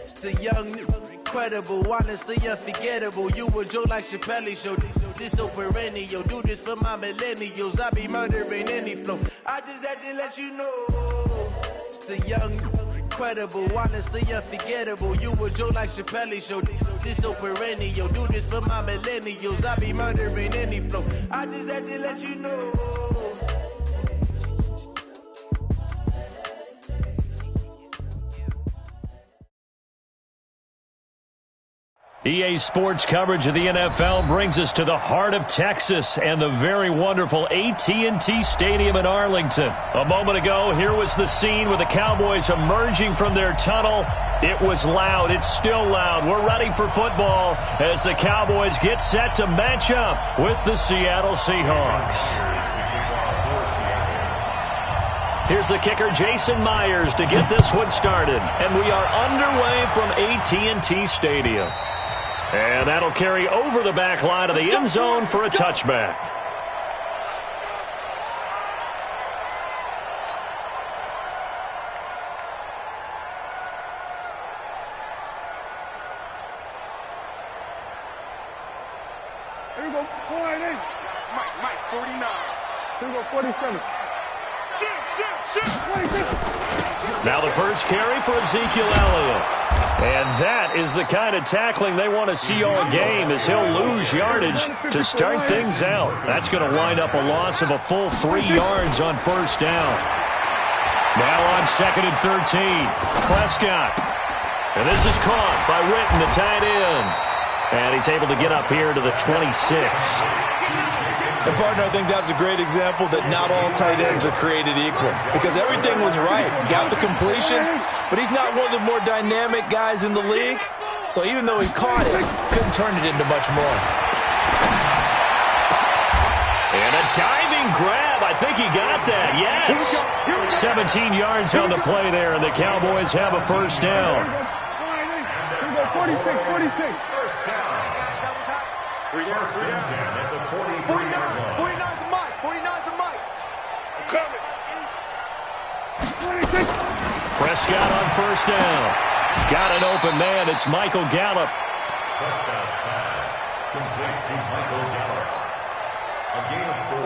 Speaker 7: It's the young, incredible, honestly unforgettable. You a Joe like Chappelle show. This so perennial. Do this for my millennials. I be murdering any flow. I just had to let you know. It's the young, incredible, honestly unforgettable. You a Joe like Chappelle show. This so perennial. Do this for my millennials. I be murdering any flow. I just had to let you know.
Speaker 1: EA Sports coverage of the NFL brings us to the heart of Texas and the very wonderful AT&T Stadium in Arlington. A moment ago, here was the scene with the Cowboys emerging from their tunnel. It was loud. It's still loud. We're ready for football as the Cowboys get set to match up with the Seattle Seahawks. Here's the kicker, Jason Myers, to get this one started. And we are underway from AT&T Stadium. And that'll carry over the back line of the end zone for a touchback.
Speaker 2: Here we go, 48. Mike, 49. Here we go, 47. Shoot. 26.
Speaker 1: Now the first carry for Ezekiel Elliott. And that is the kind of tackling they want to see all game as he'll lose yardage to start things out. That's going to wind up a loss of a full 3 yards on first down. Now on 2nd and 13, Prescott. And this is caught by Witten, the tight end. And he's able to get up here to the 26.
Speaker 3: And, partner, I think that's a great example that not all tight ends are created equal because everything was right. Got the completion, but he's not one of the more dynamic guys in the league. So even though he caught it, couldn't turn it into much more.
Speaker 1: And a diving grab. I think he got that. Yes. 17 yards on the play there, and the Cowboys have a first down.
Speaker 2: 46.
Speaker 4: First down. First and 10 at the 43-yard line.
Speaker 2: 49's the mic. 49's the mic. I'm coming. 26.
Speaker 1: Prescott on first down. Got an open man. It's Michael Gallup.
Speaker 4: Touchdown pass. Complete to Michael Gallup. A gain of 4.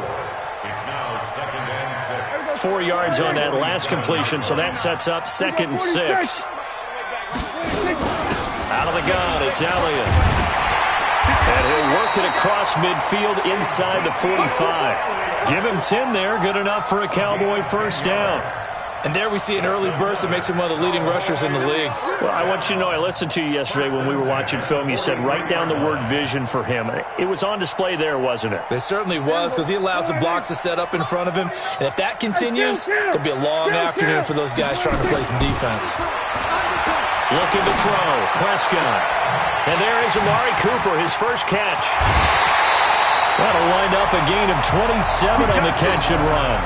Speaker 4: It's now 2nd and 6.
Speaker 1: 4 yards on that last completion, so that sets up 2nd and 6. Out of the gun, it's Elliott. And he'll work it across midfield inside the 45. Give him 10 there, good enough for a Cowboy first down.
Speaker 3: And there we see an early burst that makes him one of the leading rushers in the league.
Speaker 1: Well, I want you to know, I listened to you yesterday when we were watching film. You said write down the word vision for him. It was on display there, wasn't it?
Speaker 3: It certainly was because he allows the blocks to set up in front of him. And if that continues, it'll be a long afternoon for those guys trying to play some defense.
Speaker 1: Looking to throw, Prescott. And there is Amari Cooper, his first catch. That'll wind up a gain of 27 on the catch and run.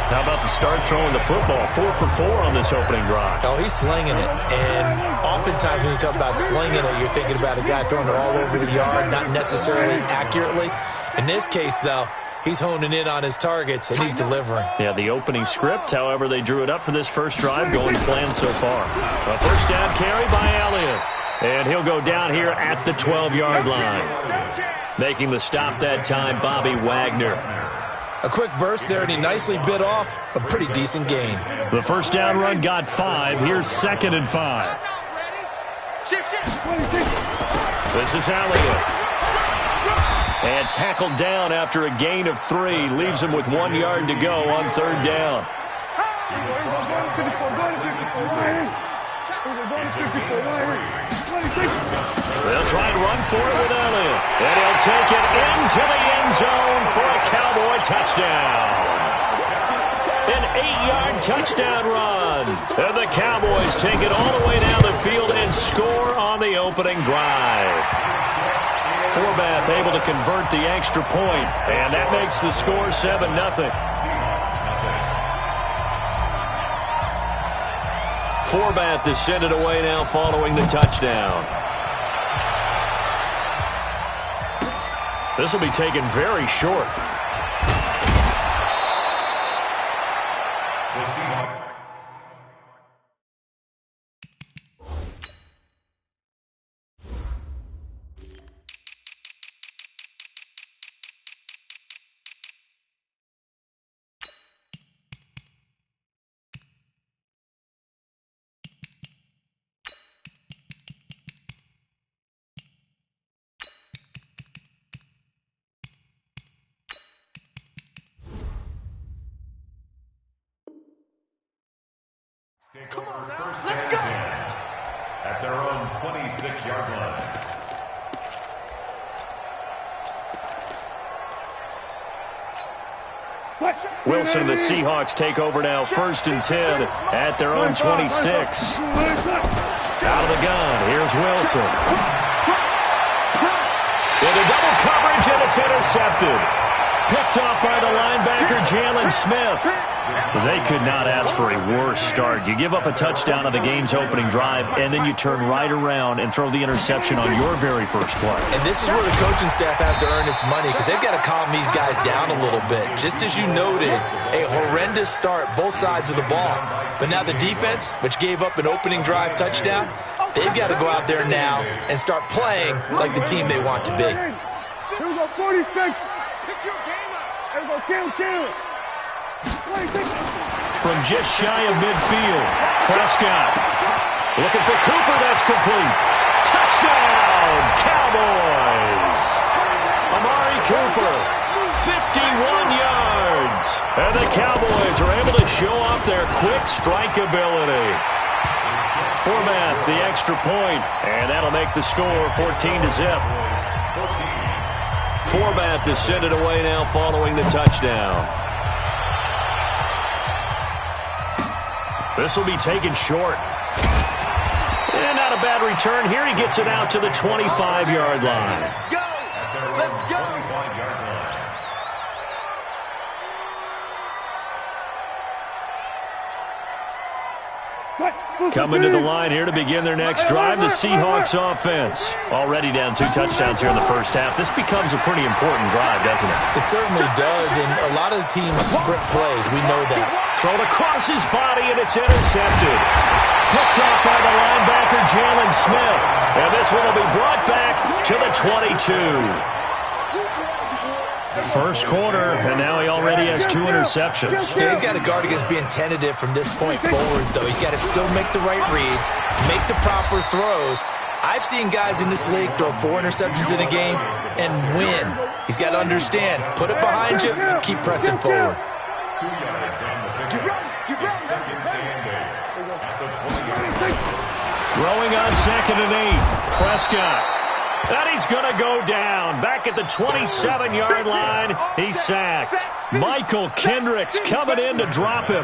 Speaker 1: How about the start throwing the football? 4 for 4 on this opening drive.
Speaker 3: Oh, he's slinging it. And oftentimes when you talk about slinging it, you're thinking about a guy throwing it all over the yard, not necessarily accurately. In this case, though, He's honing in on his targets, and he's delivering.
Speaker 1: Yeah, the opening script, however, they drew it up for this first drive, going to plan so far. A first down carry by Elliott. And he'll go down here at the 12-yard line. Making the stop that time, Bobby Wagner.
Speaker 3: A quick burst there, and he nicely bit off a pretty decent gain.
Speaker 1: The first down run got 5. Here's 2nd and 5. This is Elliott. And tackled down after a gain of 3. Leaves him with 1 yard to go on 3rd down. They'll try and run for it with Elliott. And he'll take it into the end zone for a Cowboy touchdown. An 8-yard touchdown run. And the Cowboys take it all the way down the field and score on the opening drive. Forbath able to convert the extra point, and that makes the score 7-0. Forbath descended away now following the touchdown. This will be taken very short.
Speaker 4: Come on now, let's go! At their own 26-yard line.
Speaker 1: Wilson and the Seahawks take over now, 1st and 10 at their own 26. Out of the gun, here's Wilson. Into double coverage, and it's intercepted. Picked off by the linebacker, Jalen Smith. They could not ask for a worse start. You give up a touchdown on the game's opening drive, and then you turn right around and throw the interception on your very first play.
Speaker 3: And this is where the coaching staff has to earn its money, because they've got to calm these guys down a little bit. Just as you noted, a horrendous start, both sides of the ball. But now the defense, which gave up an opening drive touchdown, they've got to go out there now and start playing like the team they want to be.
Speaker 2: Here we go, 46. Pick your game up. Here we go, kill. 46.
Speaker 1: From just shy of midfield, Prescott looking for Cooper. That's complete. Touchdown, Cowboys. Amari Cooper, 51 yards. And the Cowboys are able to show off their quick strike ability. Forbath, the extra point, and that'll make the score 14-0. Forbath descended away now following the touchdown. This will be taken short. And not a bad return here. He gets it out to the 25-yard line.
Speaker 11: Let's go! Let's go!
Speaker 1: Coming to the line here to begin their next drive, the Seahawks offense. Already down 2 touchdowns here in the first half. This becomes a pretty important drive, doesn't it?
Speaker 3: It certainly does, and a lot of the teams script plays. We know that.
Speaker 1: Thrown across his body, and it's intercepted. Picked off by the linebacker, Jalen Smith. And this one will be brought back to the 22. First quarter, and now he already has 2 interceptions.
Speaker 3: Yeah, he's got to guard against being tentative from this point forward, though. He's got to still make the right reads, make the proper throws. I've seen guys in this league throw 4 interceptions in a game and win. He's got to understand, put it behind you, keep pressing forward.
Speaker 4: 2 yards on the pickup. It's 2nd and 8 at the 20-yard line.
Speaker 1: Throwing on 2nd and 8. Prescott. And he's going to go down. Back at the 27-yard line, he's sacked. Michael Kendricks coming in to drop him.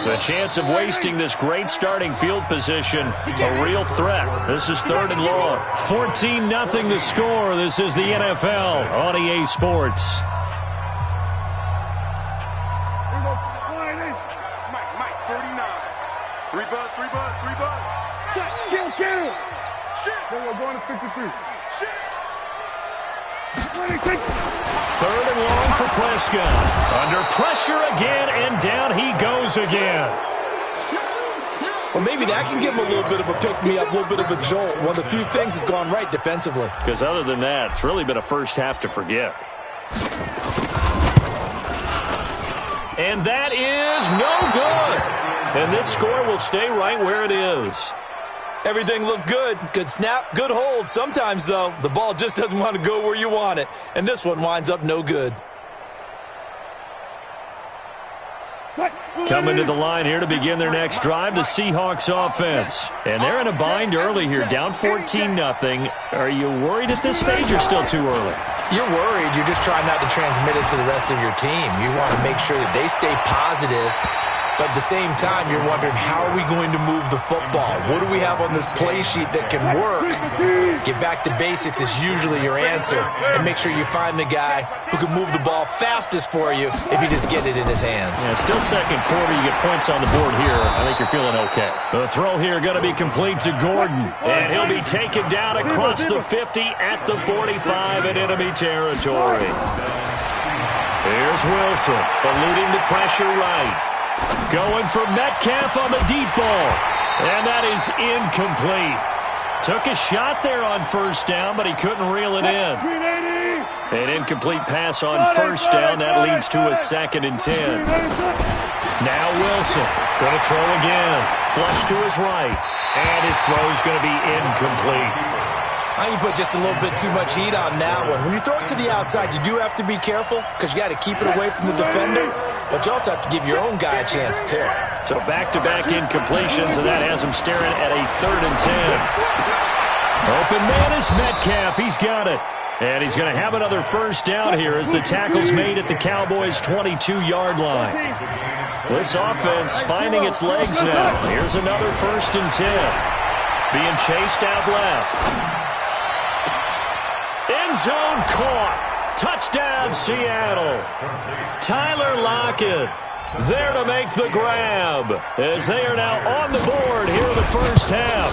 Speaker 1: The chance of wasting this great starting field position, a real threat. This is 3rd and long. 14-0 the score. This is the NFL on EA Sports.
Speaker 2: Mike, 49. 3 bud. Kill. Shit. Then we're going to 53. Shit. 26.
Speaker 1: 3rd and long for Prescott. Under pressure again, and down he goes again.
Speaker 3: Well, maybe that can give him a little bit of a pick-me-up, a little bit of a jolt. One of the few things that's gone right defensively.
Speaker 1: Because other than that, it's really been a first half to forget. And that is no good. And this score will stay right where it is.
Speaker 3: Everything looked good. Good snap, good hold. Sometimes, though, the ball just doesn't want to go where you want it. And this one winds up no good.
Speaker 1: Coming to the line here to begin their next drive, the Seahawks offense. And they're in a bind early here, down 14-0. Are you worried at this stage or still too early?
Speaker 3: You're worried. You're just trying not to transmit it to the rest of your team. You want to make sure that they stay positive. But at the same time, you're wondering, how are we going to move the football? What do we have on this play sheet that can work? Get back to basics is usually your answer. And make sure you find the guy who can move the ball fastest for you if you just get it in his hands.
Speaker 1: Yeah, still second quarter. You get points on the board here. I think you're feeling okay. The throw here going to be complete to Gordon. And he'll be taken down across the 50 at the 45 in enemy territory. Here's Wilson, eluding the pressure right. Going for Metcalf on the deep ball. And that is incomplete. Took a shot there on first down, but he couldn't reel it in. An incomplete pass on first down. That leads to a 2nd and 10. Now Wilson going to throw again. Flush to his right. And his throw is going to be incomplete.
Speaker 3: I think you put just a little bit too much heat on that one. When you throw it to the outside, you do have to be careful because you got to keep it away from the defender, but you also have to give your own guy a chance too.
Speaker 1: So back-to-back incompletions, and that has him staring at a 3rd and 10. Open man is Metcalf. He's got it. And he's going to have another first down here as the tackle's made at the Cowboys' 22-yard line. This offense finding its legs now. Here's another 1st and 10. Being chased out left. End zone caught. Touchdown, Seattle. Tyler Lockett there to make the grab as they are now on the board here in the first half.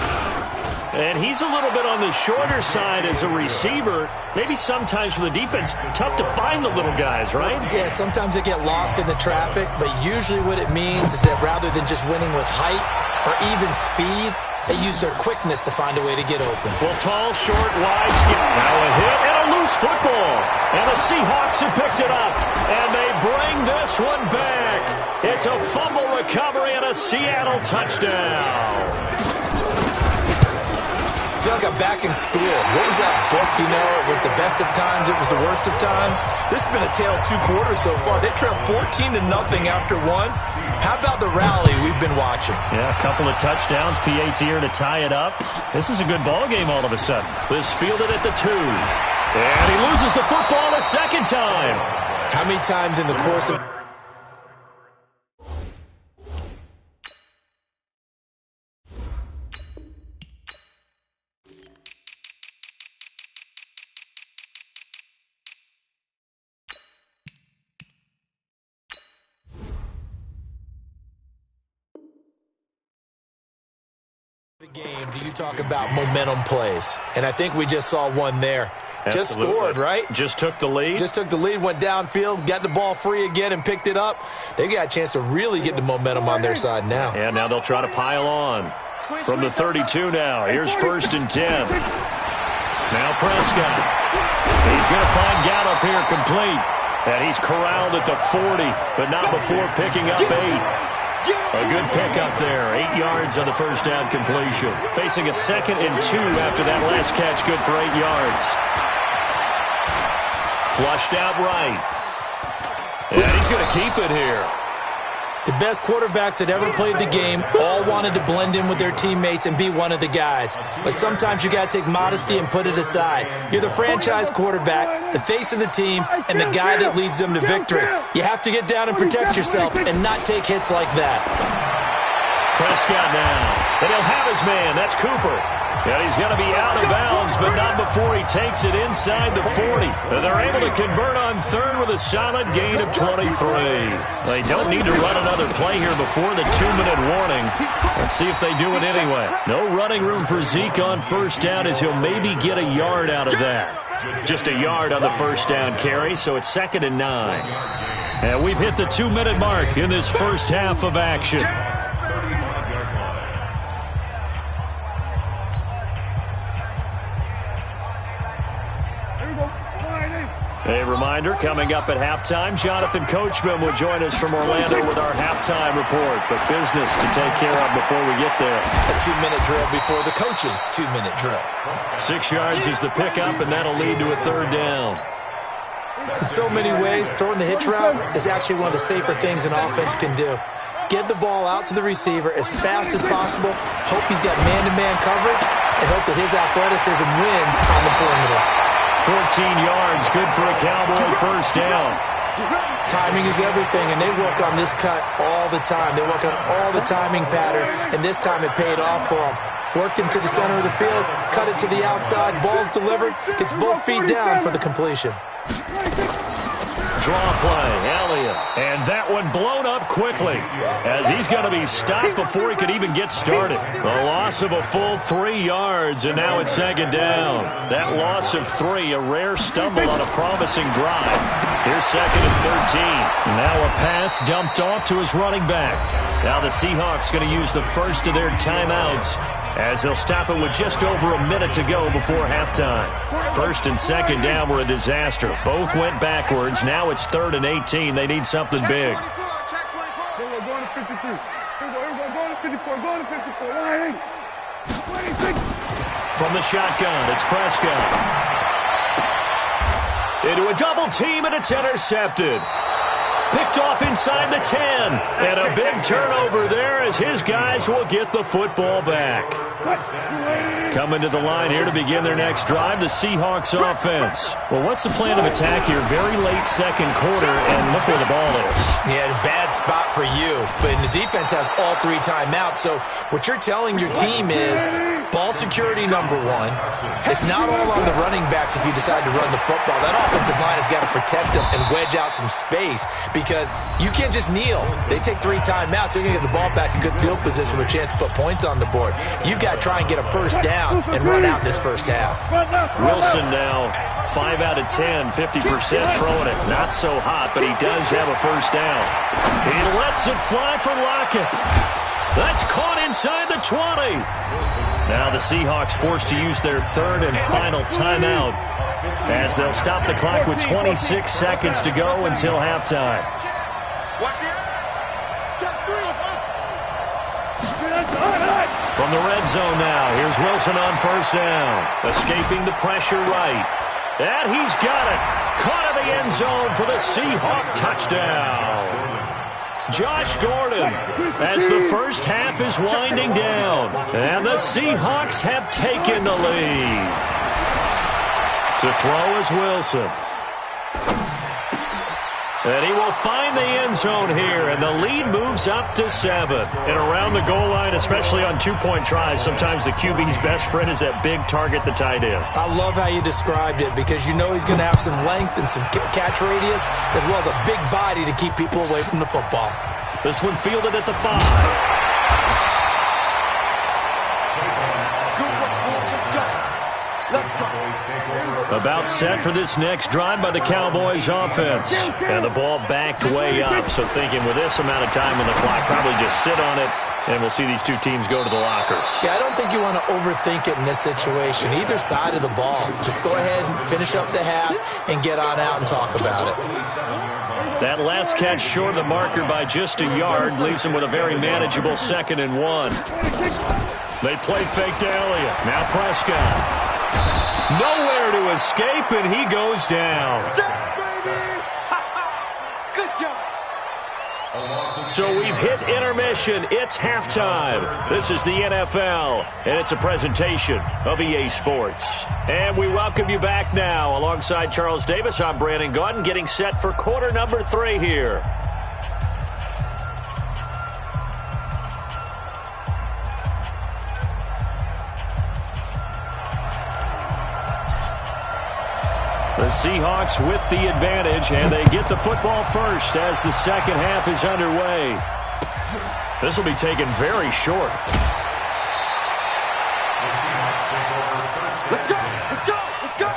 Speaker 1: And he's a little bit on the shorter side as a receiver. Maybe sometimes for the defense, tough to find the little guys, right?
Speaker 3: Yeah, sometimes they get lost in the traffic, but usually what it means is that rather than just winning with height or even speed, they use their quickness to find a way to get open.
Speaker 1: Well, tall, short, wide, skip. Now a hit and a loose football. And the Seahawks have picked it up. And they bring this one back. It's a fumble recovery and a Seattle touchdown.
Speaker 3: I feel like I'm back in school. What was that book, you know? It was the best of times. It was the worst of times. This has been a tale of 2 quarters so far. They trailed 14-0 after 1. How about the rally we've been watching?
Speaker 1: Yeah, a couple of touchdowns. PAT here to tie it up. This is a good ball game all of a sudden. This fielded at the 2. And he loses the football a second time.
Speaker 3: How many times in the course of... game do you talk about momentum plays? And I think we just saw one there. Absolutely. Just scored, right?
Speaker 1: Just took the lead.
Speaker 3: Just took the lead, went downfield, got the ball free again and picked it up. They got a chance to really get the momentum on their side now.
Speaker 1: Yeah, now they'll try to pile on. From the 32 now, here's 1st and 10. Now Prescott. He's going to find Gallup here complete. And he's corralled at the 40, but not before picking up 8. A good pickup there. 8 yards on the first down completion. Facing a 2nd and 2 after that last catch. Good for 8 yards. Flushed out right. And he's going to keep it here.
Speaker 3: The best quarterbacks that ever played the game all wanted to blend in with their teammates and be one of the guys. But sometimes you got to take modesty and put it aside. You're the franchise quarterback, the face of the team, and the guy that leads them to victory. You have to get down and protect yourself and not take hits like that.
Speaker 1: Prescott now. And he'll have his man. That's Cooper. And he's going to be out of bounds, but not before he takes it inside the 40. And they're able to convert on 3rd with a solid gain of 23. They don't need to run another play here before the 2-minute warning. Let's see if they do it anyway. No running room for Zeke on first down as he'll maybe get a yard out of that. Just a yard on the first down carry, so it's 2nd and 9. And we've hit the 2-minute mark in this first half of action. A reminder, coming up at halftime, Jonathan Coachman will join us from Orlando with our halftime report. But business to take care of before we get there.
Speaker 3: A 2-minute drill before the coach's 2-minute drill.
Speaker 1: 6 yards is the pickup, and that'll lead to a 3rd down.
Speaker 3: In so many ways, throwing the hitch route is actually one of the safer things an offense can do. Get the ball out to the receiver as fast as possible, hope he's got man-to-man coverage, and hope that his athleticism wins on the perimeter.
Speaker 1: 14 yards, good for a Cowboy first down.
Speaker 3: Timing is everything, and they work on this cut all the time. They work on all the timing patterns, and this time it paid off for them. Worked him to the center of the field, cut it to the outside, ball's delivered, gets both feet down for the completion.
Speaker 1: Draw play, Elliott. And that one blown up quickly as he's going to be stopped before he could even get started. A loss of a full 3 yards, and now it's 2nd down. That loss of 3, a rare stumble on a promising drive. Here's 2nd and 13. Now a pass dumped off to his running back. Now the Seahawks going to use the first of their timeouts as they'll stop it with just over a minute to go before halftime. 1st and 2nd down were a disaster. Both went backwards. Now it's 3rd and 18. They need something big.
Speaker 2: Going to 53. Going to 54. Going to 54. Line 26.
Speaker 1: From the shotgun, it's Prescott. Into a double team, and it's intercepted. Picked off inside the 10. And a big turnover there as his guys will get the football back. Coming to the line here to begin their next drive, the Seahawks offense. Well, what's the plan of attack here? Very late 2nd quarter, and look where the ball is.
Speaker 3: Yeah, bad spot for you. But the defense has all 3 timeouts. So what you're telling your team is ball security number 1. It's not all on the running backs if you decide to run the football. That offensive line has got to protect them and wedge out some space because you can't just kneel. They take 3 timeouts. They're going to get the ball back in good field position with a chance to put points on the board. You've got to try and get a first down and run out this first half.
Speaker 1: Wilson now 5 out of 10, 50% throwing it. Not so hot, but he does have a first down. He lets it fly for Lockett. That's caught inside the 20. Now the Seahawks forced to use their 3rd and final timeout as they'll stop the clock with 26 seconds to go until halftime. From the red zone now, here's Wilson on first down. Escaping the pressure right. And he's got it. Caught in the end zone for the Seahawk touchdown. Josh Gordon as the first half is winding down. And the Seahawks have taken the lead. To throw is Wilson. And he will find the end zone here, and the lead moves up to 7. And around the goal line, especially on 2-point tries, sometimes the QB's best friend is that big target, the tight end.
Speaker 3: I love how you described it because you know he's going to have some length and some catch radius as well as a big body to keep people away from the football.
Speaker 1: This one fielded at the 5. About set for this next drive by the Cowboys offense. And the ball backed way up. So thinking with this amount of time on the clock, probably just sit on it, and we'll see these 2 teams go to the lockers.
Speaker 3: Yeah, I don't think you want to overthink it in this situation. Either side of the ball. Just go ahead and finish up the half and get on out and talk about it.
Speaker 1: That last catch short of the marker by just a yard leaves him with a very manageable 2nd and 1. They play fake to Elliott. Now Prescott. Nowhere to escape, and he goes down.
Speaker 11: Good job.
Speaker 1: So we've hit intermission. It's halftime. This is the NFL, and it's a presentation of EA Sports. And we welcome you back now. Alongside Charles Davis, I'm Brandon Gaudin, getting set for quarter number 3 here. The Seahawks with the advantage, and they get the football first as the second half is underway. This will be taken very short.
Speaker 11: Let's go, let's go, let's go.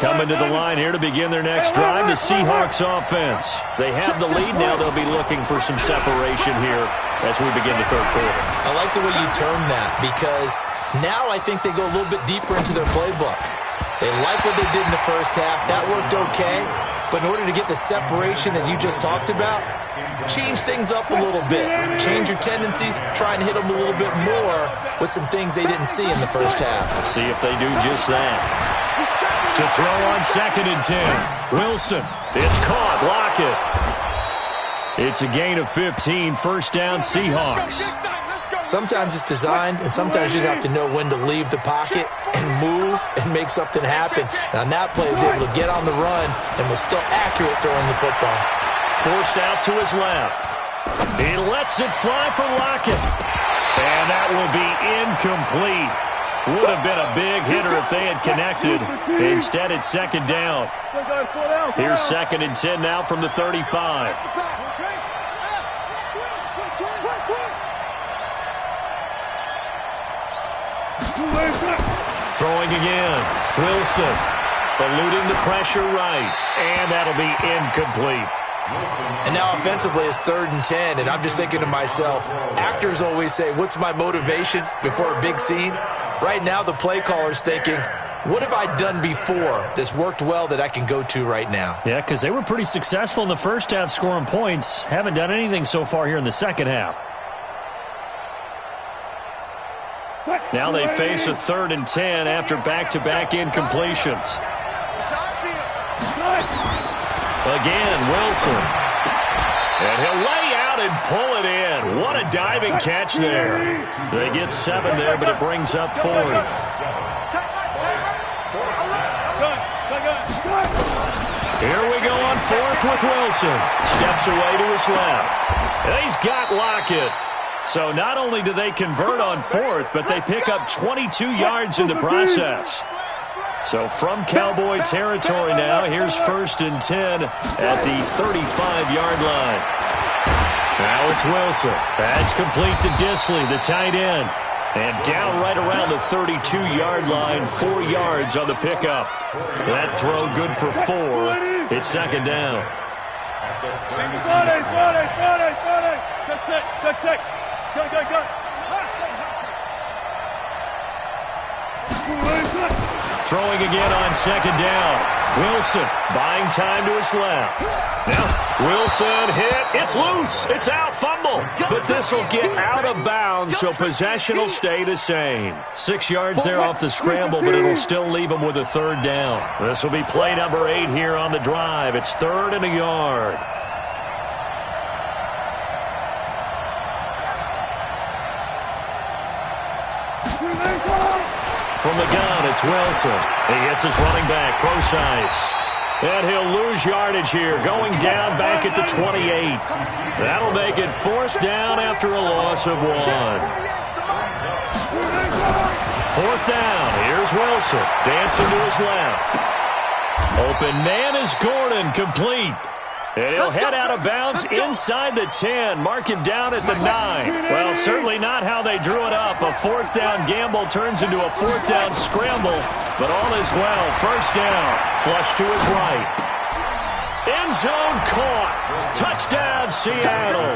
Speaker 1: Coming to the line here to begin their next drive, the Seahawks offense. They have the lead now. They'll be looking for some separation here as we begin the third quarter.
Speaker 3: I like the way you term that because now I think they go a little bit deeper into their playbook. They like what they did in the first half. That worked okay. But in order to get the separation that you just talked about, change things up a little bit. Change your tendencies. Try and hit them a little bit more with some things they didn't see in the first half.
Speaker 1: See if they do just that. To throw on 2nd and 10. Wilson. It's caught. Lockett. It's a gain of 15. First down, Seahawks.
Speaker 3: Sometimes it's designed, and sometimes you just have to know when to leave the pocket and move and make something happen. And on that play, he was able to get on the run and was still accurate throwing the football.
Speaker 1: Forced out to his left. He lets it fly for Lockett. And that will be incomplete. Would have been a big hitter if they had connected. Instead, it's 2nd down. Here's 2nd and 10 now from the 35. Throwing again. Wilson eluding the pressure right. And that'll be incomplete.
Speaker 3: And now offensively it's 3rd and 10, and I'm just thinking to myself, actors always say, what's my motivation before a big scene? Right now the play caller's thinking, what have I done before that's worked well that I can go to right now?
Speaker 1: Yeah, because they were pretty successful in the first half scoring points. Haven't done anything so far here in the second half. Now they face a 3rd and 10 after back-to-back incompletions. Again, Wilson. And he'll lay out and pull it in. What a diving catch there. They get 7 there, but it brings up 4th. Here we go on 4th with Wilson. Steps away to his left. And he's got Lockett. So not only do they convert on 4th, but they pick up 22 yards in the process. So from Cowboy territory now, here's 1st and 10 at the 35-yard line. Now it's Wilson. That's complete to Disley, the tight end. And down right around the 32-yard line, 4 yards on the pickup. That throw good for 4. It's 2nd down. Throwing again on 2nd down. Wilson buying time to his left. Now, Wilson hit. It's loose. It's out. Fumble. But this will get out of bounds, so possession will stay the same. 6 yards there off the scramble, but it'll still leave him with a 3rd down. This will be play number 8 here on the drive. It's 3rd and a yard. From the gun, it's Wilson. He hits his running back, Procise. And he'll lose yardage here, going down back at the 28. That'll make it 4th down after a loss of 1. 4th down, here's Wilson, dancing to his left. Open man is Gordon, complete. And he'll head out of bounds inside the 10, mark him down at the 9. Well, certainly not how they drew it up. A 4th down gamble turns into a 4th down scramble, but all is well. 1st down, flush to his right. End zone caught. Touchdown, Seattle.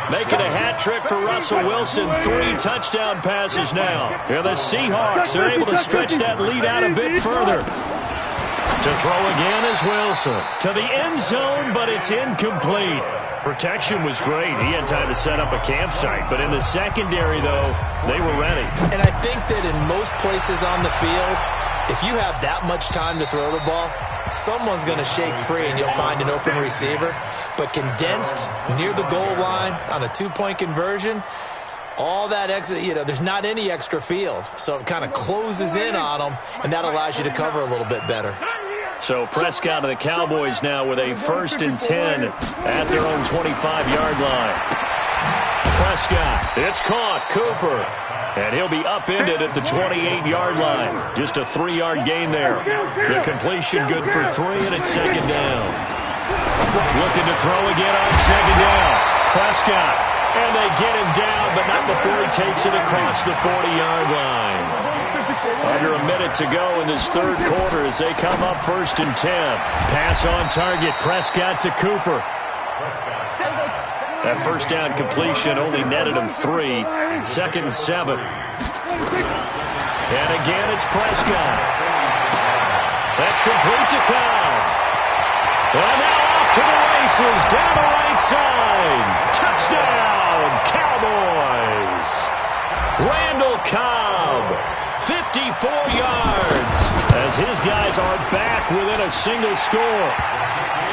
Speaker 1: Making a hat trick for Russell Wilson. 3 touchdown passes now. And the Seahawks are able to stretch that lead out a bit further. To throw again is Wilson. To the end zone, but it's incomplete. Protection was great. He had time to set up a campsite. But in the secondary, though, they were ready.
Speaker 3: And I think that in most places on the field, if you have that much time to throw the ball, someone's going to shake free and you'll find an open receiver. But condensed near the goal line on a 2-point conversion, all that extra, there's not any extra field. So it kind of closes in on them, and that allows you to cover a little bit better.
Speaker 1: So Prescott and the Cowboys now with a 1st and 10 at their own 25-yard line. Prescott, it's caught. Cooper. And he'll be upended at the 28-yard line. Just a 3-yard gain there. The completion good for 3, and it's 2nd down. Looking to throw again on 2nd down. Prescott. And they get him down, but not before he takes it across the 40-yard line. Under a minute to go in this third quarter as they come up 1st and 10. Pass on target. Prescott to Cooper. That first down completion only netted him 3. 2nd and 7. And again, it's Prescott. That's complete to Cobb. And now off to the races, down the right side. Touchdown, Cowboys. Randall Cobb, 54 yards, as his guys are back within a single score.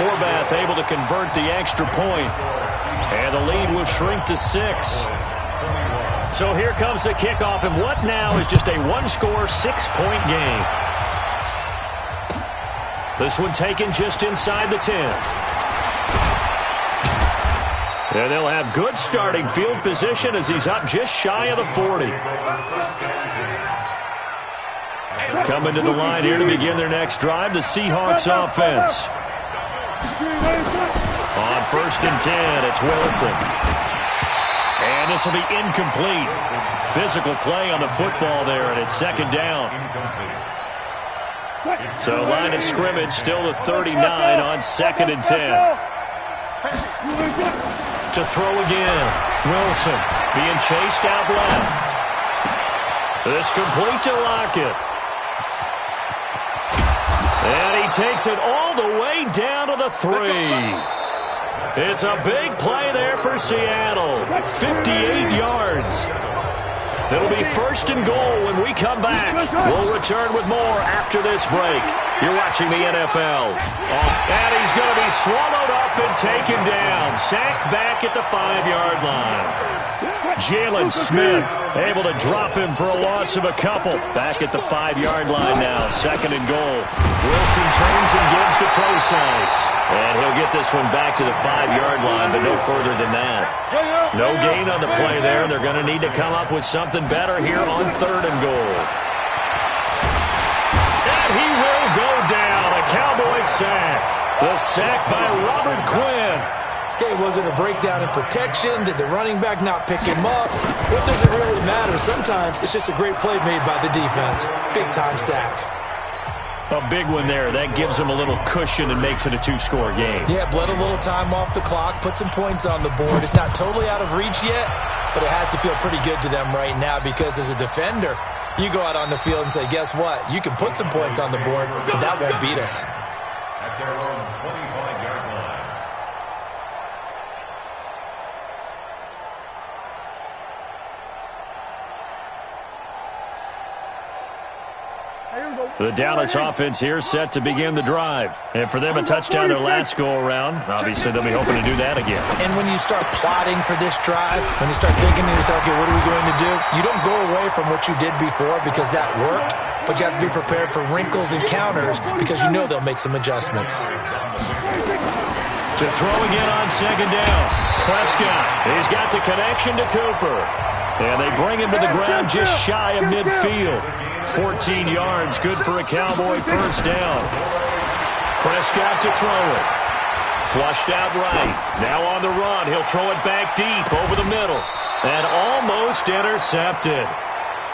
Speaker 1: Forbath able to convert the extra point, and the lead will shrink to 6. So here comes the kickoff, and what now is just a one-score, 6-point game. This one taken just inside the 10. And they'll have good starting field position as he's up just shy of the 40. Coming to the line here to begin their next drive, the Seahawks offense. On 1st and 10, it's Wilson. And this will be incomplete. Physical play on the football there, and it's 2nd down. So line of scrimmage still the 39 on 2nd and 10. To throw again. Wilson being chased out left. This complete to Lockett. And he takes it all the way down to the 3. It's a big play there for Seattle. 58 yards. It'll be 1st and goal when we come back. We'll return with more after this break. You're watching the NFL. And he's going to be swallowed up and taken down. Sacked back at the 5-yard line. Jalen Smith able to drop him for a loss of a couple. Back at the 5-yard line now. 2nd and goal. Wilson turns and gives to Procise. And he'll get this one back to the 5-yard line, but no further than that. No gain on the play there. They're going to need to come up with something better here on 3rd and goal. And he will go down. A Cowboys sack. The sack by Robert Quinn.
Speaker 3: Okay, was it a breakdown in protection? Did the running back not pick him up? What does it really matter? Sometimes it's just a great play made by the defense. Big-time sack.
Speaker 1: A big one there. That gives them a little cushion and makes it a 2-score game.
Speaker 3: Yeah, bled a little time off the clock, put some points on the board. It's not totally out of reach yet, but it has to feel pretty good to them right now because as a defender, you go out on the field and say, guess what? You can put some points on the board, but that won't beat us.
Speaker 4: At their own 25-yard line.
Speaker 1: The Dallas offense here set to begin the drive. And for them, a touchdown their last go-around. Obviously, they'll be hoping to do that again.
Speaker 3: And when you start plotting for this drive, when you start thinking to yourself, okay, what are we going to do? You don't go away from what you did before because that worked, but you have to be prepared for wrinkles and counters because you know they'll make some adjustments.
Speaker 1: To throw again on 2nd down. Prescott, he's got the connection to Cooper. And they bring him to the ground just shy of midfield. 14 yards, good for a Cowboy 1st down. Prescott to throw it. Flushed out right. Now on the run. He'll throw it back deep over the middle. And almost intercepted.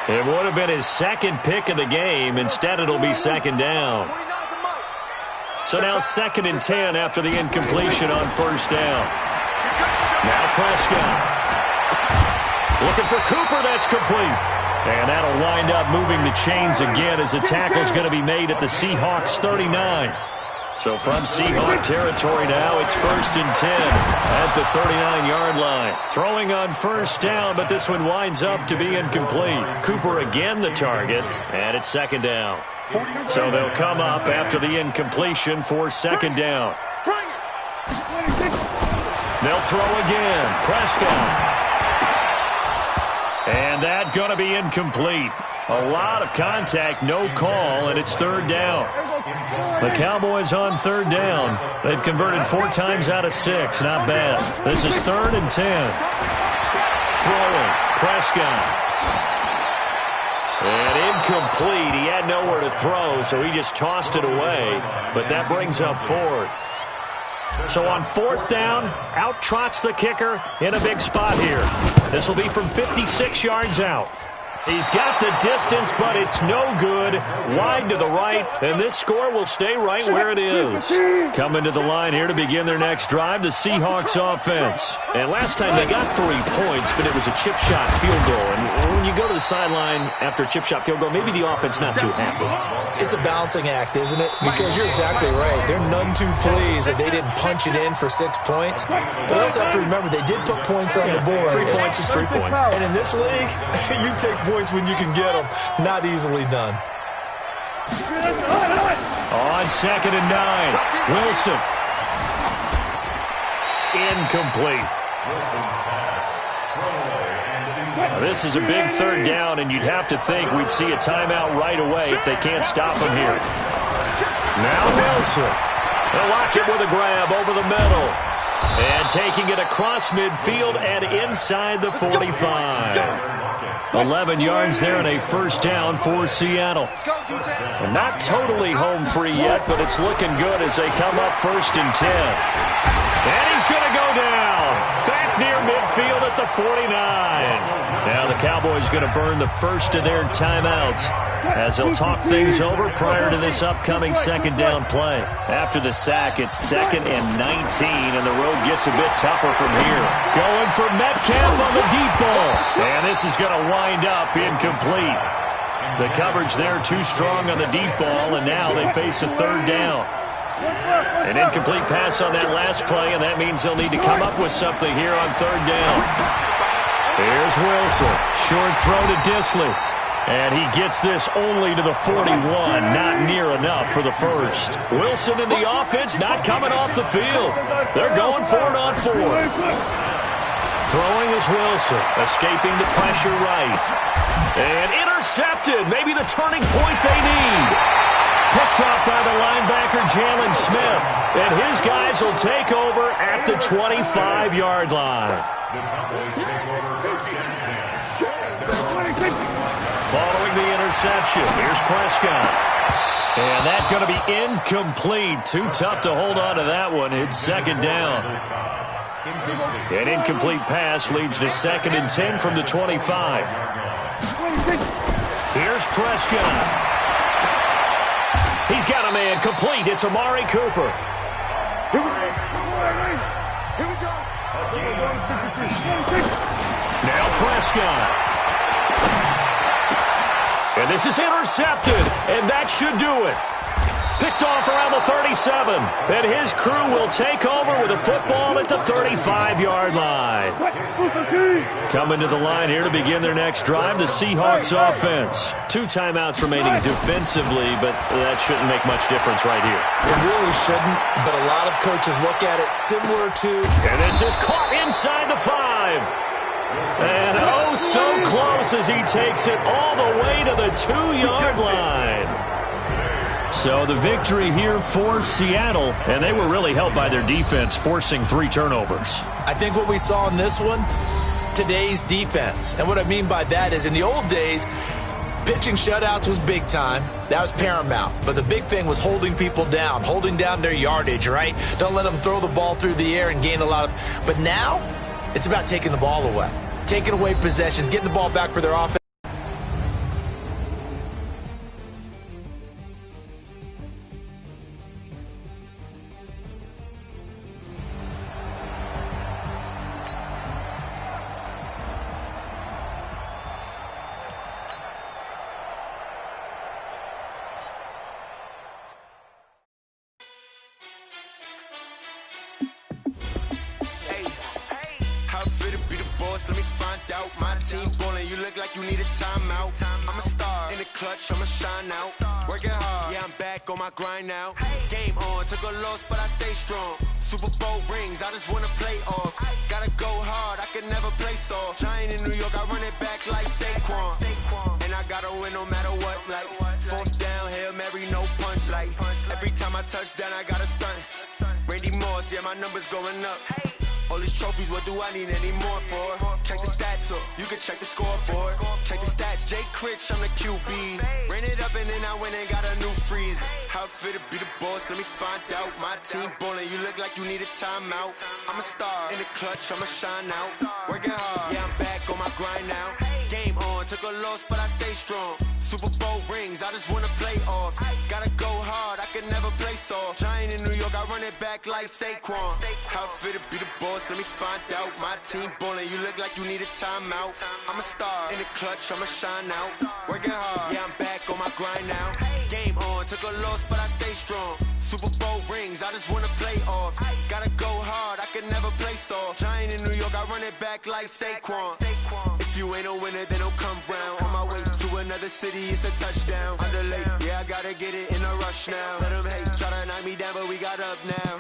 Speaker 1: It would have been his 2nd pick of the game. Instead, it'll be 2nd down. So now 2nd and 10 after the incompletion on 1st down. Now Prescott. Looking for Cooper. That's complete. And that'll wind up moving the chains again as the tackle's going to be made at the Seahawks 39. So from Seahawk territory now, it's 1st and 10 at the 39-yard line. Throwing on 1st down, but this one winds up to be incomplete. Cooper again the target, and it's 2nd down. So they'll come up after the incompletion for 2nd down. They'll throw again. Prescott. And that's going to be incomplete. A lot of contact, no call, and it's 3rd down. The Cowboys on 3rd down. They've converted 4 times out of 6. Not bad. This is 3rd and 10. Throwing. Prescott. And incomplete. He had nowhere to throw, so he just tossed it away. But that brings up 4th. So on 4th down, out trots the kicker in a big spot here. This will be from 56 yards out. He's got the distance, but it's no good. Wide to the right, and this score will stay right where it is. Coming to the line here to begin their next drive, the Seahawks offense. And last time they got 3 points, but it was a chip shot field goal. And when you go to the sideline after a chip shot field goal, maybe the offense not too happy.
Speaker 3: It's a balancing act, isn't it? Because you're exactly right. They're none too pleased that they didn't punch it in for 6 points. But I also have to remember they did put points on the board.
Speaker 1: 3 points is 3 points.
Speaker 3: And in this league, you take points when you can get them. Not easily done.
Speaker 1: On 2nd and 9, Wilson. Incomplete. Now, this is a big 3rd down, and you'd have to think we'd see a timeout right away if they can't stop him here. Now Wilson. They'll lock it with a grab over the middle. And taking it across midfield and inside the 45. 11 yards there and a 1st down for Seattle. And not totally home free yet, but it's looking good as they come up 1st and 10. And he's going to go down. Back near midfield at the 49. Now the Cowboys going to burn the first of their timeouts as they'll talk things over prior to this upcoming 2nd down play. After the sack, it's 2nd and 19, and the road gets a bit tougher from here. Going for Metcalf on the deep ball. And this is going to wind up incomplete. The coverage there too strong on the deep ball, and now they face a 3rd down. An incomplete pass on that last play, and that means they'll need to come up with something here on 3rd down. Here's Wilson. Short throw to Disley. And he gets this only to the 41. Not near enough for the 1st. Wilson and the offense not coming off the field. They're going for it on 4th. Throwing is Wilson. Escaping the pressure right. And intercepted. Maybe the turning point they need. Picked off by the linebacker, Jalen Smith. And his guys will take over at the 25-yard line. Following the interception, here's Prescott. And that's going to be incomplete. Too tough to hold on to that one. It's 2nd down. An incomplete pass leads to 2nd and 10 from the 25. Here's Prescott. He's got a man complete. It's Amari Cooper. Now Prescott. And this is intercepted, and that should do it. Picked off around the 37, and his crew will take over with a football at the 35-yard line. Coming to the line here to begin their next drive, the Seahawks offense. 2 timeouts remaining defensively, but that shouldn't make much difference right here.
Speaker 3: It really shouldn't, but a lot of coaches look at it similar to...
Speaker 1: And this is caught inside the 5. And oh, so close as he takes it all the way to the 2-yard line. So the victory here for Seattle, and they were really helped by their defense, forcing 3 turnovers.
Speaker 3: I think what we saw in this one, today's defense. And what I mean by that is in the old days, pitching shutouts was big time. That was paramount. But the big thing was holding people down, holding down their yardage, right? Don't let them throw the ball through the air and gain a lot of... But now, it's about taking the ball away. Taking away possessions, getting the ball back for their offense.
Speaker 6: Let me find out. My team ballin', you look like you need a timeout. I'm a star in the clutch, I'ma shine out. Working hard, yeah, I'm back on my grind now. Game on, took a loss, but I stay strong. Super Bowl rings, I just wanna play off. Gotta go hard, I can never play soft. Giant in New York, I run it back like Saquon. And I gotta win no matter what, like 4th down, Hail Mary, no punch. Like every time I touch down, I gotta stunt. Randy Moss, yeah, my numbers going up. All these trophies, what do I need any more for? Check the stats up, you can check the scoreboard. Check the stats, Jay Critch, I'm the QB. Ran it up and then I went and got a new freezer. How it feel to be the boss, let me find out. My team ballin', you look like you need a timeout. I'm a star in the clutch, I'ma shine out. Working hard, yeah, I'm back on my grind now. Game on, took a loss, but I stay strong. Super Bowl rings, I just wanna play off. Gotta go hard, I can never play soft. Giant in New York, I run it back like Saquon. How fit to be the boss, let me find out. My team ballin', you look like you need a timeout. I'm a star, in the clutch, I'ma shine out. Working hard, yeah, I'm back on my grind now. Game on, took a loss, but I stay strong. Super Bowl rings, I just wanna play off. Gotta go hard, I can never play soft. Giant in New York, I run it back like Saquon. If you ain't a winner, then don't come round. On my way to another city, it's a touchdown. Underlay, yeah, I gotta get it in a rush now. Let them hate, try to knock me down, but we got up now.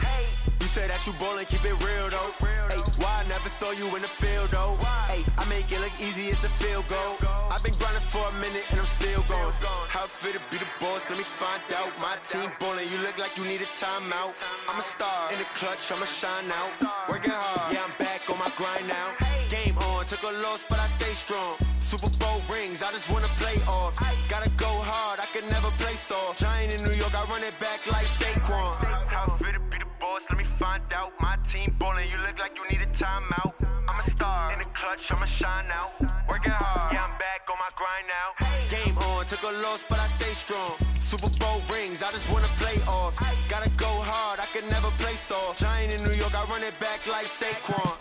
Speaker 6: You said that you ballin', keep it real though. Ay, why I never saw you in the field though? Ay, I make it look easy, it's a field goal. I've been grinding for a minute and I'm still going. How fit to be the boss, let me find out. My team ballin', you look like you need a timeout. I'm a star, in the clutch, I'ma shine out. Working hard, yeah, I'm back on my grind now. Game on, took a loss, but I stay strong. Super Bowl rings, I just wanna play off. Gotta go hard, I can never play soft. Giant in New York, I run it back like Saquon. How fit to be the boss, let me find out. My team ballin', you look like you need a timeout. I'm a star, in the clutch, I'ma shine out. Working hard, yeah, I'm back on my grind now. Game on, took a loss, but I stay strong. Super Bowl rings, I just wanna play off. Gotta go hard, I can never play soft. Giant in New York, I run it back like Saquon.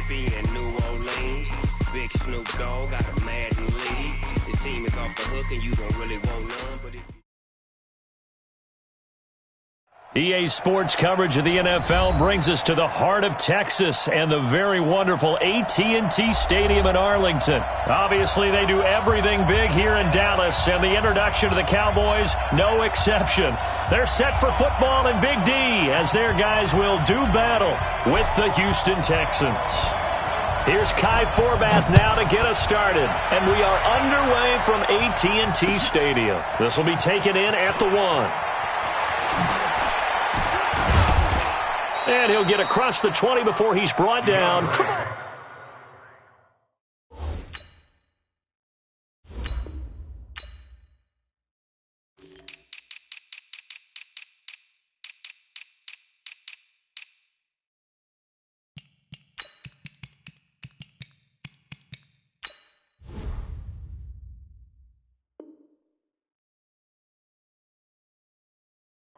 Speaker 12: And New Orleans, Big Snoop Dogg got a Madden lead. His team is off the hook and you don't really want none, but
Speaker 1: EA Sports coverage of the NFL brings us to the heart of Texas and the very wonderful AT&T Stadium in Arlington. Obviously, they do everything big here in Dallas, and the introduction to the Cowboys, no exception. They're set for football in Big D as their guys will do battle with the Houston Texans. Here's Kai Forbath now to get us started, and we are underway from AT&T Stadium. This will be taken in at the 1. And he'll get across the 20 before he's brought down.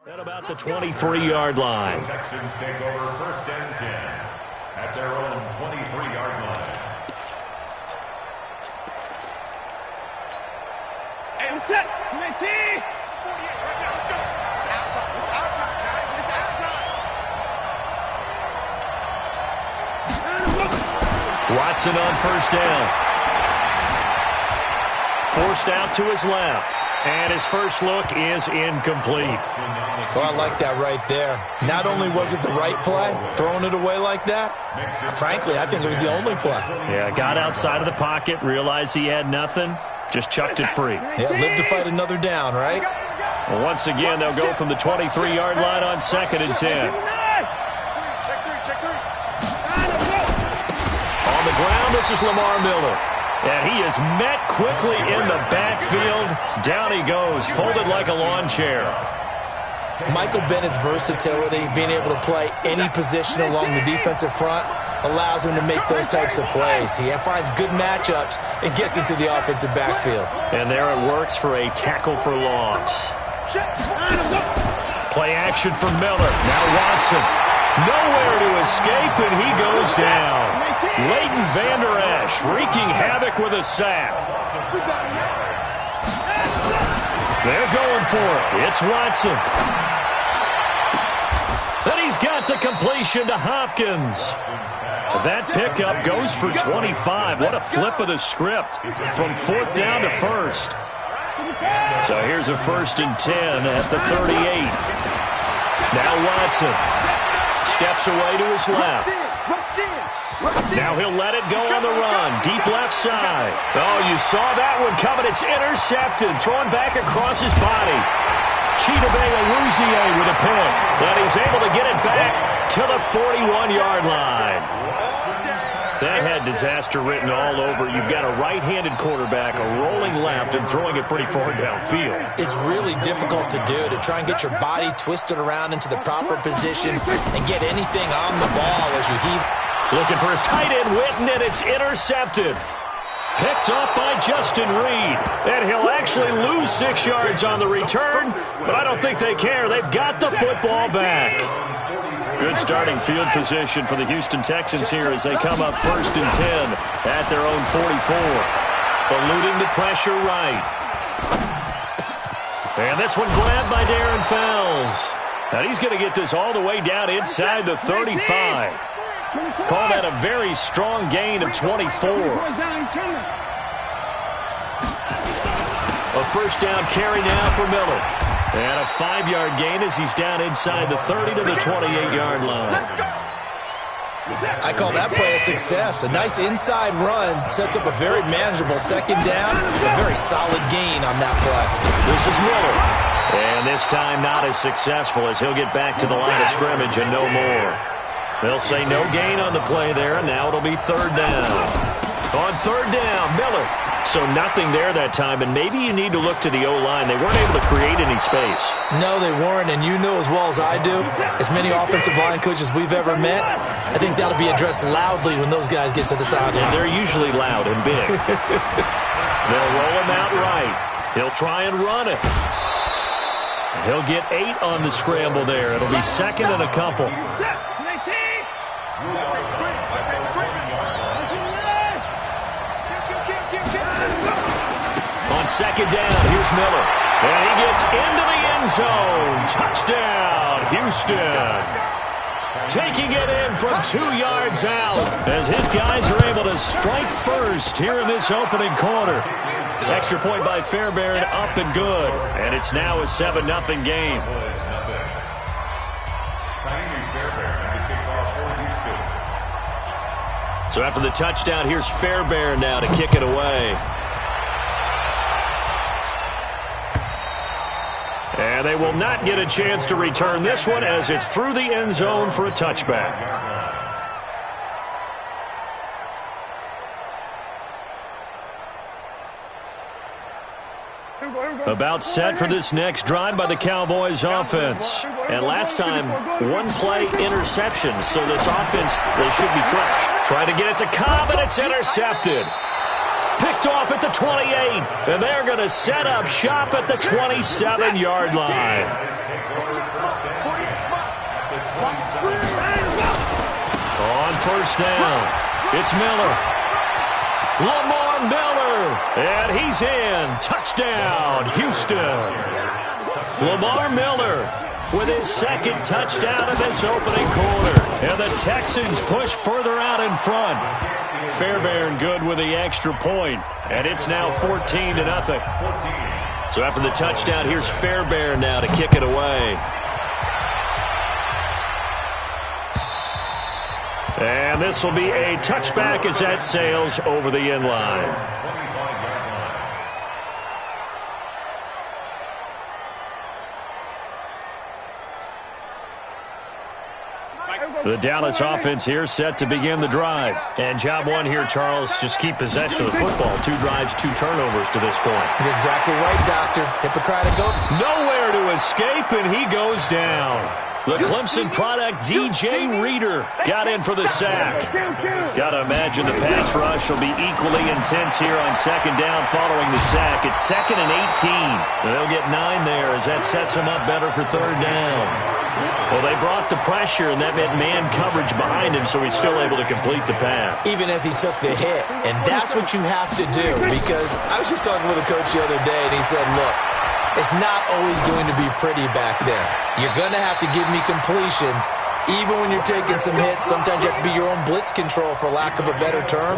Speaker 1: At about the 23-yard line.
Speaker 4: The Texans take over 1st and 10 at their own 23-yard line.
Speaker 2: Hey, what's up? Come in, T. 48 right now. Let's go. It's our time. It's our time, guys. It's our time.
Speaker 1: Watson on 1st down. Forced out to his left. And his first look is incomplete.
Speaker 3: Oh, I like that right there. Not only was it the right play, throwing it away like that, frankly, I think it was the only play.
Speaker 1: Yeah, got outside of the pocket, realized he had nothing, just chucked it free.
Speaker 3: Yeah, live to fight another down, right?
Speaker 1: Well, once again, they'll go from the 23-yard line on 2nd and 10.
Speaker 2: Check three.
Speaker 1: On the ground, this is Lamar Miller. And he is met quickly in the backfield. Down he goes, folded like a lawn chair.
Speaker 3: Michael Bennett's versatility, being able to play any position along the defensive front, allows him to make those types of plays. He finds good matchups and gets into the offensive backfield.
Speaker 1: And there it works for a tackle for loss. Play action for Miller. Now Watson. Nowhere to escape, and he goes down. Leighton Vander Esch wreaking havoc with a sack. They're going for it. It's Watson. Then he's got the completion to Hopkins. That pickup goes for 25. What a flip of the script from 4th down to 1st. So here's a 1st and 10 at the 38. Now Watson steps away to his left. Now he'll let it go on the run. Deep left side. Oh, you saw that one coming. It's intercepted. Thrown back across his body. Chidobe Awuzie with a pick. But he's able to get it back to the 41-yard line. That had disaster written all over. You've got a right-handed quarterback, a rolling left, and throwing it pretty far downfield.
Speaker 3: It's really difficult to do, to try and get your body twisted around into the proper position and get anything on the ball as you heave.
Speaker 1: Looking for his tight end, Witten, and it's intercepted. Picked up by Justin Reed. And he'll actually lose 6 yards on the return, but I don't think they care. They've got the football back. Good starting field position for the Houston Texans here as they come up 1st and 10 at their own 44. Eluding the pressure right. And this one grabbed by Darren Fells. And he's going to get this all the way down inside the 35. Call that a very strong gain of 24. A 1st down carry now for Miller. And a 5-yard gain as he's down inside the 30 to the 28-yard line.
Speaker 3: I call that play a success. A nice inside run sets up a very manageable 2nd down. A very solid gain on that play.
Speaker 1: This is Miller. And this time not as successful as he'll get back to the line of scrimmage and no more. They'll say no gain on the play there, and now it'll be 3rd down. On 3rd down, Miller. So nothing there that time, and maybe you need to look to the O-line. They weren't able to create any space.
Speaker 3: No, they weren't, and you know as well as I do, as many offensive line coaches we've ever met, I think that'll be addressed loudly when those guys get to the sideline.
Speaker 1: And they're usually loud and big. They'll roll him out right. He'll try and run it. He'll get 8 on the scramble there. It'll be 2nd and a couple. On 2nd down, here's Miller. And he gets into the end zone. Touchdown, Houston. Taking it in from 2 yards out as his guys are able to strike first here in this opening quarter. Extra point by Fairbairn, up and good. And it's now a 7-0 game. So after the touchdown, here's Fairbairn now to kick it away. And they will not get a chance to return this one as it's through the end zone for a touchback. About set for this next drive by the Cowboys offense. And last time, 1-play interception, so this offense, they should be fresh. Trying to get it to Cobb, and it's intercepted. Picked off at the 28, and they're going to set up shop at the 27-yard line. On 1st down, it's Miller. Lamar Miller, and he's in. Touchdown, Houston. Lamar Miller with his 2nd touchdown of this opening quarter. And the Texans push further out in front. Fairbairn good with the extra point, and it's now 14-0. So after the touchdown, here's Fairbairn now to kick it away. And this will be a touchback as that sails over the end line. The Dallas offense here set to begin the drive. And job one here, Charles, just keep possession of the football. 2 drives, 2 turnovers to this point.
Speaker 3: You're exactly right, Doctor. Hippocratic oath.
Speaker 1: Nowhere to escape, and he goes down. The Clemson product, DJ Reader, got in for the sack. Got to imagine the pass rush will be equally intense here on 2nd down following the sack. It's 2nd and 18. They'll get 9 there as that sets them up better for 3rd down. Well, they brought the pressure, and that meant man coverage behind him, so he's still able to complete the pass.
Speaker 3: Even as he took the hit. And that's what you have to do, because I was just talking with a coach the other day, and he said, look, it's not always going to be pretty back there. You're going to have to give me completions. Even when you're taking some hits, sometimes you have to be your own blitz control, for lack of a better term.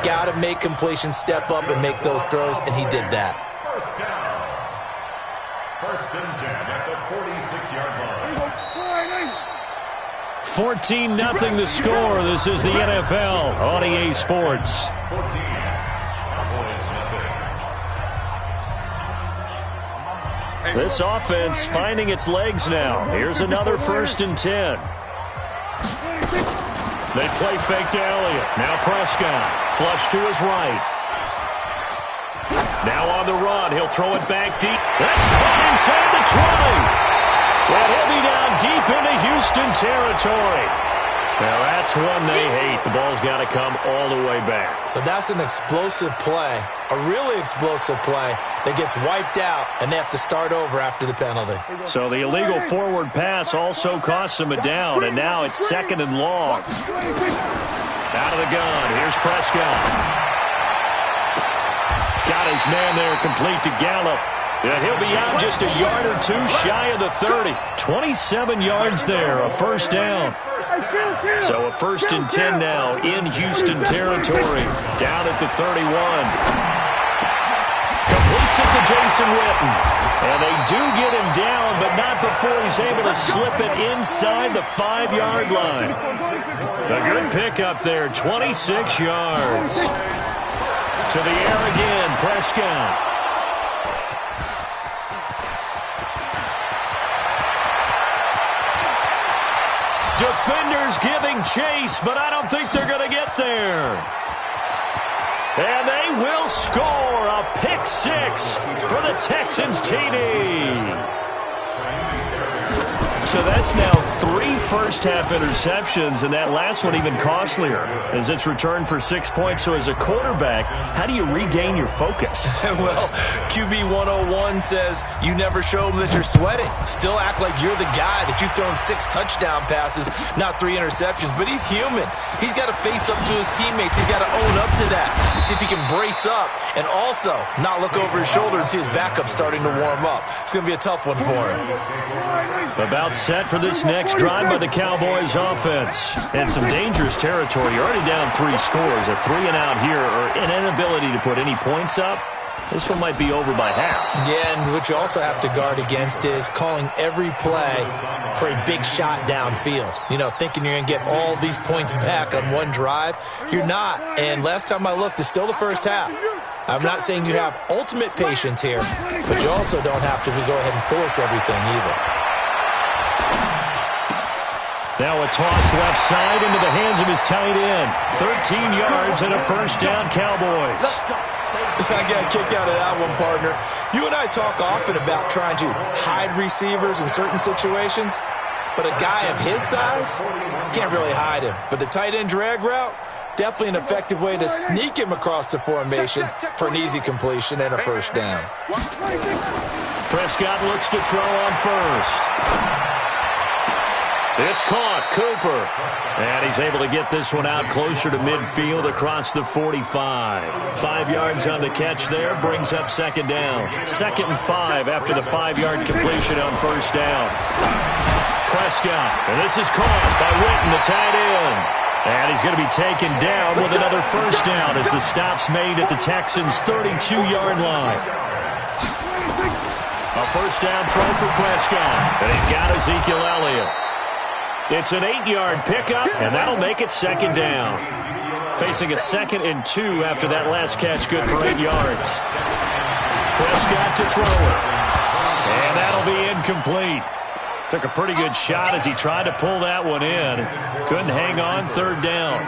Speaker 3: Got to make completions, step up, and make those throws, and he did that.
Speaker 4: First and 10 at the 46-yard line.
Speaker 1: 14-0 the score. This is the NFL on EA Sports.
Speaker 4: 14.
Speaker 1: This offense finding its legs now. Here's another 1st and 10. They play fake to Elliott. Now Prescott. Flush to his right. Now on the run. He'll throw it back deep. That's caught inside the 20. And he'll be down deep into Houston territory. Now that's one they hate. The ball's got to come all the way back.
Speaker 3: So that's an explosive play, a really explosive play that gets wiped out, and they have to start over after the penalty.
Speaker 1: So the illegal forward pass also costs them a down, and now it's 2nd and long. Out of the gun. Here's Prescott. Got his man there complete to Gallup. And he'll be out just a yard or two shy of the 30. 27 yards there, a 1st down. So a 1st and 10 now in Houston territory. Down at the 31. Completes it to Jason Witten. And they do get him down, but not before he's able to slip it inside the 5-yard line. A good pickup there, 26 yards. To the air again, Prescott. Defenders giving chase, but I don't think they're going to get there. And they will score a pick 6 for the Texans TD. So that's now 3 first-half interceptions, and that last one even costlier as it's returned for 6 points. So as a quarterback, how do you regain your focus?
Speaker 3: Well, QB 101 says you never show them that you're sweating. Still act like you're the guy, that you've thrown 6 touchdown passes, not 3 interceptions. But he's human. He's got to face up to his teammates. He's got to own up to that. See if he can brace up and also not look over his shoulder and see his backup starting to warm up. It's going to be a tough one for him.
Speaker 1: About set for this next drive by the Cowboys offense. And some dangerous territory. You're already down 3 scores. A 3-and-out here, or an inability to put any points up. This one might be over by half. Yeah, and what you also have to guard against is calling every play for a big shot downfield. You know, thinking you're going to get all these points back on one drive. You're not. And last time I looked, it's still the first half. I'm not saying you have ultimate patience here, but you also don't have to go ahead and force everything either. Now a toss left side into the hands of his tight end. 13 yards and a 1st down, Cowboys.
Speaker 3: I got a kick out of that one, partner. You and I talk often about trying to hide receivers in certain situations, but a guy of his size can't really hide him. But the tight end drag route, definitely an effective way to sneak him across the formation for an easy completion and a 1st down.
Speaker 1: Prescott looks to throw on first. It's caught, Cooper. And he's able to get this one out closer to midfield across the 45. 5 yards on the catch there, brings up 2nd down. 2nd and 5 after the 5-yard completion on 1st down. Prescott, and this is caught by Witten, the tight end. And he's going to be taken down with another 1st down as the stop's made at the Texans' 32-yard line. A 1st down throw for Prescott, and he's got Ezekiel Elliott. It's an 8-yard pickup, and that'll make it 2nd down. Facing a 2nd and 2 after that last catch, good for 8 yards. Prescott to throw it. And that'll be incomplete. Took a pretty good shot as he tried to pull that one in. Couldn't hang on, 3rd down.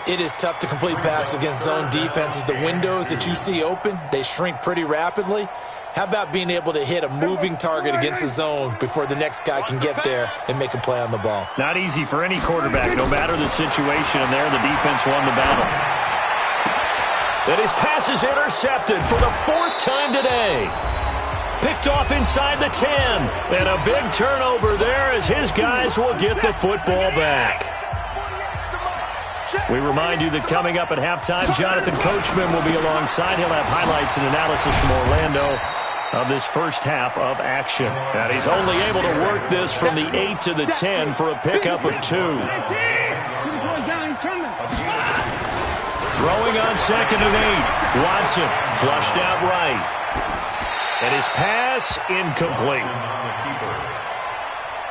Speaker 3: It is tough to complete passes against zone defenses. The windows that you see open, they shrink pretty rapidly. How about being able to hit a moving target against a zone before the next guy can get there and make a play on the ball?
Speaker 1: Not easy for any quarterback, no matter the situation, and there the defense won the battle. And his pass is intercepted for the 4th time today. Picked off inside the 10. And a big turnover there as his guys will get the football back. We remind you that coming up at halftime, Jonathan Coachman will be alongside. He'll have highlights and analysis from Orlando of this first half of action. And he's only able to work this from the 8 to the 10 for a pickup of 2. Throwing on 2nd and 8. Watson flushed out right. And his pass incomplete.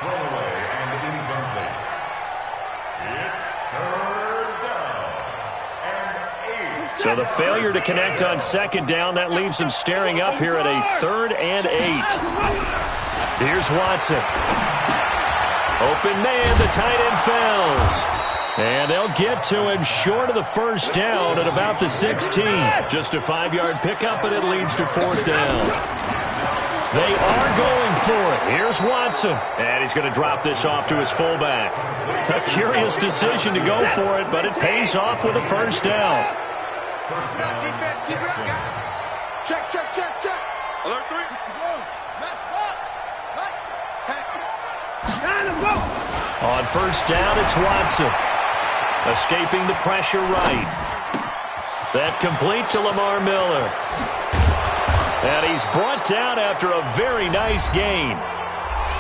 Speaker 4: Throwaway and incomplete. It's third down and 8.
Speaker 1: So the failure to connect on second down, that leaves him staring up here at a 3rd and 8. Here's Watson. Open man, the tight end fails. And they'll get to him short of the first down at about the 16. Just a 5-yard pickup, and it leads to 4th down. They are going for it. Here's Watson. And he's going to drop this off to his fullback. A curious decision to go for it, but it pays off with a first down.
Speaker 11: First down, defense, keep it up, guys. Check, check, check, check. Alert 3. Match box. Right. Pass it. Down and go.
Speaker 1: On first down, it's Watson. Escaping the pressure right. That complete to Lamar Miller. And he's brought down after a very nice gain.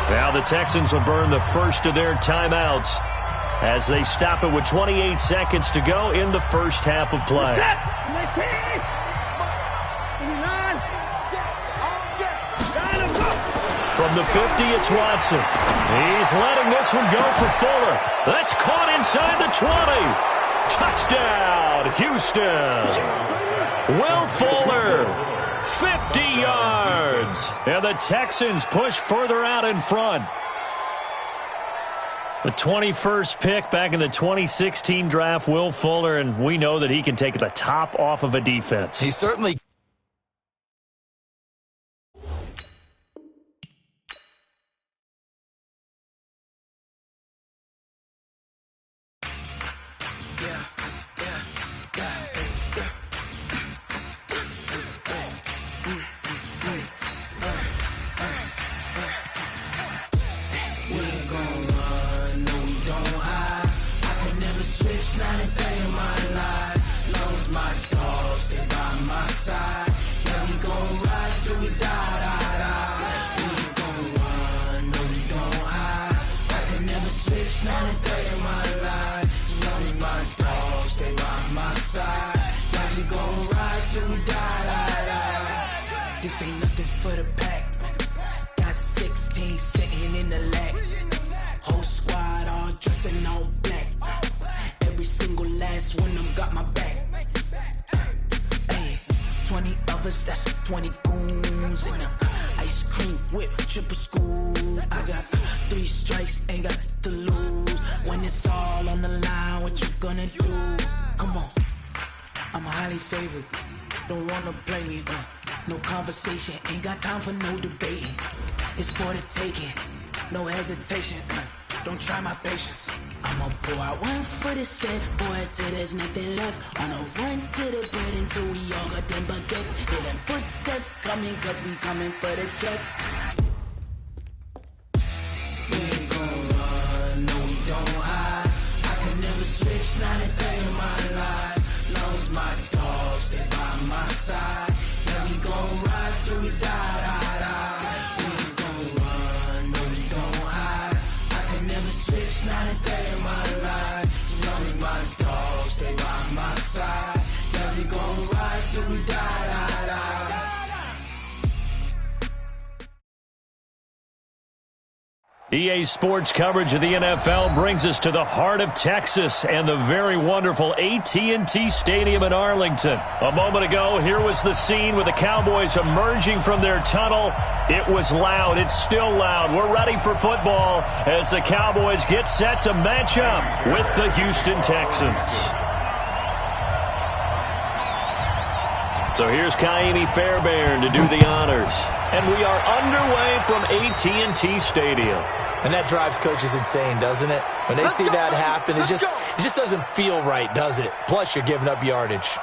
Speaker 1: Now the Texans will burn the first of their timeouts as they stop it with 28 seconds to go in the first half of play. From the 50, it's Watson. He's letting this one go for Fuller. That's caught inside the 20. Touchdown, Houston. Will Fuller, 50 yards. And the Texans push further out in front. The 21st pick back in the 2016 draft, Will Fuller, and we know that he can take the top off of a defense.
Speaker 3: He certainly
Speaker 13: This ain't nothing for the pack. Got 16 sitting in the lap. Whole squad all dressing all black. Every single last one of them got my back. Hey, 20 of us, that's 20 goons in them. Ice cream whip, triple school. I got 3 strikes, ain't got to lose. When it's all on the line, what you gonna do? Come on, I'm highly favored. Don't wanna play me, no conversation, ain't got time for no debating. It's for the taking, no hesitation. Don't try my patience. I'ma pour out one for the set, boy, till there's nothing left. On a run to the bed until we all got them baguettes. Hear them footsteps coming, cause we coming for the check. We ain't gon' run, no we don't hide. I could never switch, not a day in my life. Long as my dogs, they by my side. Yeah, we gon' ride till we die. We ain't gon' run, no we don't hide. I could never switch, not a day in my life. As long as my dogs, they by my side. Yeah, we gon' ride till we die.
Speaker 1: EA Sports coverage of the NFL brings us to the heart of Texas and the very wonderful AT&T Stadium in Arlington. A moment ago, here was the scene with the Cowboys emerging from their tunnel. It was loud. It's still loud. We're ready for football as the Cowboys get set to match up with the Houston Texans. So here's Kaimi Fairbairn to do the honors. And we are underway from AT&T Stadium.
Speaker 3: And that drives coaches insane, doesn't it? When they see that happen, it just doesn't feel right, does it? Plus, you're giving up yardage.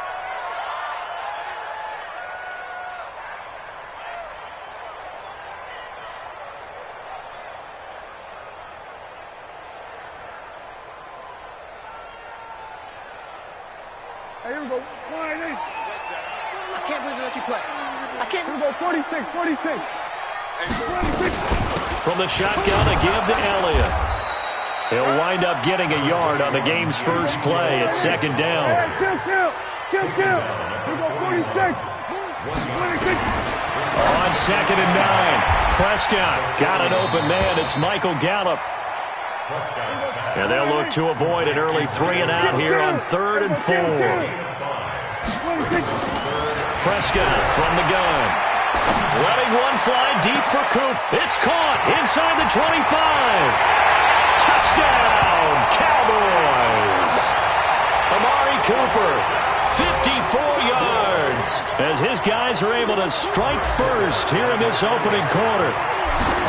Speaker 2: Hey, here we go. I can't believe they let you play. I can't. Here we go. 46.
Speaker 1: From the shotgun, a give to Elliott. He'll wind up getting a yard on the game's first play at second down.
Speaker 2: Kill. Here we go. 46. 26.
Speaker 1: On 2nd and 9, Prescott got an open man. It's Michael Gallup. And they'll look to avoid an early 3 and out here on 3rd and 4. Prescott from the gun. Letting one fly deep for Coop. It's caught inside the 25. Touchdown, Cowboys. Amari Cooper, 54 yards, as his guys are able to strike first here in this opening quarter.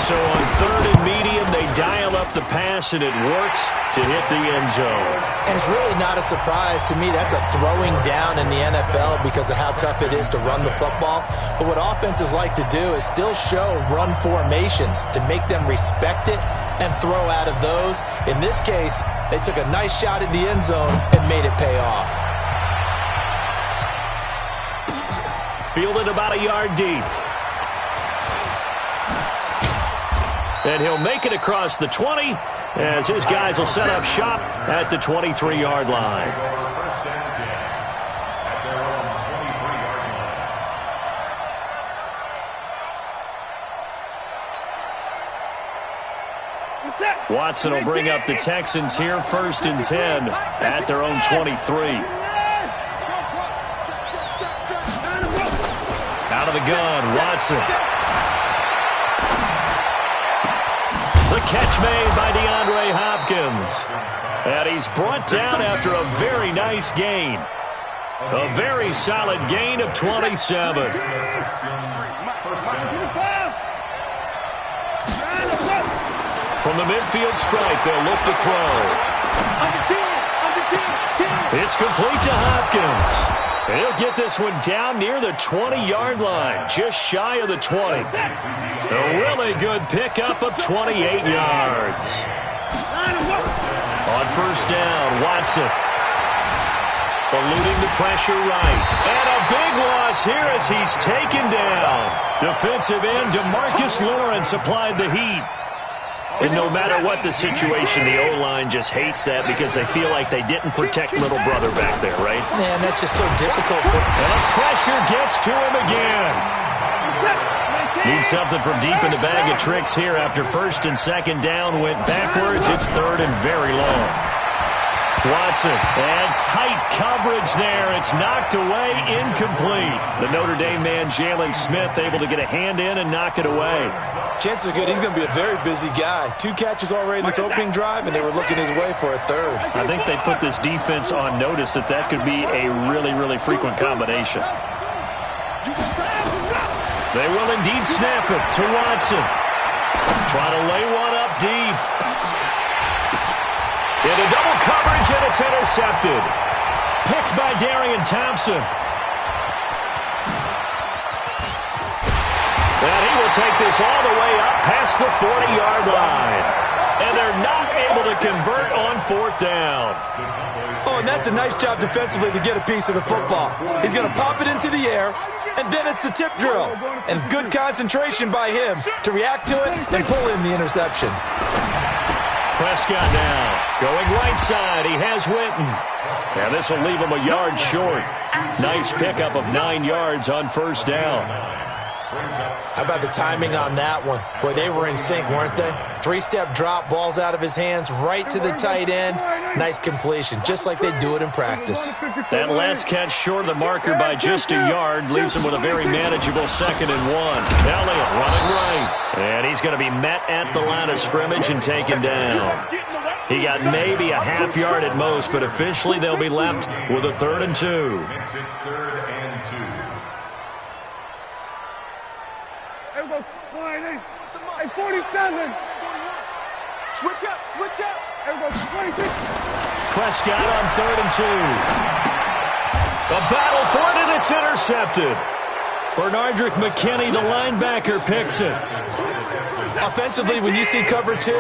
Speaker 1: So on 3rd and medium, they dial up the pass, and it works to hit the end zone.
Speaker 3: And it's really not a surprise to me. That's a throwing down in the NFL because of how tough it is to run the football. But what offenses like to do is still show run formations to make them respect it and throw out of those. In this case, they took a nice shot at the end zone and made it pay off.
Speaker 1: Fielded about a yard deep. And he'll make it across the 20 as his guys will set up shop at the 23-yard line. Watson will bring up the Texans here 1st and 10 at their own 23. Out of the gun, Watson. The catch made by DeAndre Hopkins. And he's brought down after a very nice gain. A very solid gain of 27. From the midfield stripe, they'll look to throw. It's complete to Hopkins. He'll get this one down near the 20-yard line, just shy of the 20. A really good pickup of 28 yards. On 1st down, Watson. Eluding the pressure right. And a big loss here as he's taken down. Defensive end DeMarcus Lawrence applied the heat. And no matter what the situation, the O-line just hates that because they feel like they didn't protect little brother back there, right?
Speaker 3: Man, that's just so difficult.
Speaker 1: And the pressure gets to him again. Need something from deep in the bag of tricks here after 1st and 2nd down went backwards. It's 3rd and very long. Watson, and tight coverage there. It's knocked away, incomplete. The Notre Dame man, Jalen Smith, able to get a hand in and knock it away.
Speaker 3: Chances are good. He's going to be a very busy guy. 2 catches already in this opening drive, and they were looking his way for a 3rd.
Speaker 1: I think they put this defense on notice that that could be a really, really frequent combination. They will indeed snap it to Watson. Trying to lay one up deep. Into double coverage, and it's intercepted. Picked by Darian Thompson. And he will take this all the way up past the 40-yard line. And they're not able to convert on 4th down.
Speaker 3: Oh, and that's a nice job defensively to get a piece of the football. He's going to pop it into the air, and then it's the tip drill. And good concentration by him to react to it and pull in the interception.
Speaker 1: Prescott now going right side. He has Witten. And this will leave him a yard short. Nice pickup of 9 yards on 1st down.
Speaker 3: How about the timing on that one? Boy, they were in sync, weren't they? 3-step drop, balls out of his hands, right to the tight end. Nice completion, just like they do it in practice.
Speaker 1: That last catch short of the marker by just a yard leaves him with a very manageable 2nd and 1. Elliott running right. And he's going to be met at the line of scrimmage and taken down. He got maybe a half yard at most, but officially they'll be left with a 3rd and 2.
Speaker 4: Makes it 3rd and 2.
Speaker 2: Hey, 47. Switch up, switch up. Everybody, 26.
Speaker 1: Prescott on 3rd and 2. A battle for it, and it's intercepted. Bernardrick McKinney, the linebacker, picks it.
Speaker 3: Offensively, when you see cover 2,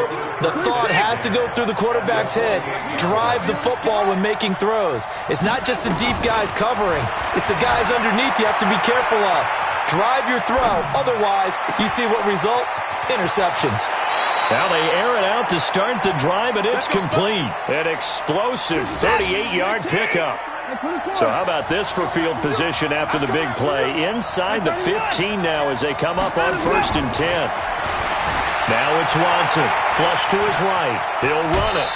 Speaker 3: the thought has to go through the quarterback's head. Drive the football when making throws. It's not just the deep guys covering. It's the guys underneath you have to be careful of. Drive your throw. Otherwise, you see what results? Interceptions.
Speaker 1: Now they air it out to start the drive, and it's complete. An explosive 38-yard pickup. So how about this for field position after the big play? Inside the 15 now as they come up on 1st and 10. Now it's Watson. Flush to his right. He'll run it.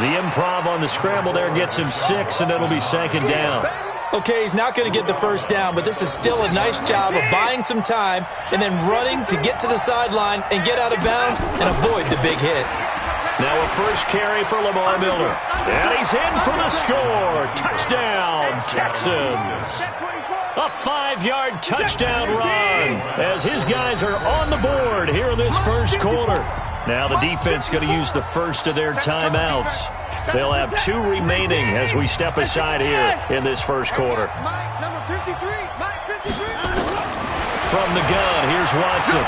Speaker 1: The improv on the scramble there gets him 6, and it'll be 2nd down.
Speaker 3: Okay, he's not going to get the 1st down, but this is still a nice job of buying some time and then running to get to the sideline and get out of bounds and avoid the big hit.
Speaker 1: Now a first carry for Lamar Miller. And he's in for the score. Touchdown, Texans. A 5-yard touchdown run as his guys are on the board here in this first quarter. Now the defense going to use the first of their timeouts. They'll have 2 remaining as we step aside here in this first quarter.
Speaker 11: Number 53, Mike 53.
Speaker 1: From the gun, here's Watson.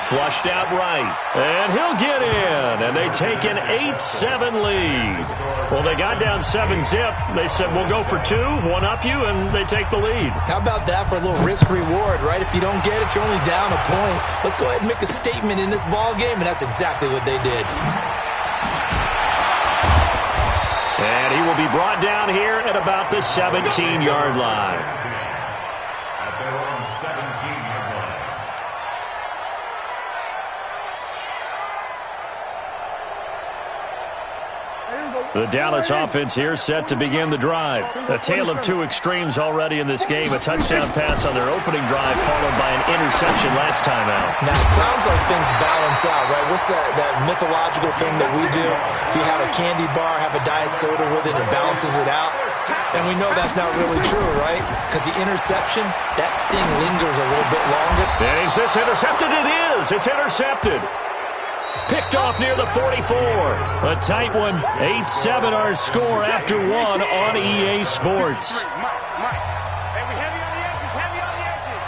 Speaker 1: Flushed out right, and he'll get in, and they take an 8-7 lead. Well, they got down 7-zip. They said, we'll go for 2, one-up you, and they take the lead.
Speaker 3: How about that for a little risk-reward, right? If you don't get it, you're only down a point. Let's go ahead and make a statement in this ball game, and that's exactly what they did.
Speaker 1: And he will be brought down here at about the 17-yard line.
Speaker 4: At their own 17-yard line.
Speaker 1: The Dallas offense here set to begin the drive. A tale of 2 extremes already in this game. A touchdown pass on their opening drive followed by an interception last time out.
Speaker 3: Now, it sounds like things balance out, right? What's that mythological thing that we do? If you have a candy bar, have a diet soda with it, it balances it out. And we know that's not really true, right? Because the interception, that sting lingers a little bit longer.
Speaker 1: And is this intercepted? It is. It's intercepted. Picked off near the 44. A tight one. 8-7 our score after 1 on EA Sports.
Speaker 2: Mike. Hey, we heavy on the edges. Heavy on the edges.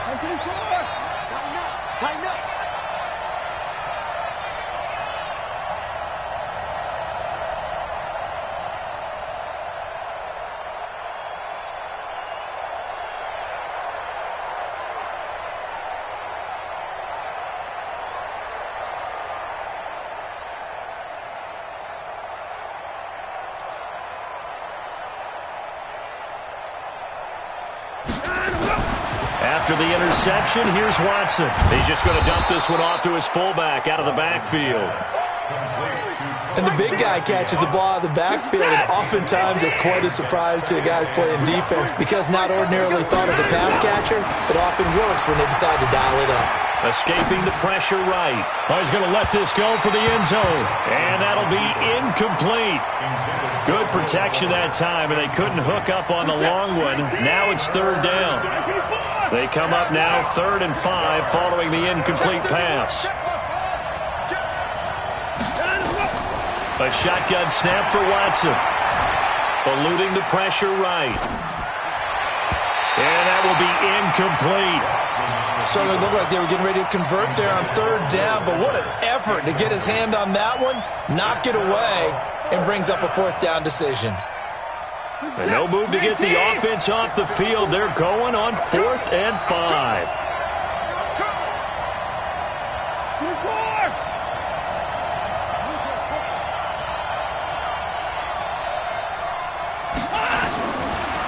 Speaker 2: Tighten up.
Speaker 1: After the interception, here's Watson. He's just going to dump this one off to his fullback out of the backfield.
Speaker 3: And the big guy catches the ball out of the backfield, and oftentimes it's quite a surprise to the guys playing defense because not ordinarily thought as a pass catcher, it often works when they decide to dial it up.
Speaker 1: Escaping the pressure right. Oh, he's going to let this go for the end zone. And that'll be incomplete. Good protection that time, and they couldn't hook up on the long one. Now it's 3rd down. They come up now 3rd and 5 following the incomplete pass. A shotgun snap for Watson. Eluding the pressure right. And that will be incomplete.
Speaker 3: So it looked like they were getting ready to convert there on 3rd down, but what an effort to get his hand on that one, knock it away, and brings up a 4th down decision.
Speaker 1: And no move to get the offense off the field. They're going on 4th and 5.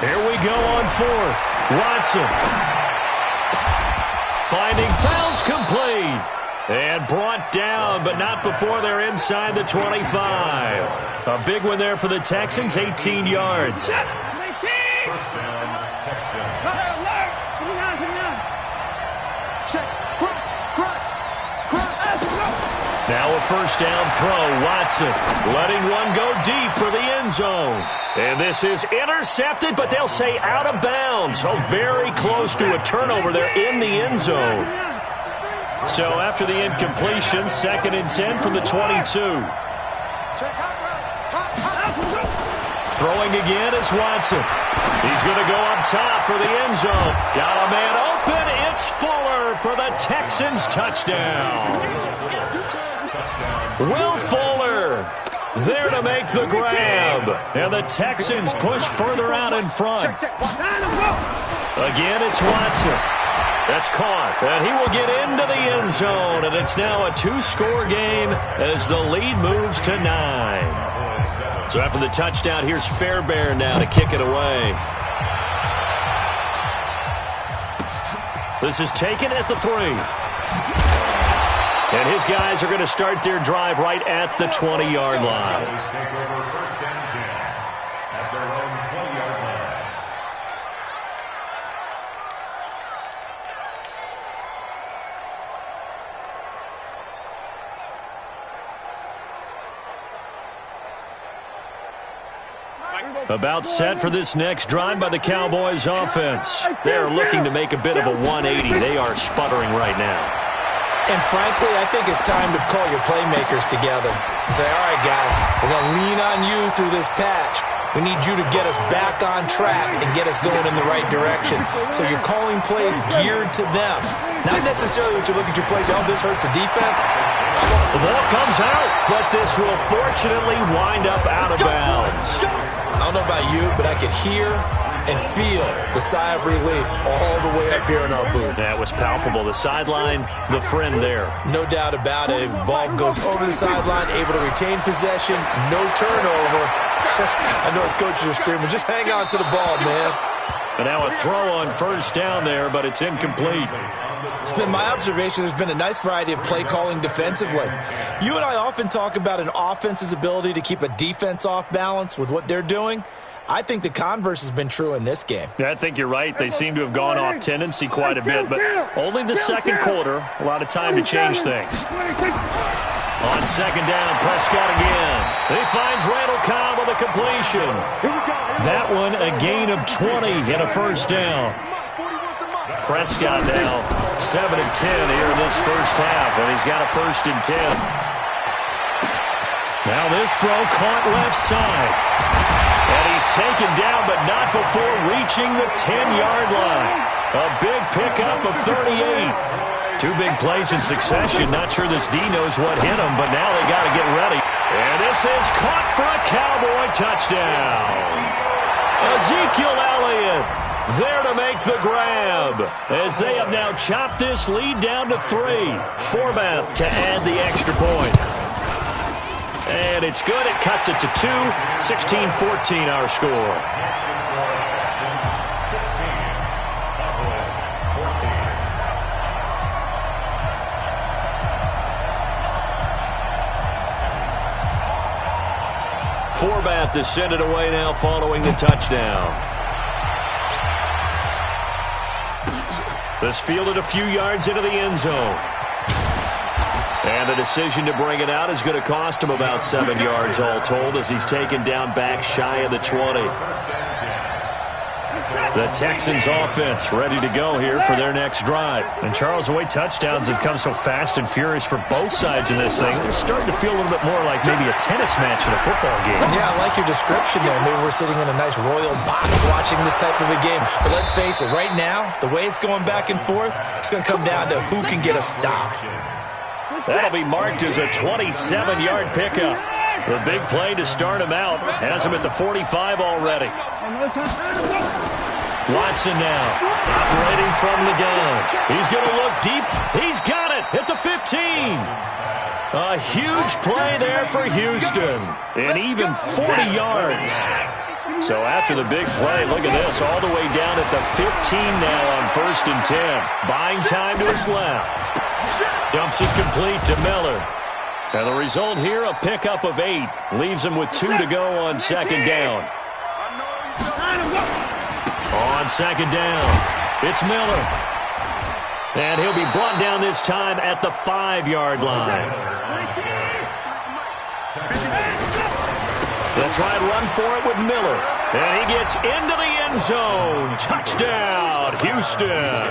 Speaker 1: Here we go on 4th. Watson. Finding fouls complete. And brought down, but not before they're inside the 25. A big one there for the Texans, 18 yards.
Speaker 4: First down, Texans.
Speaker 1: Now a first down throw. Watson letting one go deep for the end zone. And this is intercepted, but they'll say out of bounds. So very close to a turnover there in the end zone. So after the incompletion, 2nd and 10 from the 22. Throwing again is Watson. He's going to go up top for the end zone. Got a man open. It's Fuller for the Texans touchdown. Will Fuller there to make the grab. And the Texans push further out in front. Again, it's Watson. That's caught, and he will get into the end zone, and it's now a 2-score game as the lead moves to 9. So after the touchdown, here's Fairbairn now to kick it away. This is taken at the 3. And his guys are going to start their drive right at the 20-yard line.
Speaker 4: Take over first and 10 at their own 20-yard line.
Speaker 1: About set for this next drive by the Cowboys offense. They're looking to make a bit of a 180. They are sputtering right now.
Speaker 3: And frankly, I think it's time to call your playmakers together and say, all right, guys, we're going to lean on you through this patch. We need you to get us back on track and get us going in the right direction. So you're calling plays geared to them. Not necessarily what you look at your plays, oh, this hurts the defense.
Speaker 1: The ball comes out, but this will fortunately wind up out of bounds.
Speaker 3: I don't know about you, but I could hear and feel the sigh of relief all the way up here in our booth.
Speaker 1: That was palpable. The sideline, the friend there.
Speaker 3: No doubt about it. If the ball goes over the sideline, able to retain possession, no turnover. I know his coaches are screaming, just hang on to the ball, man.
Speaker 1: And now a throw on first down there, but it's incomplete.
Speaker 3: It's been my observation there's been a nice variety of play calling defensively. You and I often talk about an offense's ability to keep a defense off balance with what they're doing. I think the converse has been true in this game.
Speaker 1: Yeah, I think you're right. They seem to have gone off tendency quite a bit, but only the second quarter, a lot of time to change things. On second down, Prescott again. He finds Randall Cobb with a completion. That one a gain of 20 and a first down. Prescott now 7 of 10 here in this first half, and he's got a 1st and 10. Now this throw caught left side. And he's taken down, but not before reaching the 10-yard line. A big pickup of 38. 2 big plays in succession. Not sure this D knows what hit him, but now they got to get ready. And this is caught for a Cowboy touchdown. Ezekiel Elliott there to make the grab, as they have now chopped this lead down to 3. Forbath to add the extra point. And it's good. It cuts it to 2. 16-14 our score. Forbath to send it away now following the touchdown. This fielded a few yards into the end zone. And the decision to bring it out is going to cost him about 7 yards all told, as he's taken down back shy of the 20. The Texans offense ready to go here for their next drive. And Charles, the way touchdowns have come so fast and furious for both sides in this thing, it's starting to feel a little bit more like maybe a tennis match in a football game.
Speaker 3: Yeah, I like your description there. Maybe we're sitting in a nice royal box watching this type of a game. But let's face it, right now, the way it's going back and forth, it's going to come down to who can get a stop.
Speaker 1: That'll be marked as a 27-yard pickup. The big play to start him out has him at the 45 already. Watson now, operating from the gun. He's going to look deep. He's got it at the 15. A huge play there for Houston, and even 40 yards. So after the big play, look at this, all the way down at the 15 now on 1st and 10. Buying time to his left. Dumps it complete to Miller. And the result here, a pickup of 8. Leaves him with 2 to go on second down. On second down, it's Miller. And he'll be brought down this time at the 5-yard line. They'll try and run for it with Miller. And he gets into the end zone. Touchdown, Houston.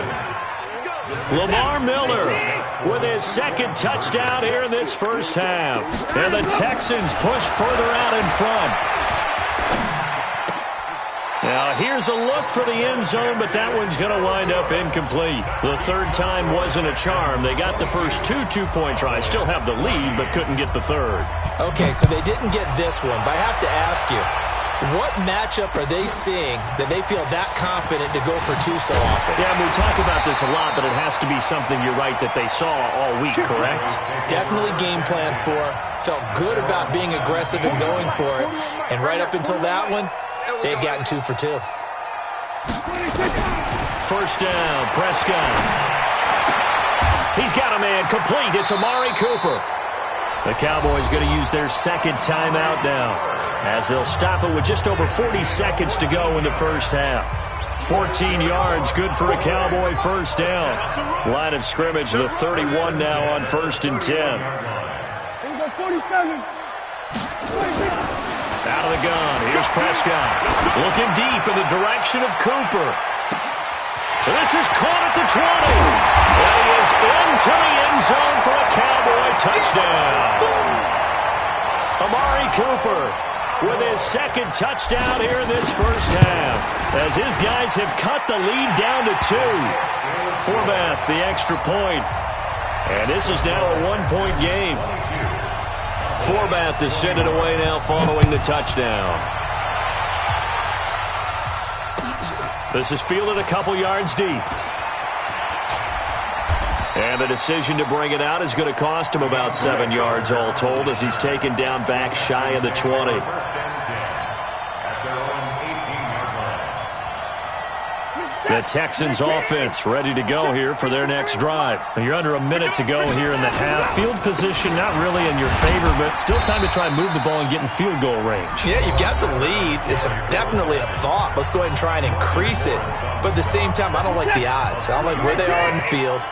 Speaker 1: Lamar Miller with his 2nd touchdown here in this first half. And the Texans push further out in front. Now, here's a look for the end zone, but that one's going to wind up incomplete. The 3rd time wasn't a charm. They got the first 2 two-point tries. Still have the lead, but couldn't get the 3rd.
Speaker 3: Okay, so they didn't get this one, but I have to ask you, What matchup are they seeing that they feel that confident to go for two so often?
Speaker 1: Yeah, and we talk about this a lot, but it has to be something, you're right, that they saw all week, correct?
Speaker 3: Definitely game planned for. Felt good about being aggressive and going for it. And right up until that one, they've gotten 2 for 2.
Speaker 1: First down, Prescott. He's got a man complete. It's Amari Cooper. The Cowboys going to use their second timeout now, as they'll stop it with just over 40 seconds to go in the first half. 14 yards, good for a Cowboy first down. Line of scrimmage, the 31 now on 1st and 10. Out of the gun, here's Prescott. Looking deep in the direction of Cooper. This is caught at the 20. And he is into the end zone for a Cowboy touchdown. Amari Cooper with his second touchdown here in this first half, as his guys have cut the lead down to 2. Forbath, the extra point. And this is now a 1-point game. Forbath to send it away now following the touchdown. This is fielded a couple yards deep. And the decision to bring it out is going to cost him about 7 yards all told, as he's taken down back shy of the 20. The Texans offense ready to go here for their next drive. You're under a minute to go here in the half. Field position not really in your favor, but still time to try and move the ball and get in field goal range.
Speaker 3: Yeah, you've got the lead. It's definitely a thought. Let's go ahead and try and increase it. But at the same time, I don't like the odds. I don't like where they are in the field.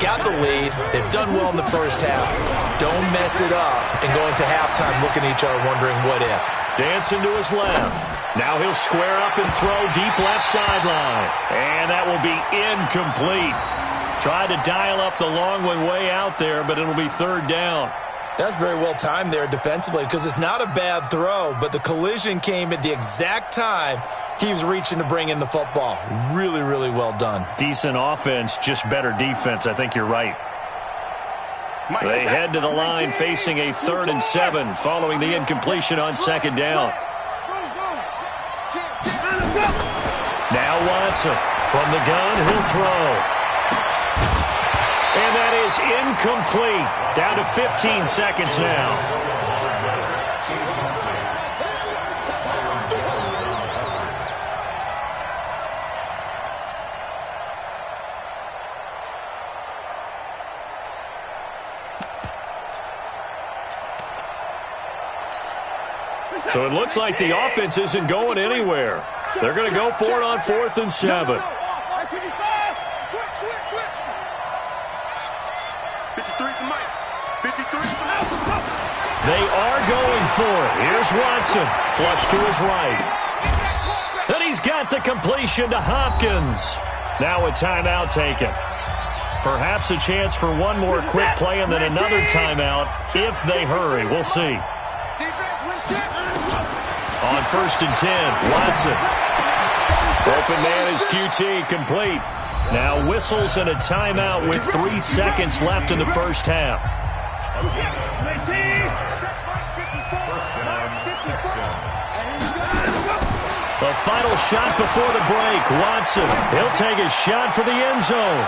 Speaker 3: Got the lead. They've done well in the first half. Don't mess it up and go into halftime looking at each other wondering what if.
Speaker 1: Dancing to his left. Now he'll square up and throw deep left sideline. And that will be incomplete. Tried to dial up the long one way out there, but it'll be 3rd down.
Speaker 3: That's very well timed there defensively, because it's not a bad throw, but the collision came at the exact time he was reaching to bring in the football. Really, really well done.
Speaker 1: Decent offense, just better defense. I think you're right. They head to the line facing a 3rd and 7 following the incompletion on 2nd down. Now Watson from the gun, he'll throw. And that is incomplete. Down to 15 seconds now. So it looks like the offense isn't going anywhere. They're going to go for it on 4th and 7.
Speaker 11: 53 to Mike. 53 to Mike.
Speaker 1: They are going for it. Here's Watson. Flush to his right. And he's got the completion to Hopkins. Now a timeout taken. Perhaps a chance for one more quick play and then another timeout if they hurry. We'll see. On 1st and 10, Watson. Open man is QT, complete. Now whistles and a timeout with 3 seconds left in the first half. The final shot before the break. Watson, he'll take a shot for the end zone.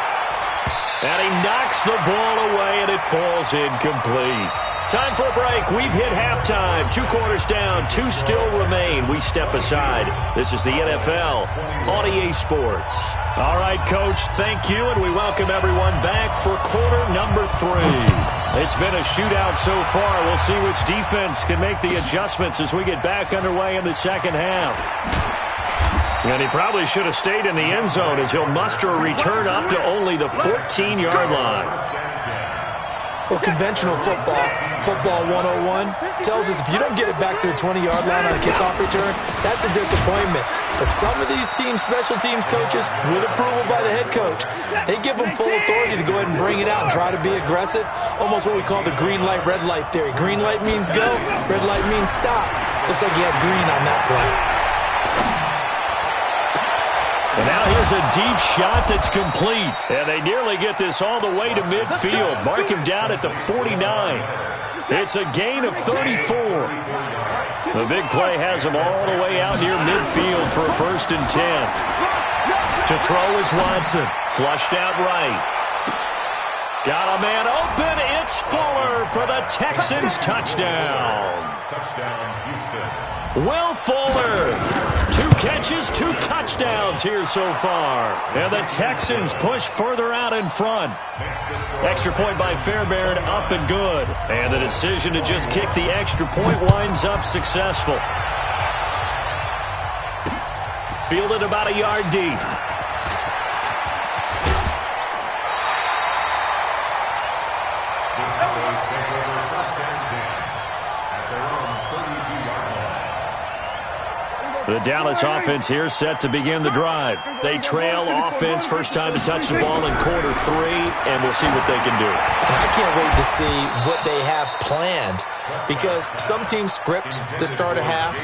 Speaker 1: And he knocks the ball away, and it falls incomplete. Time for a break. We've hit halftime. 2 quarters down. 2 still remain. We step aside. This is the NFL on EA Sports. All right, Coach, thank you, and we welcome everyone back for quarter number 3. It's been a shootout so far. We'll see which defense can make the adjustments as we get back underway in the second half. And he probably should have stayed in the end zone as he'll muster a return up to only the 14-yard line.
Speaker 3: Well, conventional football 101, tells us if you don't get it back to the 20-yard line on a kickoff return, that's a disappointment. But some of these special teams coaches, with approval by the head coach, they give them full authority to go ahead and bring it out and try to be aggressive, almost what we call the green light, red light theory. Green light means go, red light means stop. Looks like he had green on that play.
Speaker 1: And now here's a deep shot that's complete. And they nearly get this all the way to midfield. Mark him down at the 49. It's a gain of 34. The big play has him all the way out near midfield for a 1st and 10. To throw is Watson. Flushed out right. Got a man open. It's Fuller for the Texans touchdown.
Speaker 4: Touchdown, Houston.
Speaker 1: Will Fuller. 2 catches, 2 touchdowns here so far. And the Texans push further out in front. Extra point by Fairbairn, up and good. And the decision to just kick the extra point winds up successful. Fielded about a yard deep. The Dallas offense here set to begin the drive. They trail offense, first time to touch the ball in quarter 3, and we'll see what they can do.
Speaker 3: And I can't wait to see what they have planned, because some teams script to start a half.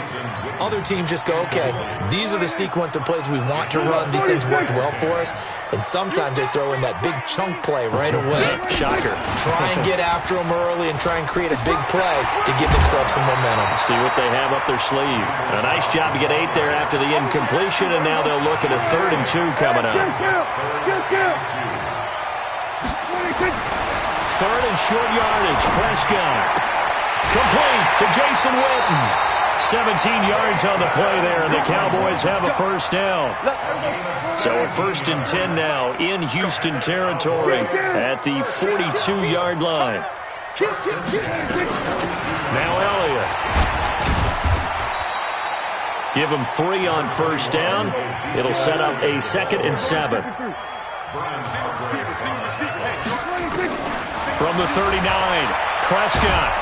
Speaker 3: Other teams just go, okay, these are the sequence of plays we want to run. These things worked well for us. And sometimes they throw in that big chunk play right away.
Speaker 1: Shocker.
Speaker 3: Try and get after them early and try and create a big play to give themselves some momentum.
Speaker 1: See what they have up their sleeve. A nice job to get 8 there after the incompletion, and now they'll look at a 3rd and 2 coming up. 3rd and short yardage. Prescott. Complete to Jason Witten. 17 yards on the play there, and the Cowboys have a 1st down. So a 1st and 10 now in Houston territory at the 42-yard line. Now Elliott. Give him 3 on 1st down. It'll set up a 2nd and 7. From the 39, Prescott.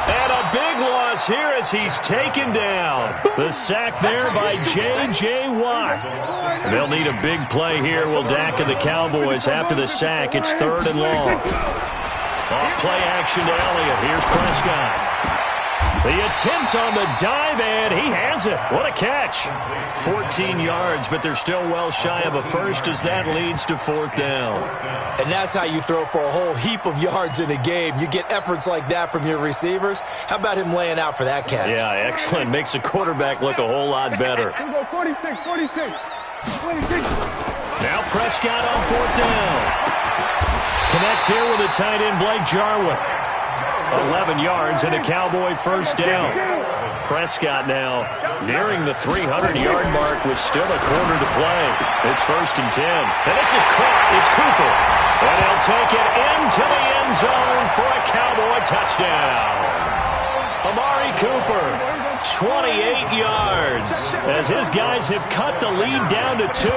Speaker 1: And a big loss here as he's taken down. The sack there by J.J. Watt. They'll need a big play here, will Dak and the Cowboys. After the sack, it's 3rd and long. Off play action to Elliott. Here's Prescott. The attempt on the dive, and he has it. What a catch. 14 yards, but they're still well shy of a 1st as that leads to 4th down.
Speaker 3: And that's how you throw for a whole heap of yards in a game. You get efforts like that from your receivers. How about him laying out for that catch?
Speaker 1: Yeah, excellent. Makes the quarterback look a whole lot better.
Speaker 2: 46.
Speaker 1: Now Prescott on 4th down. Connects here with a tight end, Blake Jarwin. 11 yards and a Cowboy 1st down. Prescott now nearing the 300-yard mark with still a quarter to play. It's 1st and 10. And this is caught. It's Cooper. And he'll take it into the end zone for a Cowboy touchdown. Amari Cooper, 28 yards, as his guys have cut the lead down to 2.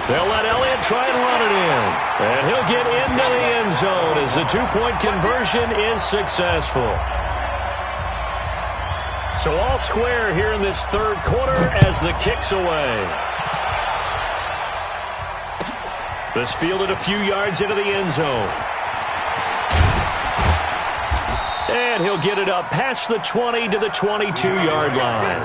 Speaker 1: They'll let Elliott try and run it in. And he'll get into the end zone as the 2-point conversion is successful. So all square here in this 3rd quarter as the kick's away. This fielded a few yards into the end zone. And he'll get it up past the 20 to the 22-yard line.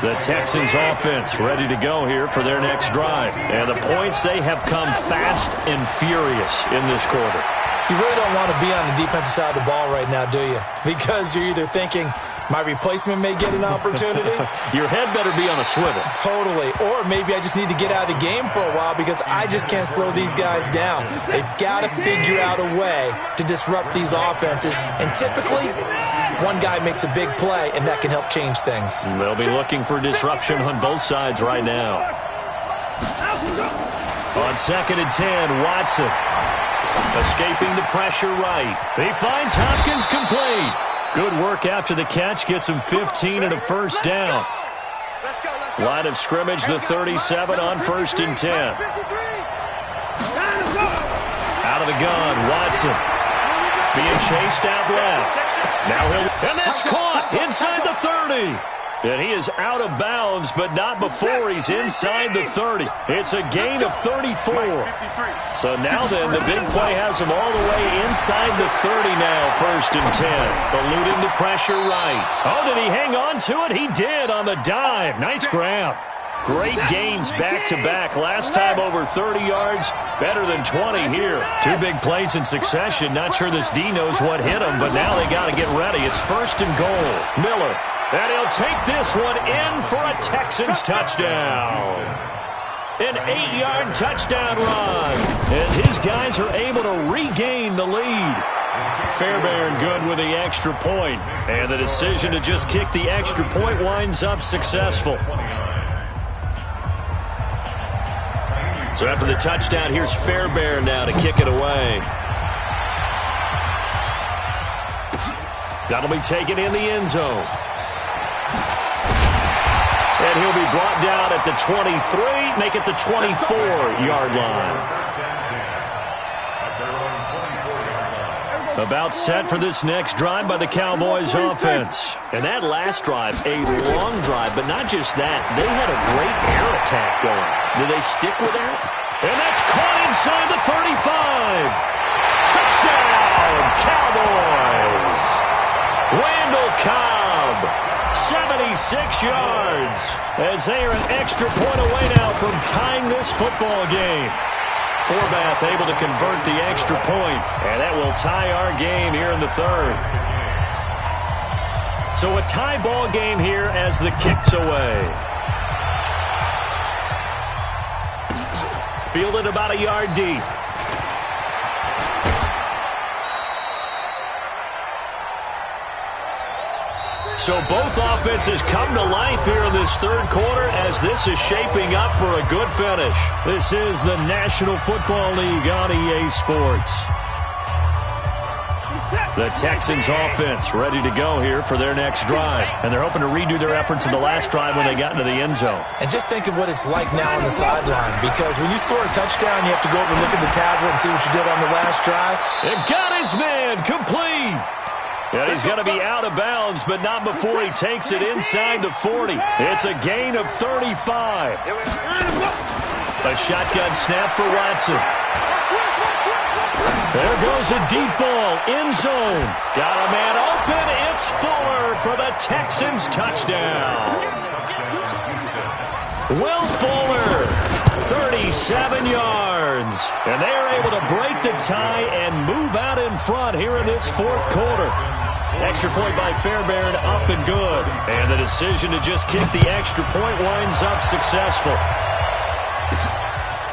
Speaker 1: The Texans offense ready to go here for their next drive. And the points, they have come fast and furious in this quarter.
Speaker 3: You really don't want to be on the defensive side of the ball right now, do you? Because you're either thinking, my replacement may get an opportunity.
Speaker 1: Your head better be on a swivel.
Speaker 3: Totally. Or maybe I just need to get out of the game for a while because I just can't slow these guys down. They've got to figure out a way to disrupt these offenses. And typically, one guy makes a big play, and that can help change things.
Speaker 1: They'll be looking for disruption on both sides right now. On 2nd and 10, Watson. Escaping the pressure right. He finds Hopkins complete. Good work after the catch. Gets him 15 and a 1st down. Line of scrimmage, the 37 on 1st and 10. Out of the gun, Watson. Being chased out left. Now and that's caught inside the 30. And he is out of bounds, but not before he's inside the 30. It's a gain of 34. So now then, the big play has him all the way inside the 30 now, 1st and 10. Eluding the pressure right. Oh, did he hang on to it? He did on the dive. Nice grab. Great gains back-to-back. Last time over 30 yards, better than 20 here. 2 big plays in succession. Not sure this D knows what hit him, but now they got to get ready. It's 1st and goal. Miller, and he'll take this one in for a Texans touchdown. An 8-yard touchdown run as his guys are able to regain the lead. Fairbairn good with the extra point, and the decision to just kick the extra point winds up successful. So after the touchdown, here's Fairbairn now to kick it away. That'll be taken in the end zone. And he'll be brought down at the 23, make it the 24-yard line. About set for this next drive by the Cowboys offense. And that last drive, a long drive, but not just that. They had a great air attack going. Do they stick with that? And that's caught inside the 35. Touchdown, Cowboys. Randall Cobb, 76 yards, as they are an extra point away now from tying this football game. Forbath able to convert the extra point, and that will tie our game here in the 3rd. So a tie ball game here as the kick's away. Fielded about a yard deep. So both offenses come to life here in this 3rd quarter as this is shaping up for a good finish. This is the National Football League on EA Sports. The Texans offense ready to go here for their next drive. And they're hoping to redo their efforts in the last drive when they got into the end zone.
Speaker 3: And just think of what it's like now on the sideline, because when you score a touchdown, you have to go over and look at the tablet and see what you did on the last drive.
Speaker 1: It got his man complete. And he's going to be out of bounds, but not before he takes it inside the 40. It's a gain of 35. A shotgun snap for Watson. There goes a deep ball, end zone. Got a man open. It's Fuller for the Texans touchdown. Will Fuller, 37 yards. And they are able to break the tie and move out in front here in this 4th quarter. Extra point by Fairbairn, up and good. And the decision to just kick the extra point winds up successful.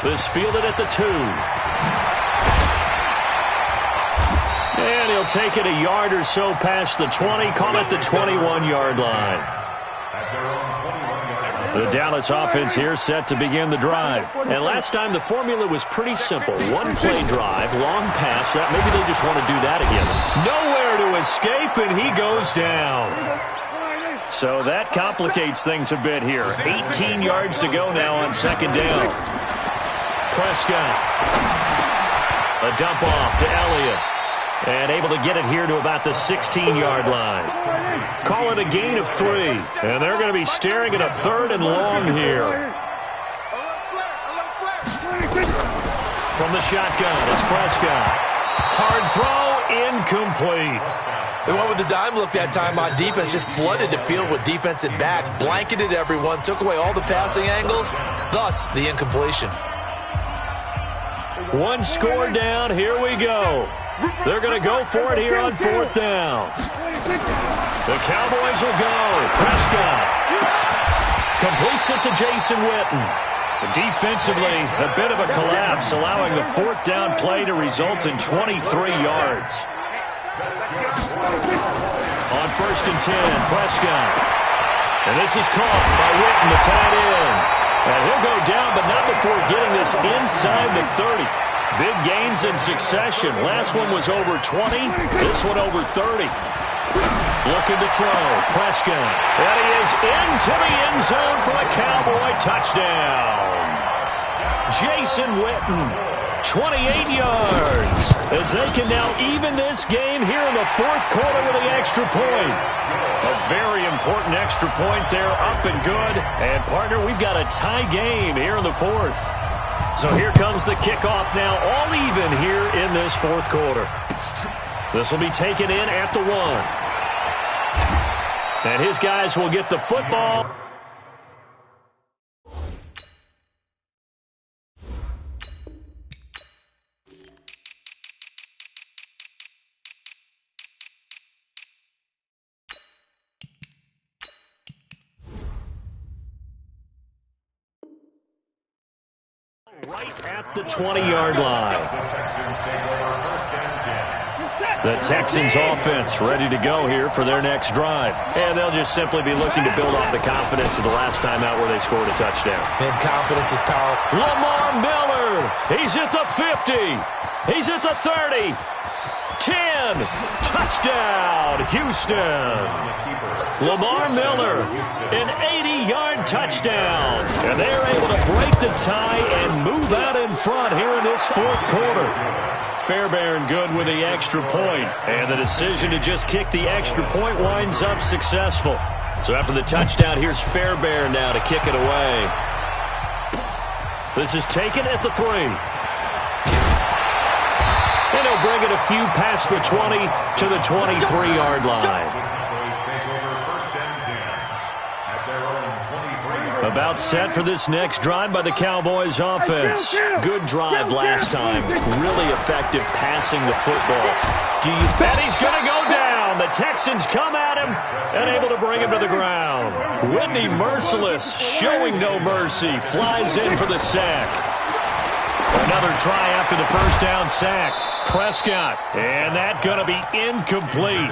Speaker 1: This fielded at the 2. And he'll take it a yard or so past the 20, call it the 21-yard line. The Dallas offense here set to begin the drive. And last time the formula was pretty simple. 1-play drive, long pass. Maybe they just want to do that again. Nowhere to escape, and he goes down. So that complicates things a bit here. 18 yards to go now on 2nd down. Prescott. A dump off to Elliott. And able to get it here to about the 16-yard line. Call it a gain of 3. And they're going to be staring at a 3rd and long here. From the shotgun, it's Prescott. Hard throw, incomplete.
Speaker 3: They went with the dime look that time on defense, just flooded the field with defensive backs, blanketed everyone, took away all the passing angles, thus the incompletion.
Speaker 1: 1 score down, here we go. They're going to go for it here on 4th down. The Cowboys will go. Prescott completes it to Jason Witten. Defensively, a bit of a collapse, allowing the 4th down play to result in 23 yards. On 1st and 10, Prescott. And this is caught by Witten, the tight end. And he'll go down, but not before getting this inside the 30. Big gains in succession. Last one was over 20. This one over 30. Looking to throw. Prescott. And he is into the end zone for a Cowboy touchdown. Jason Witten, 28 yards. As they can now even this game here in the 4th quarter with the extra point. A very important extra point there, up and good. And, partner, we've got a tie game here in the 4th. So here comes the kickoff now, all even here in this 4th quarter. This will be taken in at the 1. And his guys will get the football. right at the 20-yard line. The Texans offense ready to go here for their next drive. And they'll just simply be looking to build off the confidence of the last time out where they scored a touchdown.
Speaker 3: And confidence is power.
Speaker 1: Lamar Miller. He's at the 50. He's at the 30. 10. Touchdown, Houston. Lamar Miller, an 80-yard touchdown. And they're able to break the tie and move out in front here in this fourth quarter. Fairbairn good with the extra point. And the decision to just kick the extra point winds up successful. So after the touchdown, here's Fairbairn now to kick it away. This is taken at the 3. And he'll bring it a few past the 20 to the 23-yard line. About set for this next drive by the Cowboys offense. Good drive last time. Really effective passing the football. And he's going to go down. The Texans come at him and able to bring him to the ground. Whitney Merciless showing no mercy. Flies in for the sack. Another try after the first down sack. Prescott. And that going to be incomplete.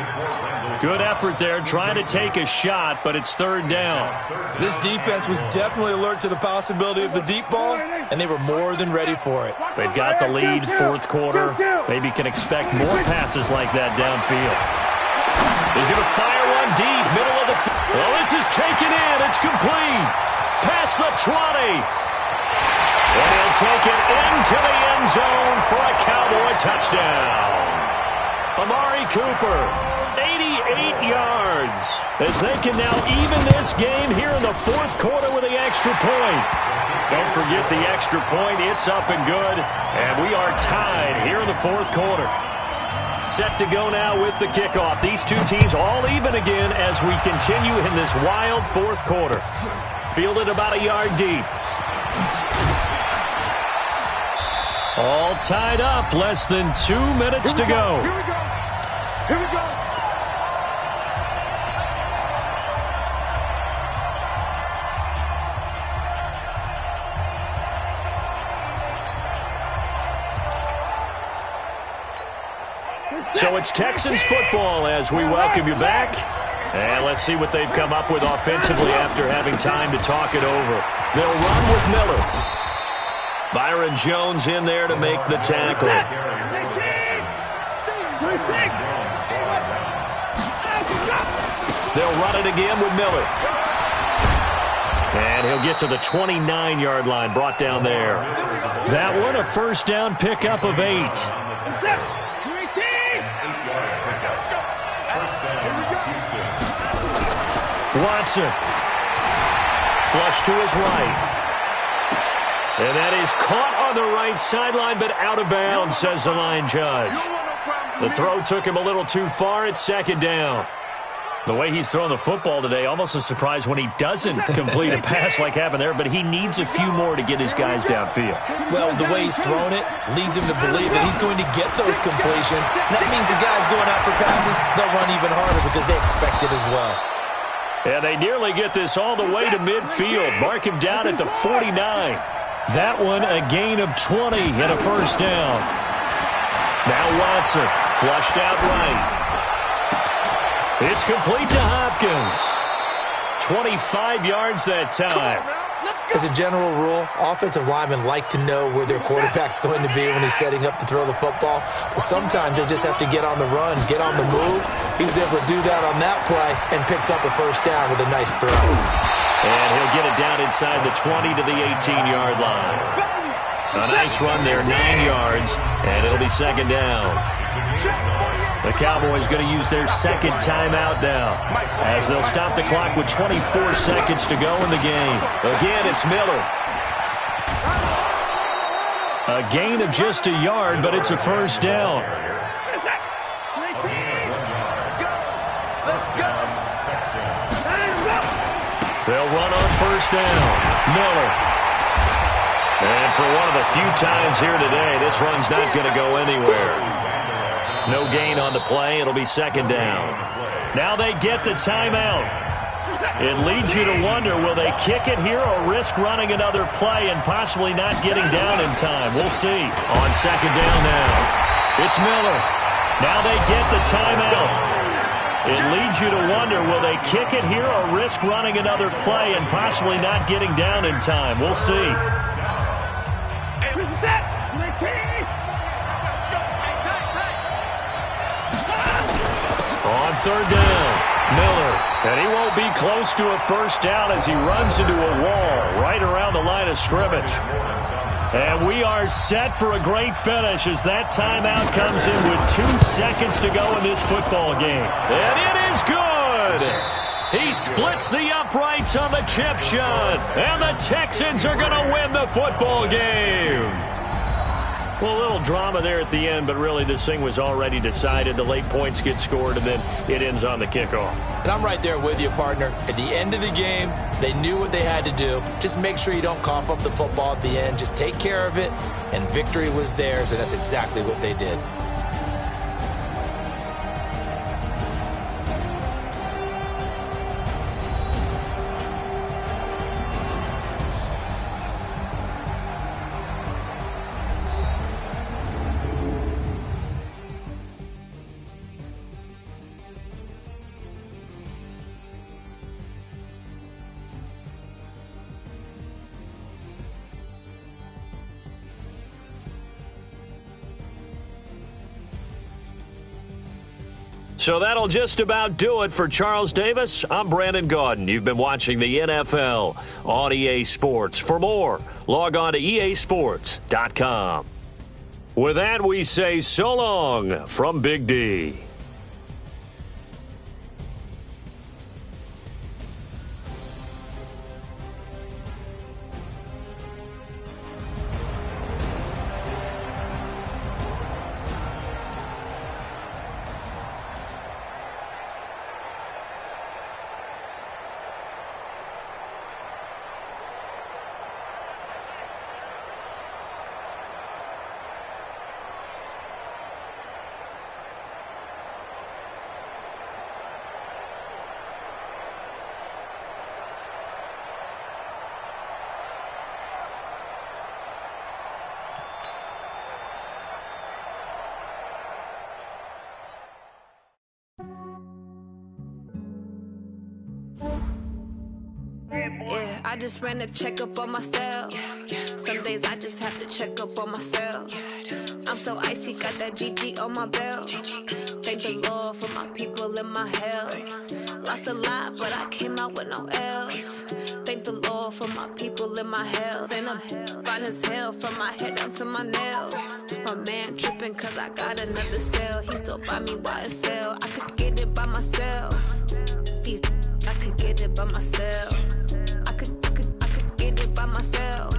Speaker 1: Good effort there, trying to take a shot, but it's third down.
Speaker 3: This defense was definitely alert to the possibility of the deep ball, and they were more than ready for it.
Speaker 1: They've got the lead, fourth quarter. Maybe can expect more passes like that downfield. He's going to fire one deep, middle of the field. Well, this is taken in. It's complete. Past the 20. And he'll take it into the end zone for a Cowboy touchdown. Amari Cooper, 88 yards, as they can now even this game here in the fourth quarter with the extra point. Don't forget the extra point. It's up and good, and we are tied here in the fourth quarter. Set to go now with the kickoff. These two teams all even again as we continue in this wild fourth quarter. Fielded about a yard deep. All tied up, less than 2 minutes to go.
Speaker 2: Here we go. Here we go.
Speaker 1: So it's Texans football as we welcome you back. And let's see what they've come up with offensively after having time to talk it over. They'll run with Miller. Byron Jones in there to make the tackle. They'll run it again with Miller. And he'll get to the 29-yard line, brought down there. That one, a first down pickup of 8. Watson. Flush to his right. And that is caught on the right sideline, but out of bounds, says the line judge. The throw took him a little too far. It's second down. The way he's throwing the football today, almost a surprise when he doesn't complete a pass like happened there, but he needs a few more to get his guys downfield.
Speaker 3: Well, the way he's thrown it leads him to believe that he's going to get those completions. And that means the guys going out for passes, they'll run even harder because they expect it as well.
Speaker 1: And they nearly get this all the way to midfield. Mark him down at the 49. That one, a gain of 20 and a first down. Now Watson, flushed out right. It's complete to Hopkins. 25 yards that time.
Speaker 3: As a general rule, offensive linemen like to know where their quarterback's going to be when he's setting up to throw the football. But sometimes they just have to get on the run, get on the move. He was able to do that on that play and picks up a first down with a nice throw.
Speaker 1: And he'll get it down inside the 20 to the 18-yard line. A nice run there, 9 yards, and it'll be second down. The Cowboys going to use their second timeout now as they'll stop the clock with 24 seconds to go in the game. Again, it's Miller. A gain of just a yard, but it's a first down. They'll run on first down. Miller. And for one of the few times here today, this run's not going to go anywhere. No gain on the play. It'll be second down. Now they get the timeout. It leads you to wonder, will they kick it here or risk running another play and possibly not getting down in time? We'll see. On second down now, it's Miller. Now they get the timeout. It leads you to wonder, will they kick it here or risk running another play and possibly not getting down in time? We'll see. On third down, Miller. And he won't be close to a first down as he runs into a wall right around the line of scrimmage. And we are set for a great finish as that timeout comes in with 2 seconds to go in this football game. And it is good! He splits the uprights on the chip shot. And the Texans are going to win the football game. Well, a little drama there at the end, but really this thing was already decided. The late points get scored, and then it ends on the kickoff.
Speaker 3: And I'm right there with you, partner. At the end of the game, they knew what they had to do. Just make sure you don't cough up the football at the end. Just take care of it, and victory was theirs, and that's exactly what they did.
Speaker 1: So that'll just about do it for Charles Davis. I'm Brandon Gaudin. You've been watching the NFL on EA Sports. For more, log on to easports.com. With that, we say so long from Big D.
Speaker 14: Yeah, I just ran a checkup on myself. Some days I just have to check up on myself. I'm so icy, got that GG on my belt. Thank the Lord for my people in my health. Lost a lot, but I came out with no else. Thank the Lord for my people in my health. And I'm fine as hell from my head down to my nails. My man tripping cause I got another cell. He still buy me YSL. I could get it by myself. I could get it by myself. I could get it by myself.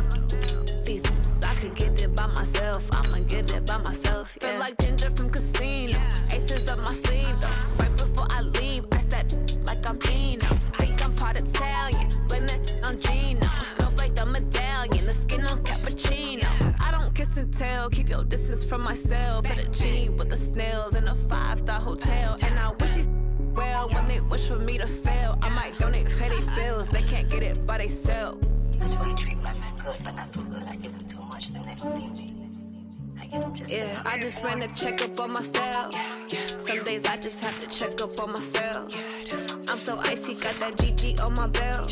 Speaker 14: I could get it by myself. I'ma get it by myself. Yeah. Feel like Ginger from Casino. Aces up my sleeve though. Right before I leave, I said like I'm Dino. Think I'm part Italian. Blame it on Gino. Smells like the medallion. The skin on cappuccino. I don't kiss and tell. Keep your distance from myself. Fettuccine with the snails in a 5-star hotel. And I wish he's well when they wish for me to fail. I might donate petty bills. They can't get it by themselves.
Speaker 15: That's why you treat women good, but not too good. I give them too much, then they don't need me. I give them just
Speaker 14: yeah, I just ran a checkup on myself. Some days I just have to check up on myself. I'm so icy, got that GG on my belt.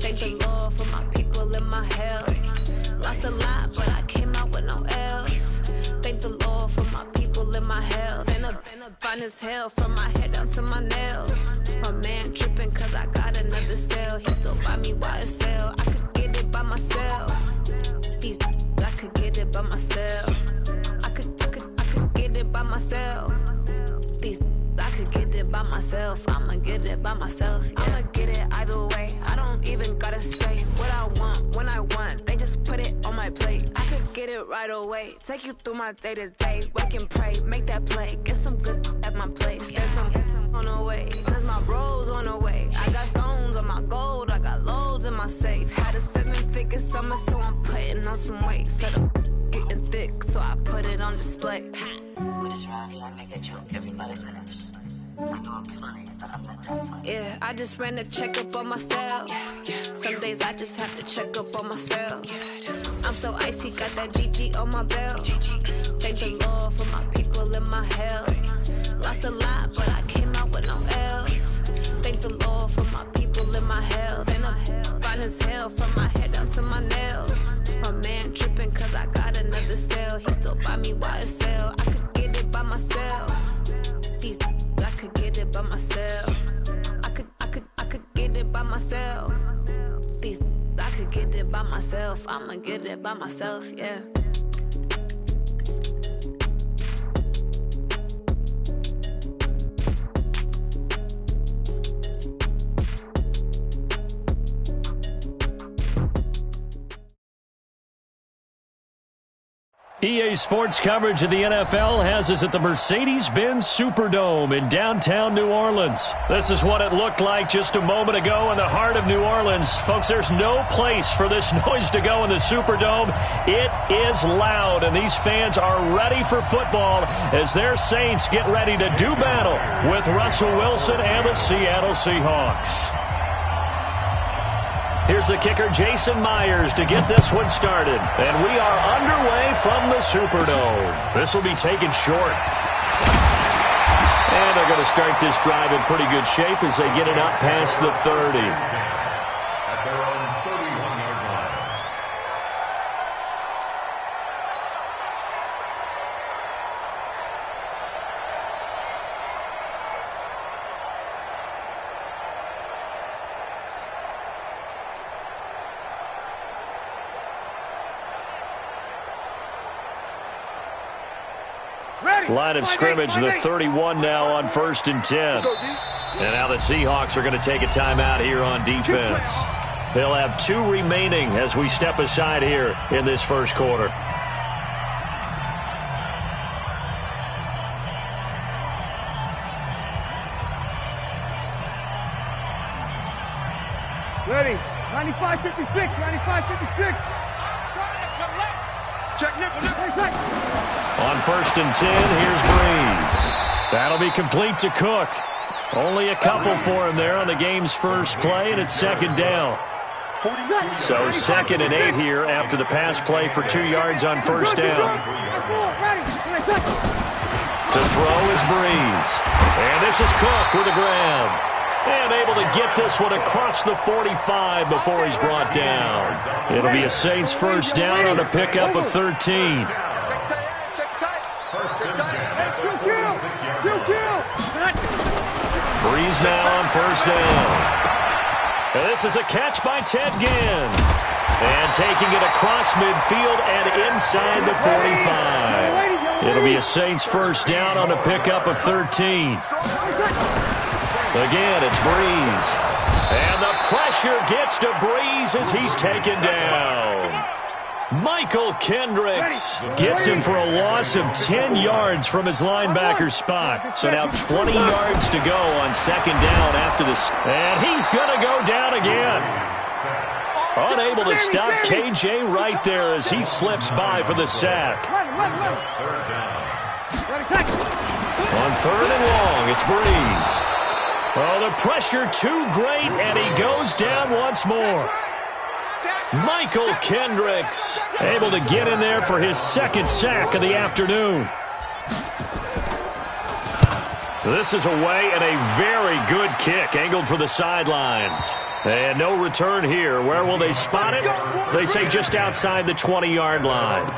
Speaker 14: Thank the Lord for my people in my health. Lost a lot, but I came out with no else. Thank the Lord for my people in my health. And I'm fine as hell from my head down to my nails. My man tripping cause I got another cell. He still buy me YSL. I could get it by myself. I could get it by myself. I could get it by myself. I could get it by myself. I'ma get it by myself. Yeah. I'ma get it either way. I don't even gotta say what I want when I want. They just put it on my plate. I could get it right away. Take you through my day to day. Wake and pray, make that play. Get some good at my place. There's some on the way. Cause my bro's on the way. I got stones on my gold. I got loads in my safe. Had a 7-figure summer, so I'm putting on some weight. Set up getting thick, so I put it on display.
Speaker 15: With this round, I make a joke, everybody laughs.
Speaker 14: Yeah, I just ran a checkup on myself. Some days I just have to check up on myself. I'm so icy, got that GG on my belt. Thank the Lord for my people and my health. Lost a lot, but I came out with no else. Thank the Lord for my people and my health. And I'm fine as hell from my head down to my nails. My man tripping cause I got another cell. He still buy me YSL. I could get it by myself. These I could get it by myself. I could get it by myself. These I could get it by myself. I'ma get it by myself, yeah.
Speaker 1: EA Sports coverage of the NFL has us at the Mercedes-Benz Superdome in downtown New Orleans. This is what it looked like just a moment ago in the heart of New Orleans. Folks, there's no place for this noise to go in the Superdome. It is loud, and these fans are ready for football as their Saints get ready to do battle with Russell Wilson and the Seattle Seahawks. Here's the kicker, Jason Myers, to get this one started. And we are underway from the Superdome. This will be taken short. And they're going to start this drive in pretty good shape as they get it up past the 30.
Speaker 4: At their own 31-yard line.
Speaker 1: Line of scrimmage, the 31 now on 1st and 10. And now the Seahawks are going to take a timeout here on defense. They'll have 2 remaining as we step aside here in this first quarter.
Speaker 2: Ready. 95-56. 95-56. Check nickel.
Speaker 1: On 1st and 10, here's Breeze. That'll be complete to Cook. Only a couple for him there on the game's first play, and it's 2nd down. So 2nd and 8 here after the pass play for 2 yards on 1st down. To throw is Breeze. And this is Cook with a grab. And able to get this one across the 45 before he's brought down. It'll be a Saints first down on a pickup of 13. Breeze now on 1st down. And this is a catch by Ted Ginn. And taking it across midfield and inside the 45. It'll be a Saints first down on a pickup of 13. Again, it's Breeze. And the pressure gets to Breeze as he's taken down. Michael Kendricks gets him for a loss of 10 yards from his linebacker spot. So now 20 yards to go on 2nd down after this. And he's going to go down again. Unable to stop KJ right there as he slips by for the sack. On 3rd and long, it's Breeze. Oh, the pressure too great, and he goes down once more. Michael Kendricks able to get in there for his 2nd sack of the afternoon. This is away and a very good kick angled for the sidelines. And no return here. Where will they spot it? They say just outside the 20-yard line.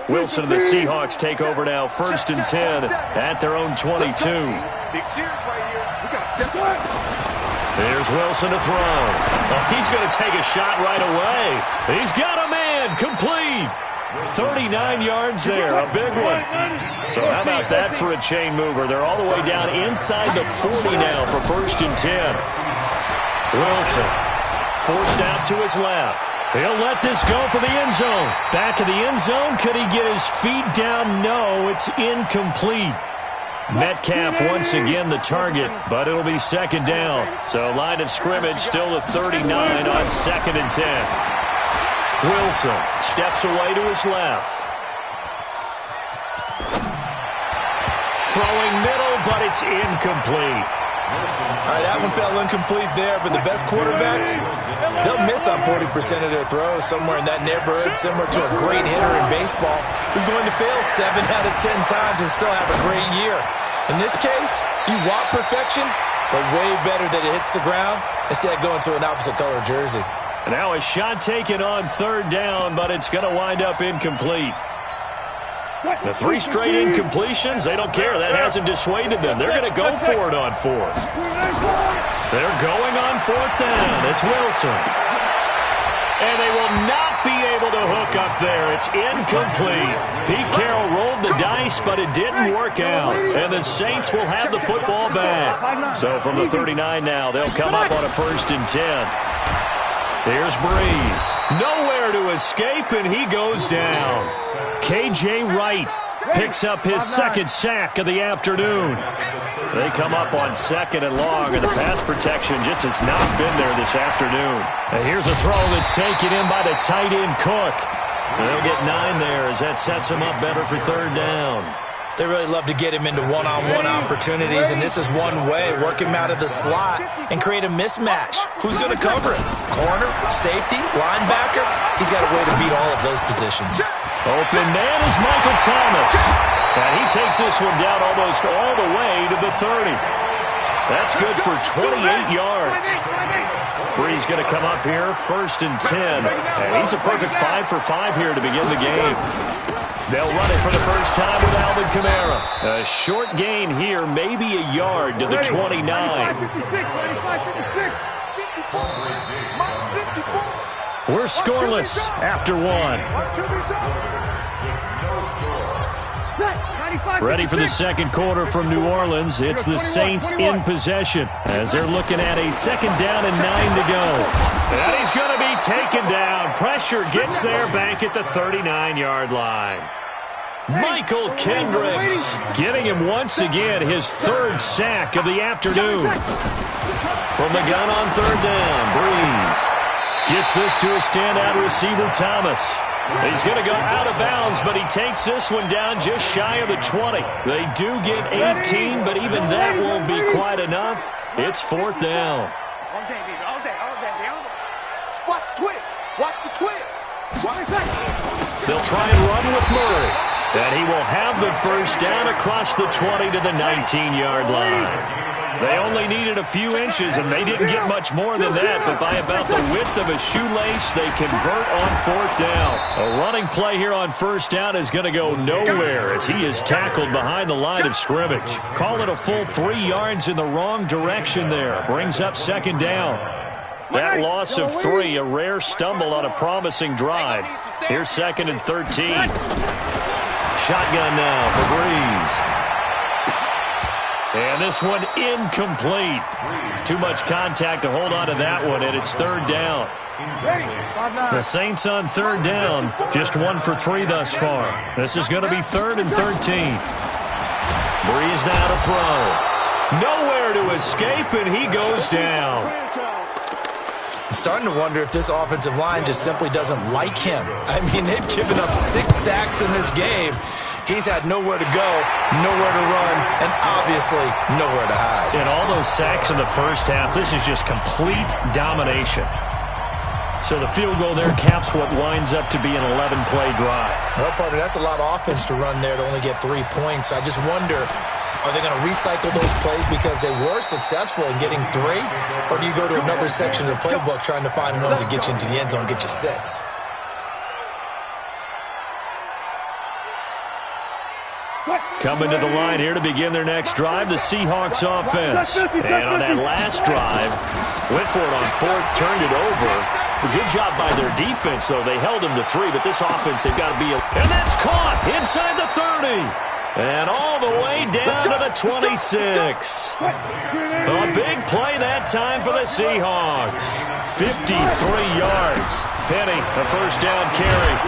Speaker 1: Wilson and the Seahawks take over now, 1st and 10 at their own 22. Here's Wilson to throw. Oh, he's going to take a shot right away. He's got a man, complete. 39 yards there, a big one. So how about that for a chain mover? They're all the way down inside the 40 now for 1st and 10. Wilson forced out to his left. He'll let this go for the end zone. Back of the end zone. Could he get his feet down? No, it's incomplete. Metcalf once again the target, but it'll be 2nd down. So line of scrimmage still the 39 on 2nd and 10. Wilson steps away to his left. Throwing middle, but it's incomplete.
Speaker 3: All right, that one fell incomplete there, but the best quarterbacks, they'll miss on 40% of their throws, somewhere in that neighborhood, similar to a great hitter in baseball who's going to fail 7 out of 10 times and still have a great year. In this case, you want perfection, but way better that it hits the ground instead of going to an opposite color jersey.
Speaker 1: And now a shot taken on third down, but it's going to wind up incomplete. The 3 straight incompletions, they don't care. That hasn't dissuaded them. They're going to go for it on fourth. They're going on fourth down. It's Wilson. And they will not be able to hook up there. It's incomplete. Pete Carroll rolled the dice, but it didn't work out. And the Saints will have the football back. So from the 39 now, they'll come up on a 1st and 10. Here's Breeze. Nowhere to escape, and he goes down. K.J. Wright picks up his 2nd sack of the afternoon. They come up on 2nd and long, and the pass protection just has not been there this afternoon. And here's a throw that's taken in by the tight end Cook. They'll get 9 there as that sets him up better for 3rd down.
Speaker 3: They really love to get him into one-on-one opportunities, and this is one way. Work him out of the slot and create a mismatch. Who's going to cover him? Corner, safety, linebacker? He's got a way to beat all of those positions.
Speaker 1: Open man is Michael Thomas. And he takes this one down almost all the way to the 30. That's good for 28 yards. Breeze going to come up here, 1st and 10. And he's a perfect 5 for 5 here to begin the game. They'll run it for the first time with Alvin Kamara. A short gain here, maybe a yard to the 29. We're scoreless after 1. Ready for the 2nd quarter from New Orleans. It's the Saints in possession as they're looking at a 2nd down and 9 to go. And he's going to be taken down. Pressure gets there back at the 39-yard line. Michael Kendricks getting him once again his 3rd sack of the afternoon. From the gun on 3rd down, Breeze gets this to a standout receiver, Thomas. He's going to go out of bounds, but he takes this one down just shy of the 20. They do get 18, but even that won't be quite enough. It's 4th down.
Speaker 11: All day, baby, all day, all day, all day. Watch the twist. Watch the twist.
Speaker 1: They'll try and run with Murray. And he will have the 1st down across the 20 to the 19-yard line. They only needed a few inches, and they didn't get much more than that, but by about the width of a shoelace, they convert on 4th down. A running play here on 1st down is going to go nowhere as he is tackled behind the line of scrimmage. Call it a full 3 yards in the wrong direction there. Brings up 2nd down. That loss of 3, a rare stumble on a promising drive. Here's 2nd and 13. Shotgun now for Breeze. And this one incomplete. Too much contact to hold on to that one, and it's 3rd down. The Saints on 3rd down, just 1 for 3 thus far. This is going to be 3rd and 13. Breeze now to throw. Nowhere to escape, and he goes down.
Speaker 3: I'm starting to wonder if this offensive line just simply doesn't like him. I mean, they've given up 6 sacks in this game. He's had nowhere to go, nowhere to run, and obviously nowhere to hide.
Speaker 1: And all those sacks in the 1st half, this is just complete domination. So the field goal there caps what winds up to be an 11-play drive.
Speaker 3: Well, partner, that's a lot of offense to run there to only get 3 points. I just wonder, are they going to recycle those plays because they were successful in getting 3? Or do you go to another section of the playbook trying to find ones that get you into the end zone and get you 6?
Speaker 1: Coming to the line here to begin their next drive, the Seahawks offense. And on that last drive, went for it on 4th, turned it over. A good job by their defense, though. They held him to 3, but this offense, they've got to be... And that's caught inside the 30. And all the way down to the 26. A big play that time for the Seahawks. 53 yards. Penny, a 1st down carry.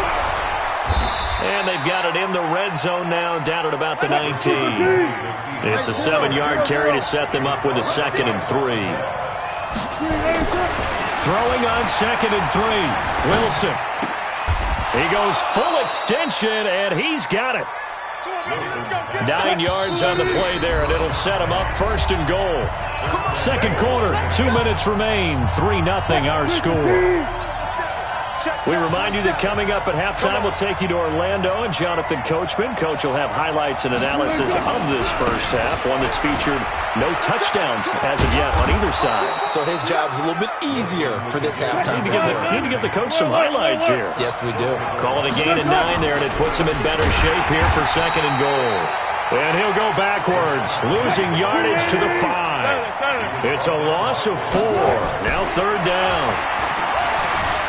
Speaker 1: And they've got it in the red zone now, down at about the 19. It's a 7-yard carry to set them up with a 2nd and 3. Throwing on 2nd and 3. Wilson He goes full extension, and he's got it. 9 yards on the play there, and it'll set him up 1st and goal. Second quarter, 2 minutes remain, 3-0 our score. We remind you that coming up at halftime, we'll take you to Orlando and Jonathan Coachman. Coach will have highlights and analysis of this first half, one that's featured no touchdowns as of yet on either side.
Speaker 3: So his job's a little bit easier for this halftime.
Speaker 1: Need to give the coach some highlights here.
Speaker 3: Yes, we do.
Speaker 1: Call it a gain of 9 there, and it puts him in better shape here for 2nd and goal. And he'll go backwards, losing yardage to the 5. It's a loss of 4. Now 3rd down.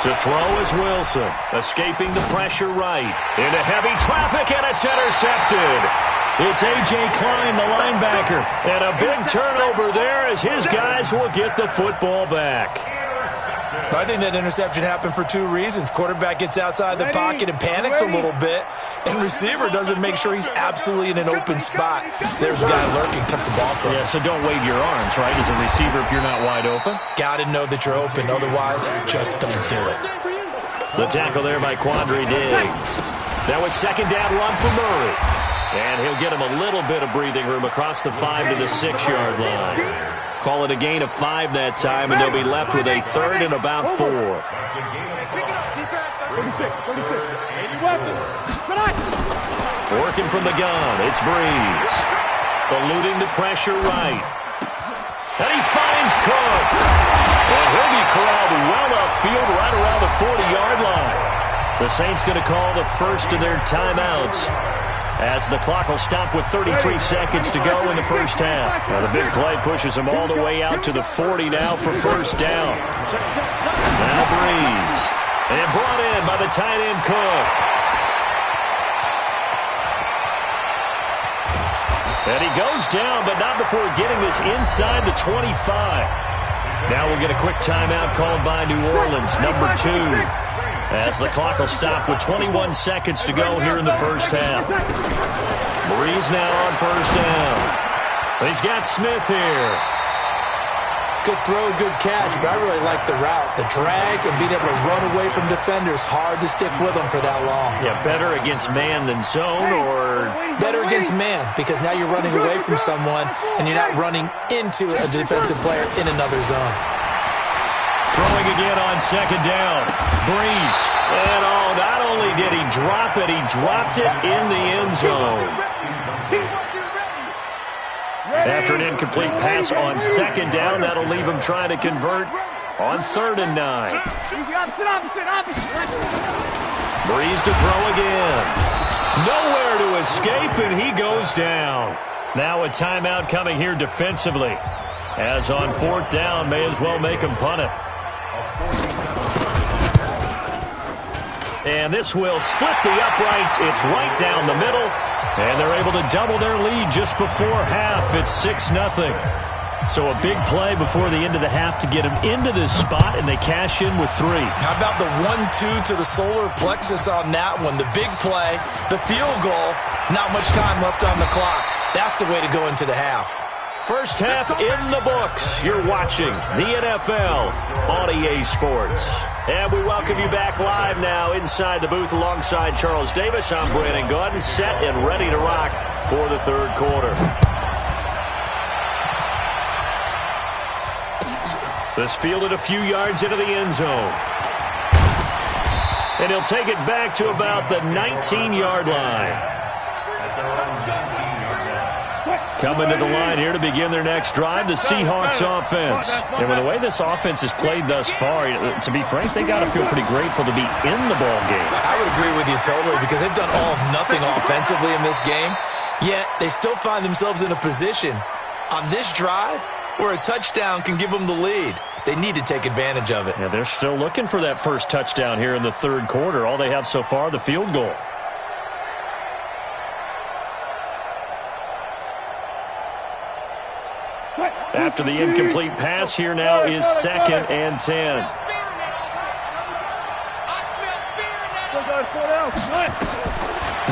Speaker 1: To throw is Wilson, escaping the pressure right. Into heavy traffic, and it's intercepted. It's A.J. Klein, the linebacker. And a big turnover there as his guys will get the football back.
Speaker 3: I think that interception happened for 2 reasons. Quarterback gets outside the pocket and panics a little bit, and receiver doesn't make sure he's absolutely in an open spot. There's a guy lurking, took the ball from him.
Speaker 1: Yeah, so don't wave your arms, right, as a receiver if you're not wide open.
Speaker 3: Got to know that you're open. Otherwise, just don't do it.
Speaker 1: The tackle there by Quandre Diggs. That was 2nd down run for Murray. And he'll get him a little bit of breathing room across the 5 to the 6-yard line. Call it a gain of 5 that time, and they'll be left with a 3rd and about 4.
Speaker 11: Pick it up, defense. 36.
Speaker 1: Working from the gun, it's Breeze. Eluding the pressure right. And he finds Cook. And he'll be corralled well upfield right around the 40-yard line. The Saints going to call the first of their timeouts, as the clock will stop with 33 seconds to go in the first half. Now the big play pushes them all the way out to the 40 now for 1st down. Now Breeze. And brought in by the tight end Cook. And he goes down, but not before getting this inside the 25. Now we'll get a quick timeout called by New Orleans, number 2. As the clock will stop with 21 seconds to go here in the first half. Breeze now on 1st down. He's got Smith here.
Speaker 3: Good throw, good catch, but I really like the route. The drag and being able to run away from defenders, hard to stick with them for that long.
Speaker 1: Yeah, better against man than zone, or?
Speaker 3: Better against man, because now you're running away from someone and you're not running into a defensive player in another zone.
Speaker 1: Throwing again on 2nd down. Breeze. And not only did he drop it, he dropped it in the end zone. After an incomplete pass on 2nd down, that'll leave him trying to convert on 3rd and 9. Breeze to throw again. Nowhere to escape, and he goes down. Now a timeout coming here defensively, as on 4th down, may as well make him punt it. And this will split the uprights. It's right down the middle. And they're able to double their lead just before half. It's 6-0. So a big play before the end of the half to get them into this spot, and they cash in with 3.
Speaker 3: How about the 1-2 to the solar plexus on that one? The big play, the field goal, not much time left on the clock. That's the way to go into the half.
Speaker 1: First half in the books. You're watching the NFL on EA Sports. And we welcome you back live now inside the booth alongside Charles Davis. I'm Brandon Gordon, set and ready to rock for the 3rd quarter. This fielded a few yards into the end zone. And he'll take it back to about the 19-yard line. Coming to the line here to begin their next drive, the Seahawks offense. And with the way this offense has played thus far, to be frank, they got to feel pretty grateful to be in the ball game.
Speaker 3: I would agree with you totally, because they've done all of nothing offensively in this game, yet they still find themselves in a position on this drive where a touchdown can give them the lead. They need to take advantage of it.
Speaker 1: Yeah, they're still looking for that first touchdown here in the 3rd quarter. All they have so far, the field goal. After the incomplete pass, here now is 2nd and 10.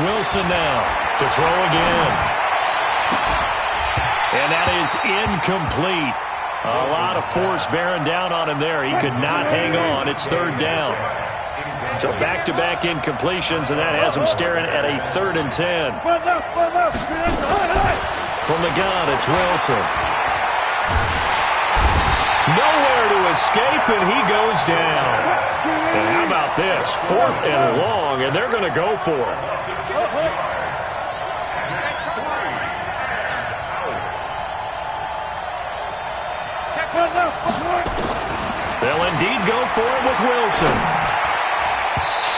Speaker 1: Wilson now to throw again. And that is incomplete. A lot of force bearing down on him there. He could not hang on. It's 3rd down. So back-to-back incompletions, and that has him staring at a 3rd and 10. From the gun, it's Wilson. Nowhere to escape, and he goes down. And how about this? 4th and long, and they're going to go for it. They'll indeed go for it with Wilson.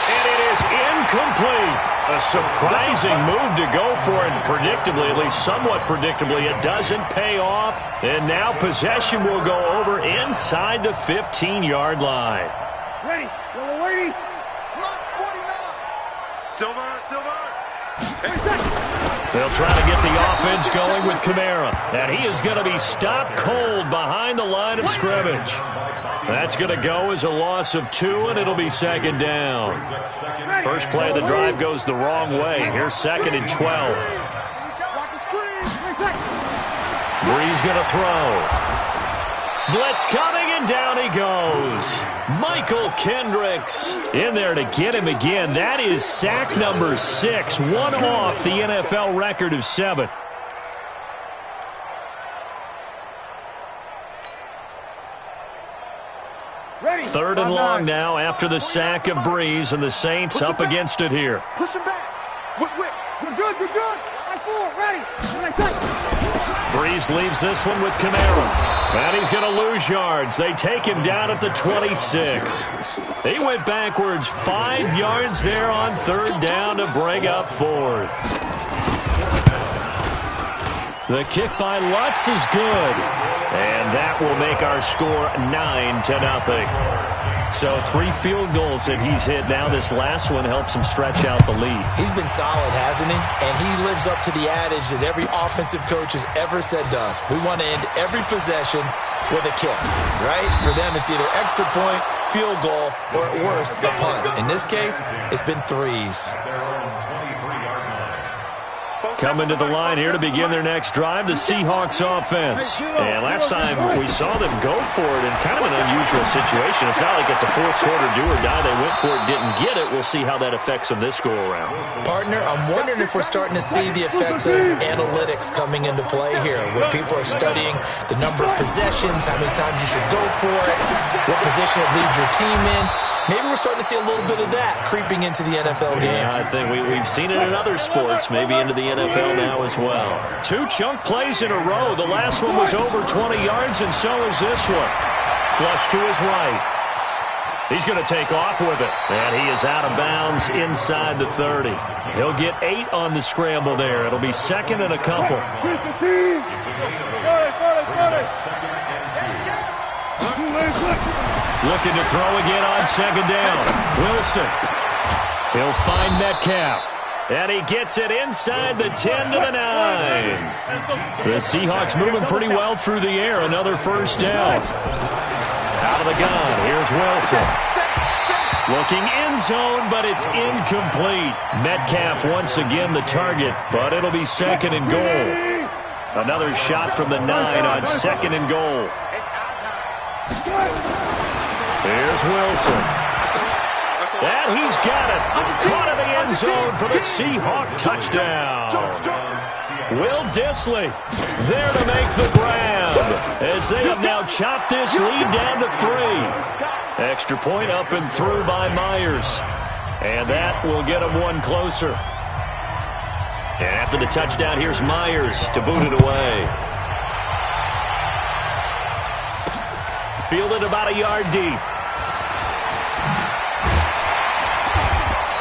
Speaker 1: And it is incomplete. A surprising move to go for it. Predictably, at least somewhat predictably, it doesn't pay off. And now possession will go over inside the 15-yard line.
Speaker 11: Ready. Silver waiting. Block 49. Silver.
Speaker 1: They'll try to get the offense going with Kamara. And he is going to be stopped cold behind the line of scrimmage. That's going to go as a loss of 2, and it'll be 2nd down. First play of the drive goes the wrong way. Here's 2nd and 12. Brees going to throw. Blitz coming, and down he goes. Michael Kendricks in there to get him again. That is sack number 6, one off the NFL record of 7. Third and long now after the sack of Brees, and the Saints up against it here.
Speaker 11: Push him back. We're good. I forward. Ready.
Speaker 1: Brees leaves this one with Kamara. And he's going to lose yards. They take him down at the 26. He went backwards 5 yards there on 3rd down to bring up 4th. The kick by Lutz is good. And that will make our score 9-0. So 3 field goals that he's hit now. This last one helps him stretch out the lead.
Speaker 3: He's been solid, hasn't he? And he lives up to the adage that every offensive coach has ever said to us. We want to end every possession with a kick, right? For them, it's either extra point, field goal, or at worst, a punt. In this case, it's been 3s.
Speaker 1: Coming to the line here to begin their next drive, the Seahawks offense. And last time we saw them go for it in kind of an unusual situation. It's not like it's a 4th quarter do or die. They went for it, didn't get it. We'll see how that affects them this go-around.
Speaker 3: Partner, I'm wondering if we're starting to see the effects of analytics coming into play here, where people are studying the number of possessions, how many times you should go for it, what position it leaves your team in. Maybe we're starting to see a little bit of that creeping into the NFL game.
Speaker 1: Yeah, I think we've seen it in other sports, maybe into the NFL now as well. 2 chunk plays in a row. The last one was over 20 yards, and so is this one. Flush to his right. He's going to take off with it. And he is out of bounds inside the 30. He'll get 8 on the scramble there. It'll be 2nd and a couple. Looking to throw again on 2nd down. Wilson. He'll find Metcalf. And he gets it inside the 10 to the 9. The Seahawks moving pretty well through the air. Another 1st down. Out of the gun. Here's Wilson. Looking end zone, but it's incomplete. Metcalf once again the target, but it'll be 2nd and goal. Another shot from the 9 on 2nd and goal. Here's Wilson. And he's got it. Caught in the end zone for the Seahawk touchdown. Will Dissly there to make the grab as they have now chopped this lead down to 3. Extra point up and through by Myers. And that will get him 1 closer. And after the touchdown, here's Myers to boot it away. Fielded about a yard deep.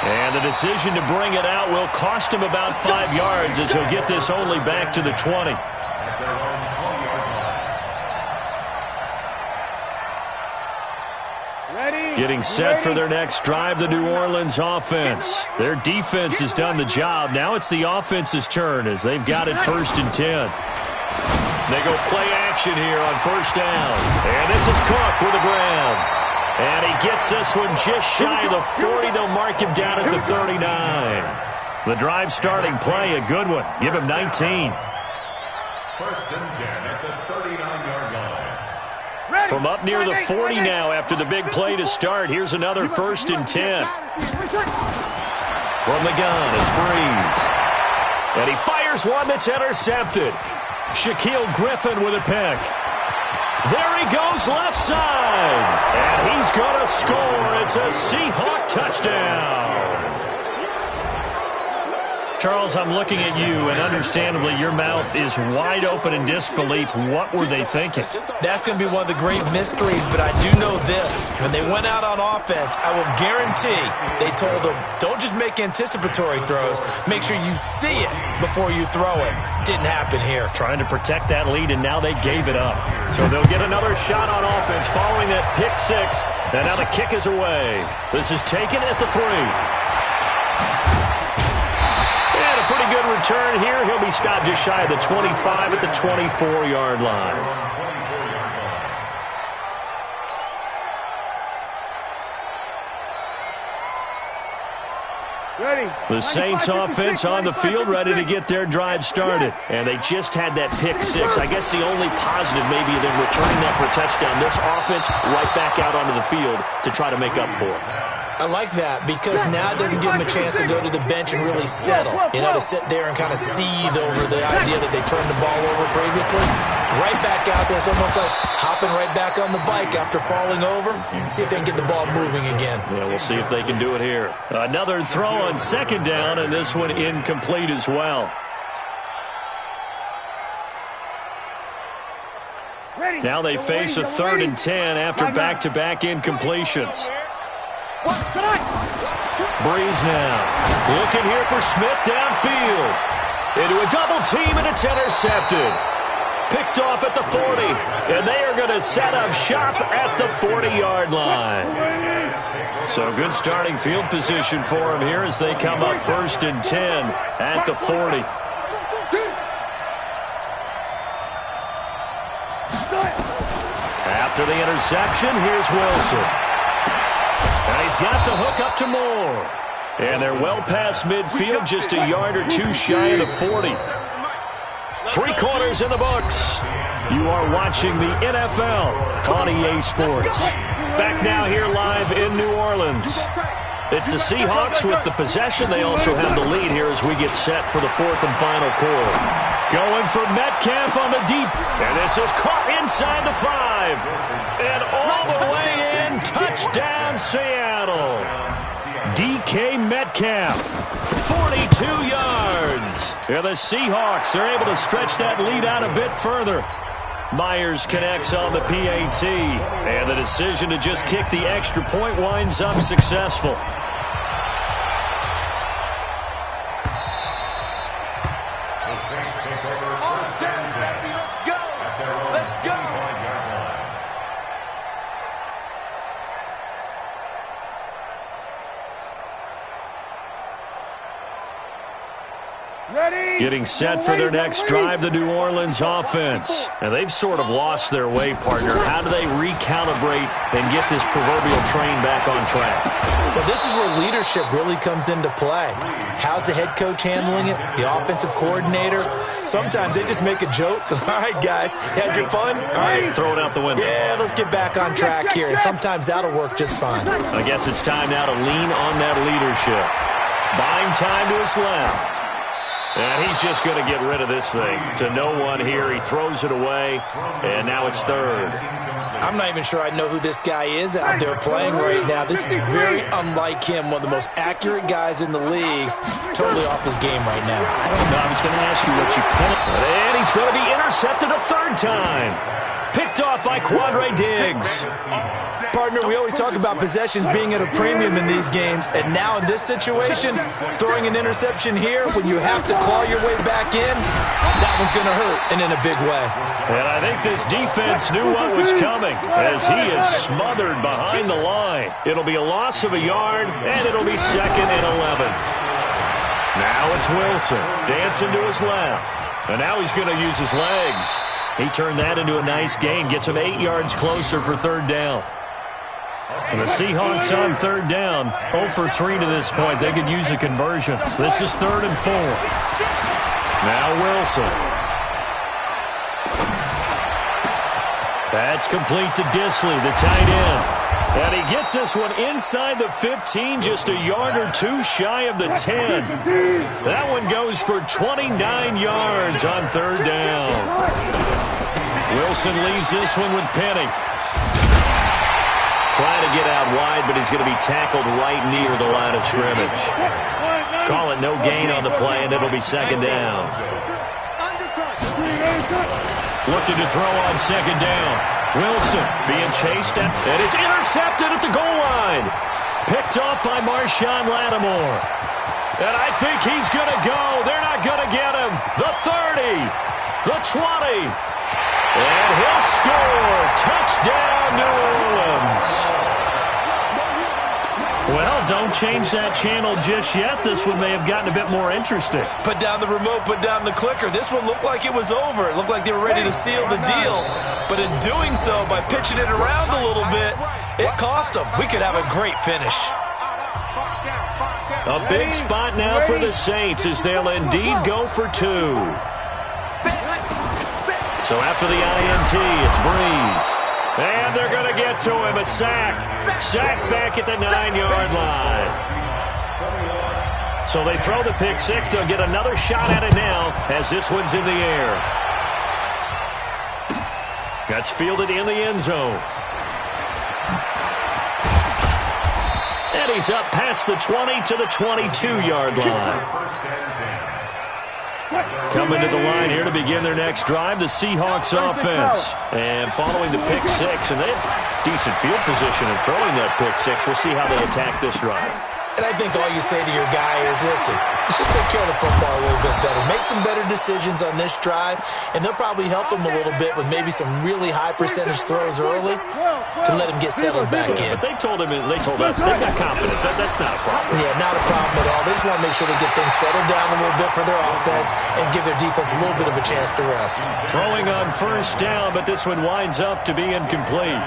Speaker 1: And the decision to bring it out will cost him about 5 yards as he'll get this only back to the 20. Getting set for their next drive, the New Orleans offense. Their defense has done the job. Now it's the offense's turn as they've got it 1st and 10. They go play action here on 1st down. And this is Cook with a grab. And he gets this one just shy of the 40. They'll mark him down at the 39. The drive starting play, a good one. Give him 19.
Speaker 4: 1st and 10 at the 39-yard line.
Speaker 1: From up near the 40 now after the big play to start. Here's another 1st and 10. From the gun, it's Breeze. And he fires one that's intercepted. Shaquille Griffin with a pick. There he goes left side. And he's going to score. It's a Seahawk touchdown. Charles, I'm looking at you, and understandably your mouth is wide open in disbelief. What were they thinking?
Speaker 3: That's going to be one of the great mysteries, but I do know this. When they went out on offense, I will guarantee they told them, don't just make anticipatory throws. Make sure you see it before you throw it. Didn't happen here.
Speaker 1: Trying to protect that lead, and now they gave it up. So they'll get another shot on offense following that pick six, and now the kick is away. This is taken at the 3. Pretty good return here. He'll be stopped just shy of the 25 at the 24-yard line. The Saints offense on the field ready to get their drive started. And they just had that pick six. I guess the only positive maybe than returning that for a touchdown. This offense right back out onto the field to try to make up for it.
Speaker 3: I like that because now it doesn't give them a chance to go to the bench and really settle. You know, to sit there and kind of seethe over the idea that they turned the ball over previously. Right back out there. It's almost like hopping right back on the bike after falling over. See if they can get the ball moving again.
Speaker 1: Yeah, we'll see if they can do it here. Another throw on 2nd down, and this one incomplete as well. Now they face a 3rd and 10 after back-to-back incompletions. Breeze now. Looking here for Smith downfield. Into a double team, and it's intercepted. Picked off at the 40. And they are going to set up shop at the 40-yard line. So good starting field position for them here as they come up 1st and 10 at the 40. After the interception, here's Wilson. And he's got the hook up to Moore. And they're well past midfield, just a yard or two shy of the 40. 3 quarters in the books. You are watching the NFL on EA Sports. Back now here live in New Orleans. It's the Seahawks with the possession. They also have the lead here as we get set for the 4th and final quarter. Going for Metcalf on the deep. And this is caught inside the 5. And all the way in. Touchdown, Seattle. DK Metcalf, 42 yards. And the Seahawks are able to stretch that lead out a bit further. Myers connects on the PAT. And the decision to just kick the extra point winds up successful. Getting set for their next drive, the New Orleans offense. And they've sort of lost their way, partner. How do they recalibrate and get this proverbial train back on track?
Speaker 3: Well, this is where leadership really comes into play. How's the head coach handling it? The offensive coordinator? Sometimes they just make a joke. All right, guys, had your fun? All right.
Speaker 1: Throw it out the window.
Speaker 3: Yeah, let's get back on track here. And sometimes that'll work just fine.
Speaker 1: I guess it's time now to lean on that leadership. Buying time to his left. And he's just going to get rid of this thing to no one here. He throws it away, and now it's 3rd.
Speaker 3: I'm not even sure I know who this guy is out there playing right now. This is very unlike him, one of the most accurate guys in the league. Totally off his game right now.
Speaker 1: I don't know. I was going to ask you what you call. And he's going to be intercepted a 3rd time. Picked off by Quandre Diggs.
Speaker 3: Partner, we always talk about possessions being at a premium in these games, and now in this situation, throwing an interception here when you have to claw your way back in, that one's going to hurt, and in a big way.
Speaker 1: And I think this defense knew what was coming as he is smothered behind the line. It'll be a loss of a yard, and it'll be 2nd and 11. Now it's Wilson dancing to his left, and now he's going to use his legs. He turned that into a nice gain, gets him 8 yards closer for 3rd down. And the Seahawks on 3rd down, 0 for 3 to this point. They could use a conversion. This is 3rd and 4. Now Wilson. That's complete to Disley, the tight end. And he gets this one inside the 15, just a yard or two shy of the 10. That one goes for 29 yards on third down. Wilson leaves this one with Penny. Trying to get out wide, but he's going to be tackled right near the line of scrimmage. Call it no gain on the play, and it'll be second down. Looking to throw on second down. Wilson being chased, and it's intercepted at the goal line. Picked off by Marshawn Lattimore. And I think he's going to go. They're not going to get him. The 30, the 20, and he'll score. Touchdown, New Orleans. Well, don't change that channel just yet. This one may have gotten a bit more interesting.
Speaker 3: Put down the remote, put down the clicker. This one looked like it was over. It looked like they were ready to seal the deal. But in doing so, by pitching it around a little bit, it cost them. We could have a great finish.
Speaker 1: A big spot now for the Saints as they'll indeed go for two. So after the INT, it's Breeze. And they're going to get to him. A sack. Sack back at the 9-yard line. So they throw the pick six. They'll get another shot at it now as this one's in the air. That's fielded in the end zone. And he's up past the 20 to the 22-yard line. Coming to the line here to begin their next drive, the Seahawks offense. And following the pick six, and they have decent field position in throwing that pick six. We'll see how they attack this drive.
Speaker 3: And I think all you say to your guy is, listen, let's just take care of the football a little bit better. Make some better decisions on this drive, and they'll probably help him a little bit with maybe some really high percentage throws early to let him get settled back in.
Speaker 1: But they told us they've got confidence. That's not a problem.
Speaker 3: Yeah, not a problem at all. They just want to make sure they get things settled down a little bit for their offense and give their defense a little bit of a chance to rest.
Speaker 1: Throwing on first down, but this one winds up to be incomplete.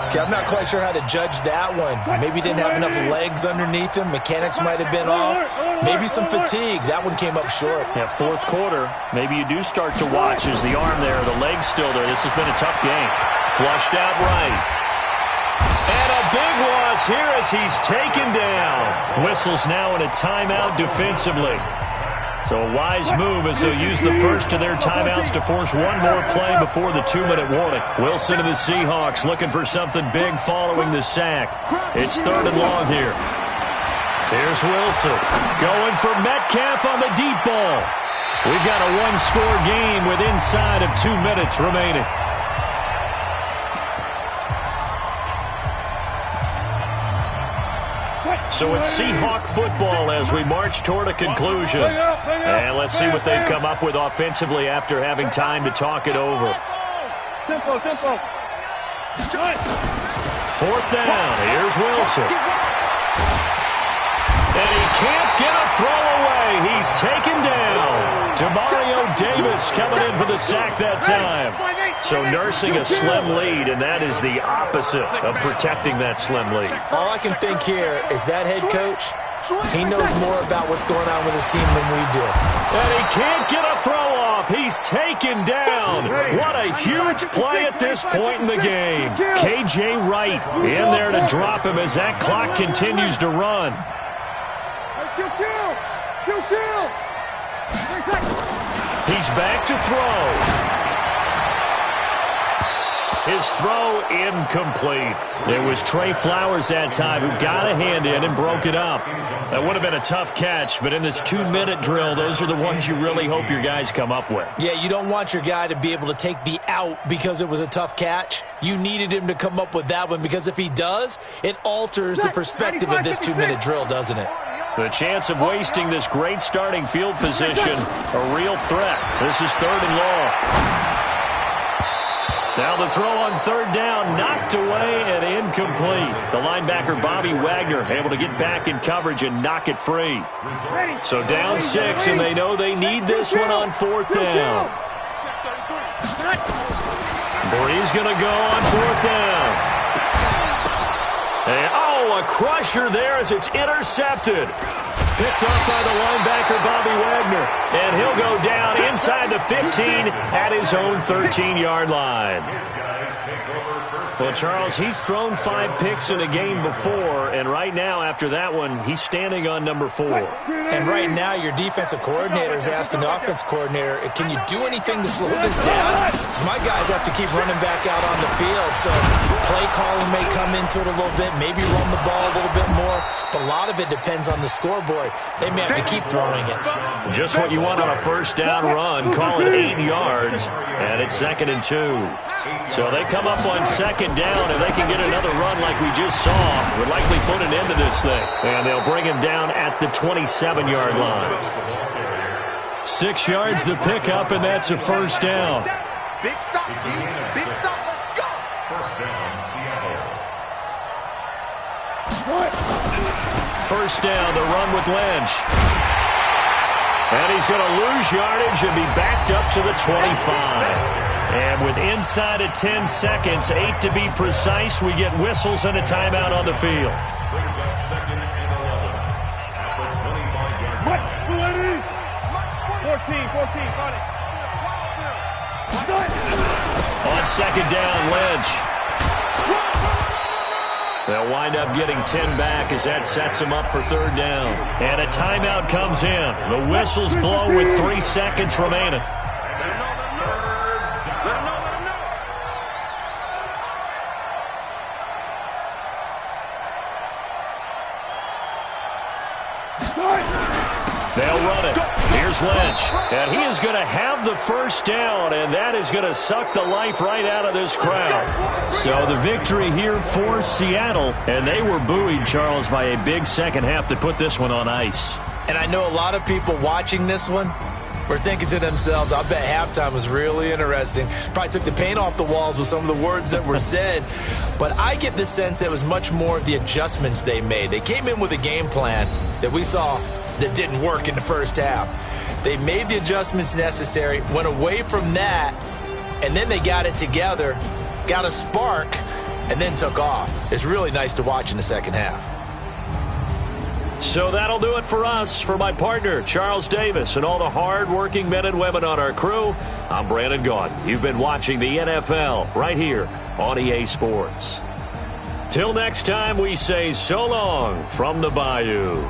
Speaker 3: Okay, I'm not quite sure how to judge that one. Maybe he didn't have enough legs underneath him. Mechanics might have been off. Maybe some fatigue. That one came up short.
Speaker 1: Yeah, fourth quarter. Maybe you do start to watch as the arm there, the leg's still there. This has been a tough game. Flushed out right. And a big loss here as he's taken down. Whistles now in a timeout defensively. So a wise move as they'll use the first of their timeouts to force one more play before the 2-minute warning. Wilson and the Seahawks looking for something big following the sack. It's third and long here. Here's Wilson going for Metcalf on the deep ball. We've got a one-score game with inside of 2 minutes remaining. So it's Seahawk football as we march toward a conclusion. And let's see what they've come up with offensively after having time to talk it over.
Speaker 2: Tempo.
Speaker 1: Fourth down. Here's Wilson. And he can't get a throw away. He's taken down. Demario Davis coming in for the sack that time. So nursing a slim lead, and that is the opposite of protecting that slim lead.
Speaker 3: All I can think here is that head coach, he knows more about what's going on with his team than we do.
Speaker 1: And he can't get a throw off. He's taken down. What a huge play at this point in the game. K.J. Wright in there to drop him as that clock continues to run. He's back to throw. His throw incomplete. It was Trey Flowers that time who got a hand in and broke it up. That would have been a tough catch, but in this 2-minute drill, those are the ones you really hope your guys come up with.
Speaker 3: Yeah, you don't want your guy to be able to take the out because it was a tough catch. You needed him to come up with that one because if he does, it alters the perspective of this 2-minute drill, doesn't it?
Speaker 1: The chance of wasting this great starting field position, a real threat. This is third and long. Now the throw on third down, knocked away and incomplete. The linebacker, Bobby Wagner, able to get back in coverage and knock it free. So down 6, and they know they need this one on fourth down. Breeze going to go on fourth down. And, a crusher there as it's intercepted. Picked off by the linebacker, Bobby Wagner. And he'll go down inside inside the 15 at his own 13-yard line. Well, Charles, he's thrown 5 picks in a game before, and right now, after that one, he's standing on number 4.
Speaker 3: And right now, your defensive coordinator is asking the offense coordinator, can you do anything to slow this down? Because my guys have to keep running back out on the field, so play calling may come into it a little bit, maybe run the ball a little bit more, but a lot of it depends on the scoreboard. They may have to keep throwing it.
Speaker 1: Just what you want on a first down run. Call it 8 yards, and it's 2nd and 2. So they come up on 2nd down, and they can get another run like we just saw. Would likely put an end to this thing. And they'll bring him down at the 27-yard line. 6 yards the pickup, and that's a first down.
Speaker 11: Big stop, team. Big stop. Let's go.
Speaker 4: First down, Seattle.
Speaker 1: First down, the run with Lynch. And he's going to lose yardage and be backed up to the 25. And with inside of 10 seconds, 8 to be precise, we get whistles and a timeout on the field.
Speaker 4: Brings up 2nd and 11 at the 25-yard line.
Speaker 2: 14, got it.
Speaker 1: On 2nd down, Lynch. They'll wind up getting 10 back as that sets them up for 3rd down. And a timeout comes in. The whistles blow with 3 seconds remaining. They'll run it. Here's Lynch. And he is going to have the first down, and that is going to suck the life right out of this crowd. So the victory here for Seattle, and they were buoyed, Charles, by a big second half to put this one on ice.
Speaker 3: And I know a lot of people watching this one were thinking to themselves, I bet halftime was really interesting. Probably took the paint off the walls with some of the words that were said. But I get the sense it was much more of the adjustments they made. They came in with a game plan that we saw that didn't work in the first half. They made the adjustments necessary, went away from that, and then they got it together, got a spark, and then took off. It's really nice to watch in the second half.
Speaker 1: So that'll do it for us. For my partner, Charles Davis, and all the hard-working men and women on our crew, I'm Brandon Gaudin. You've been watching the NFL right here on EA Sports. Till next time, we say so long from the Bayou.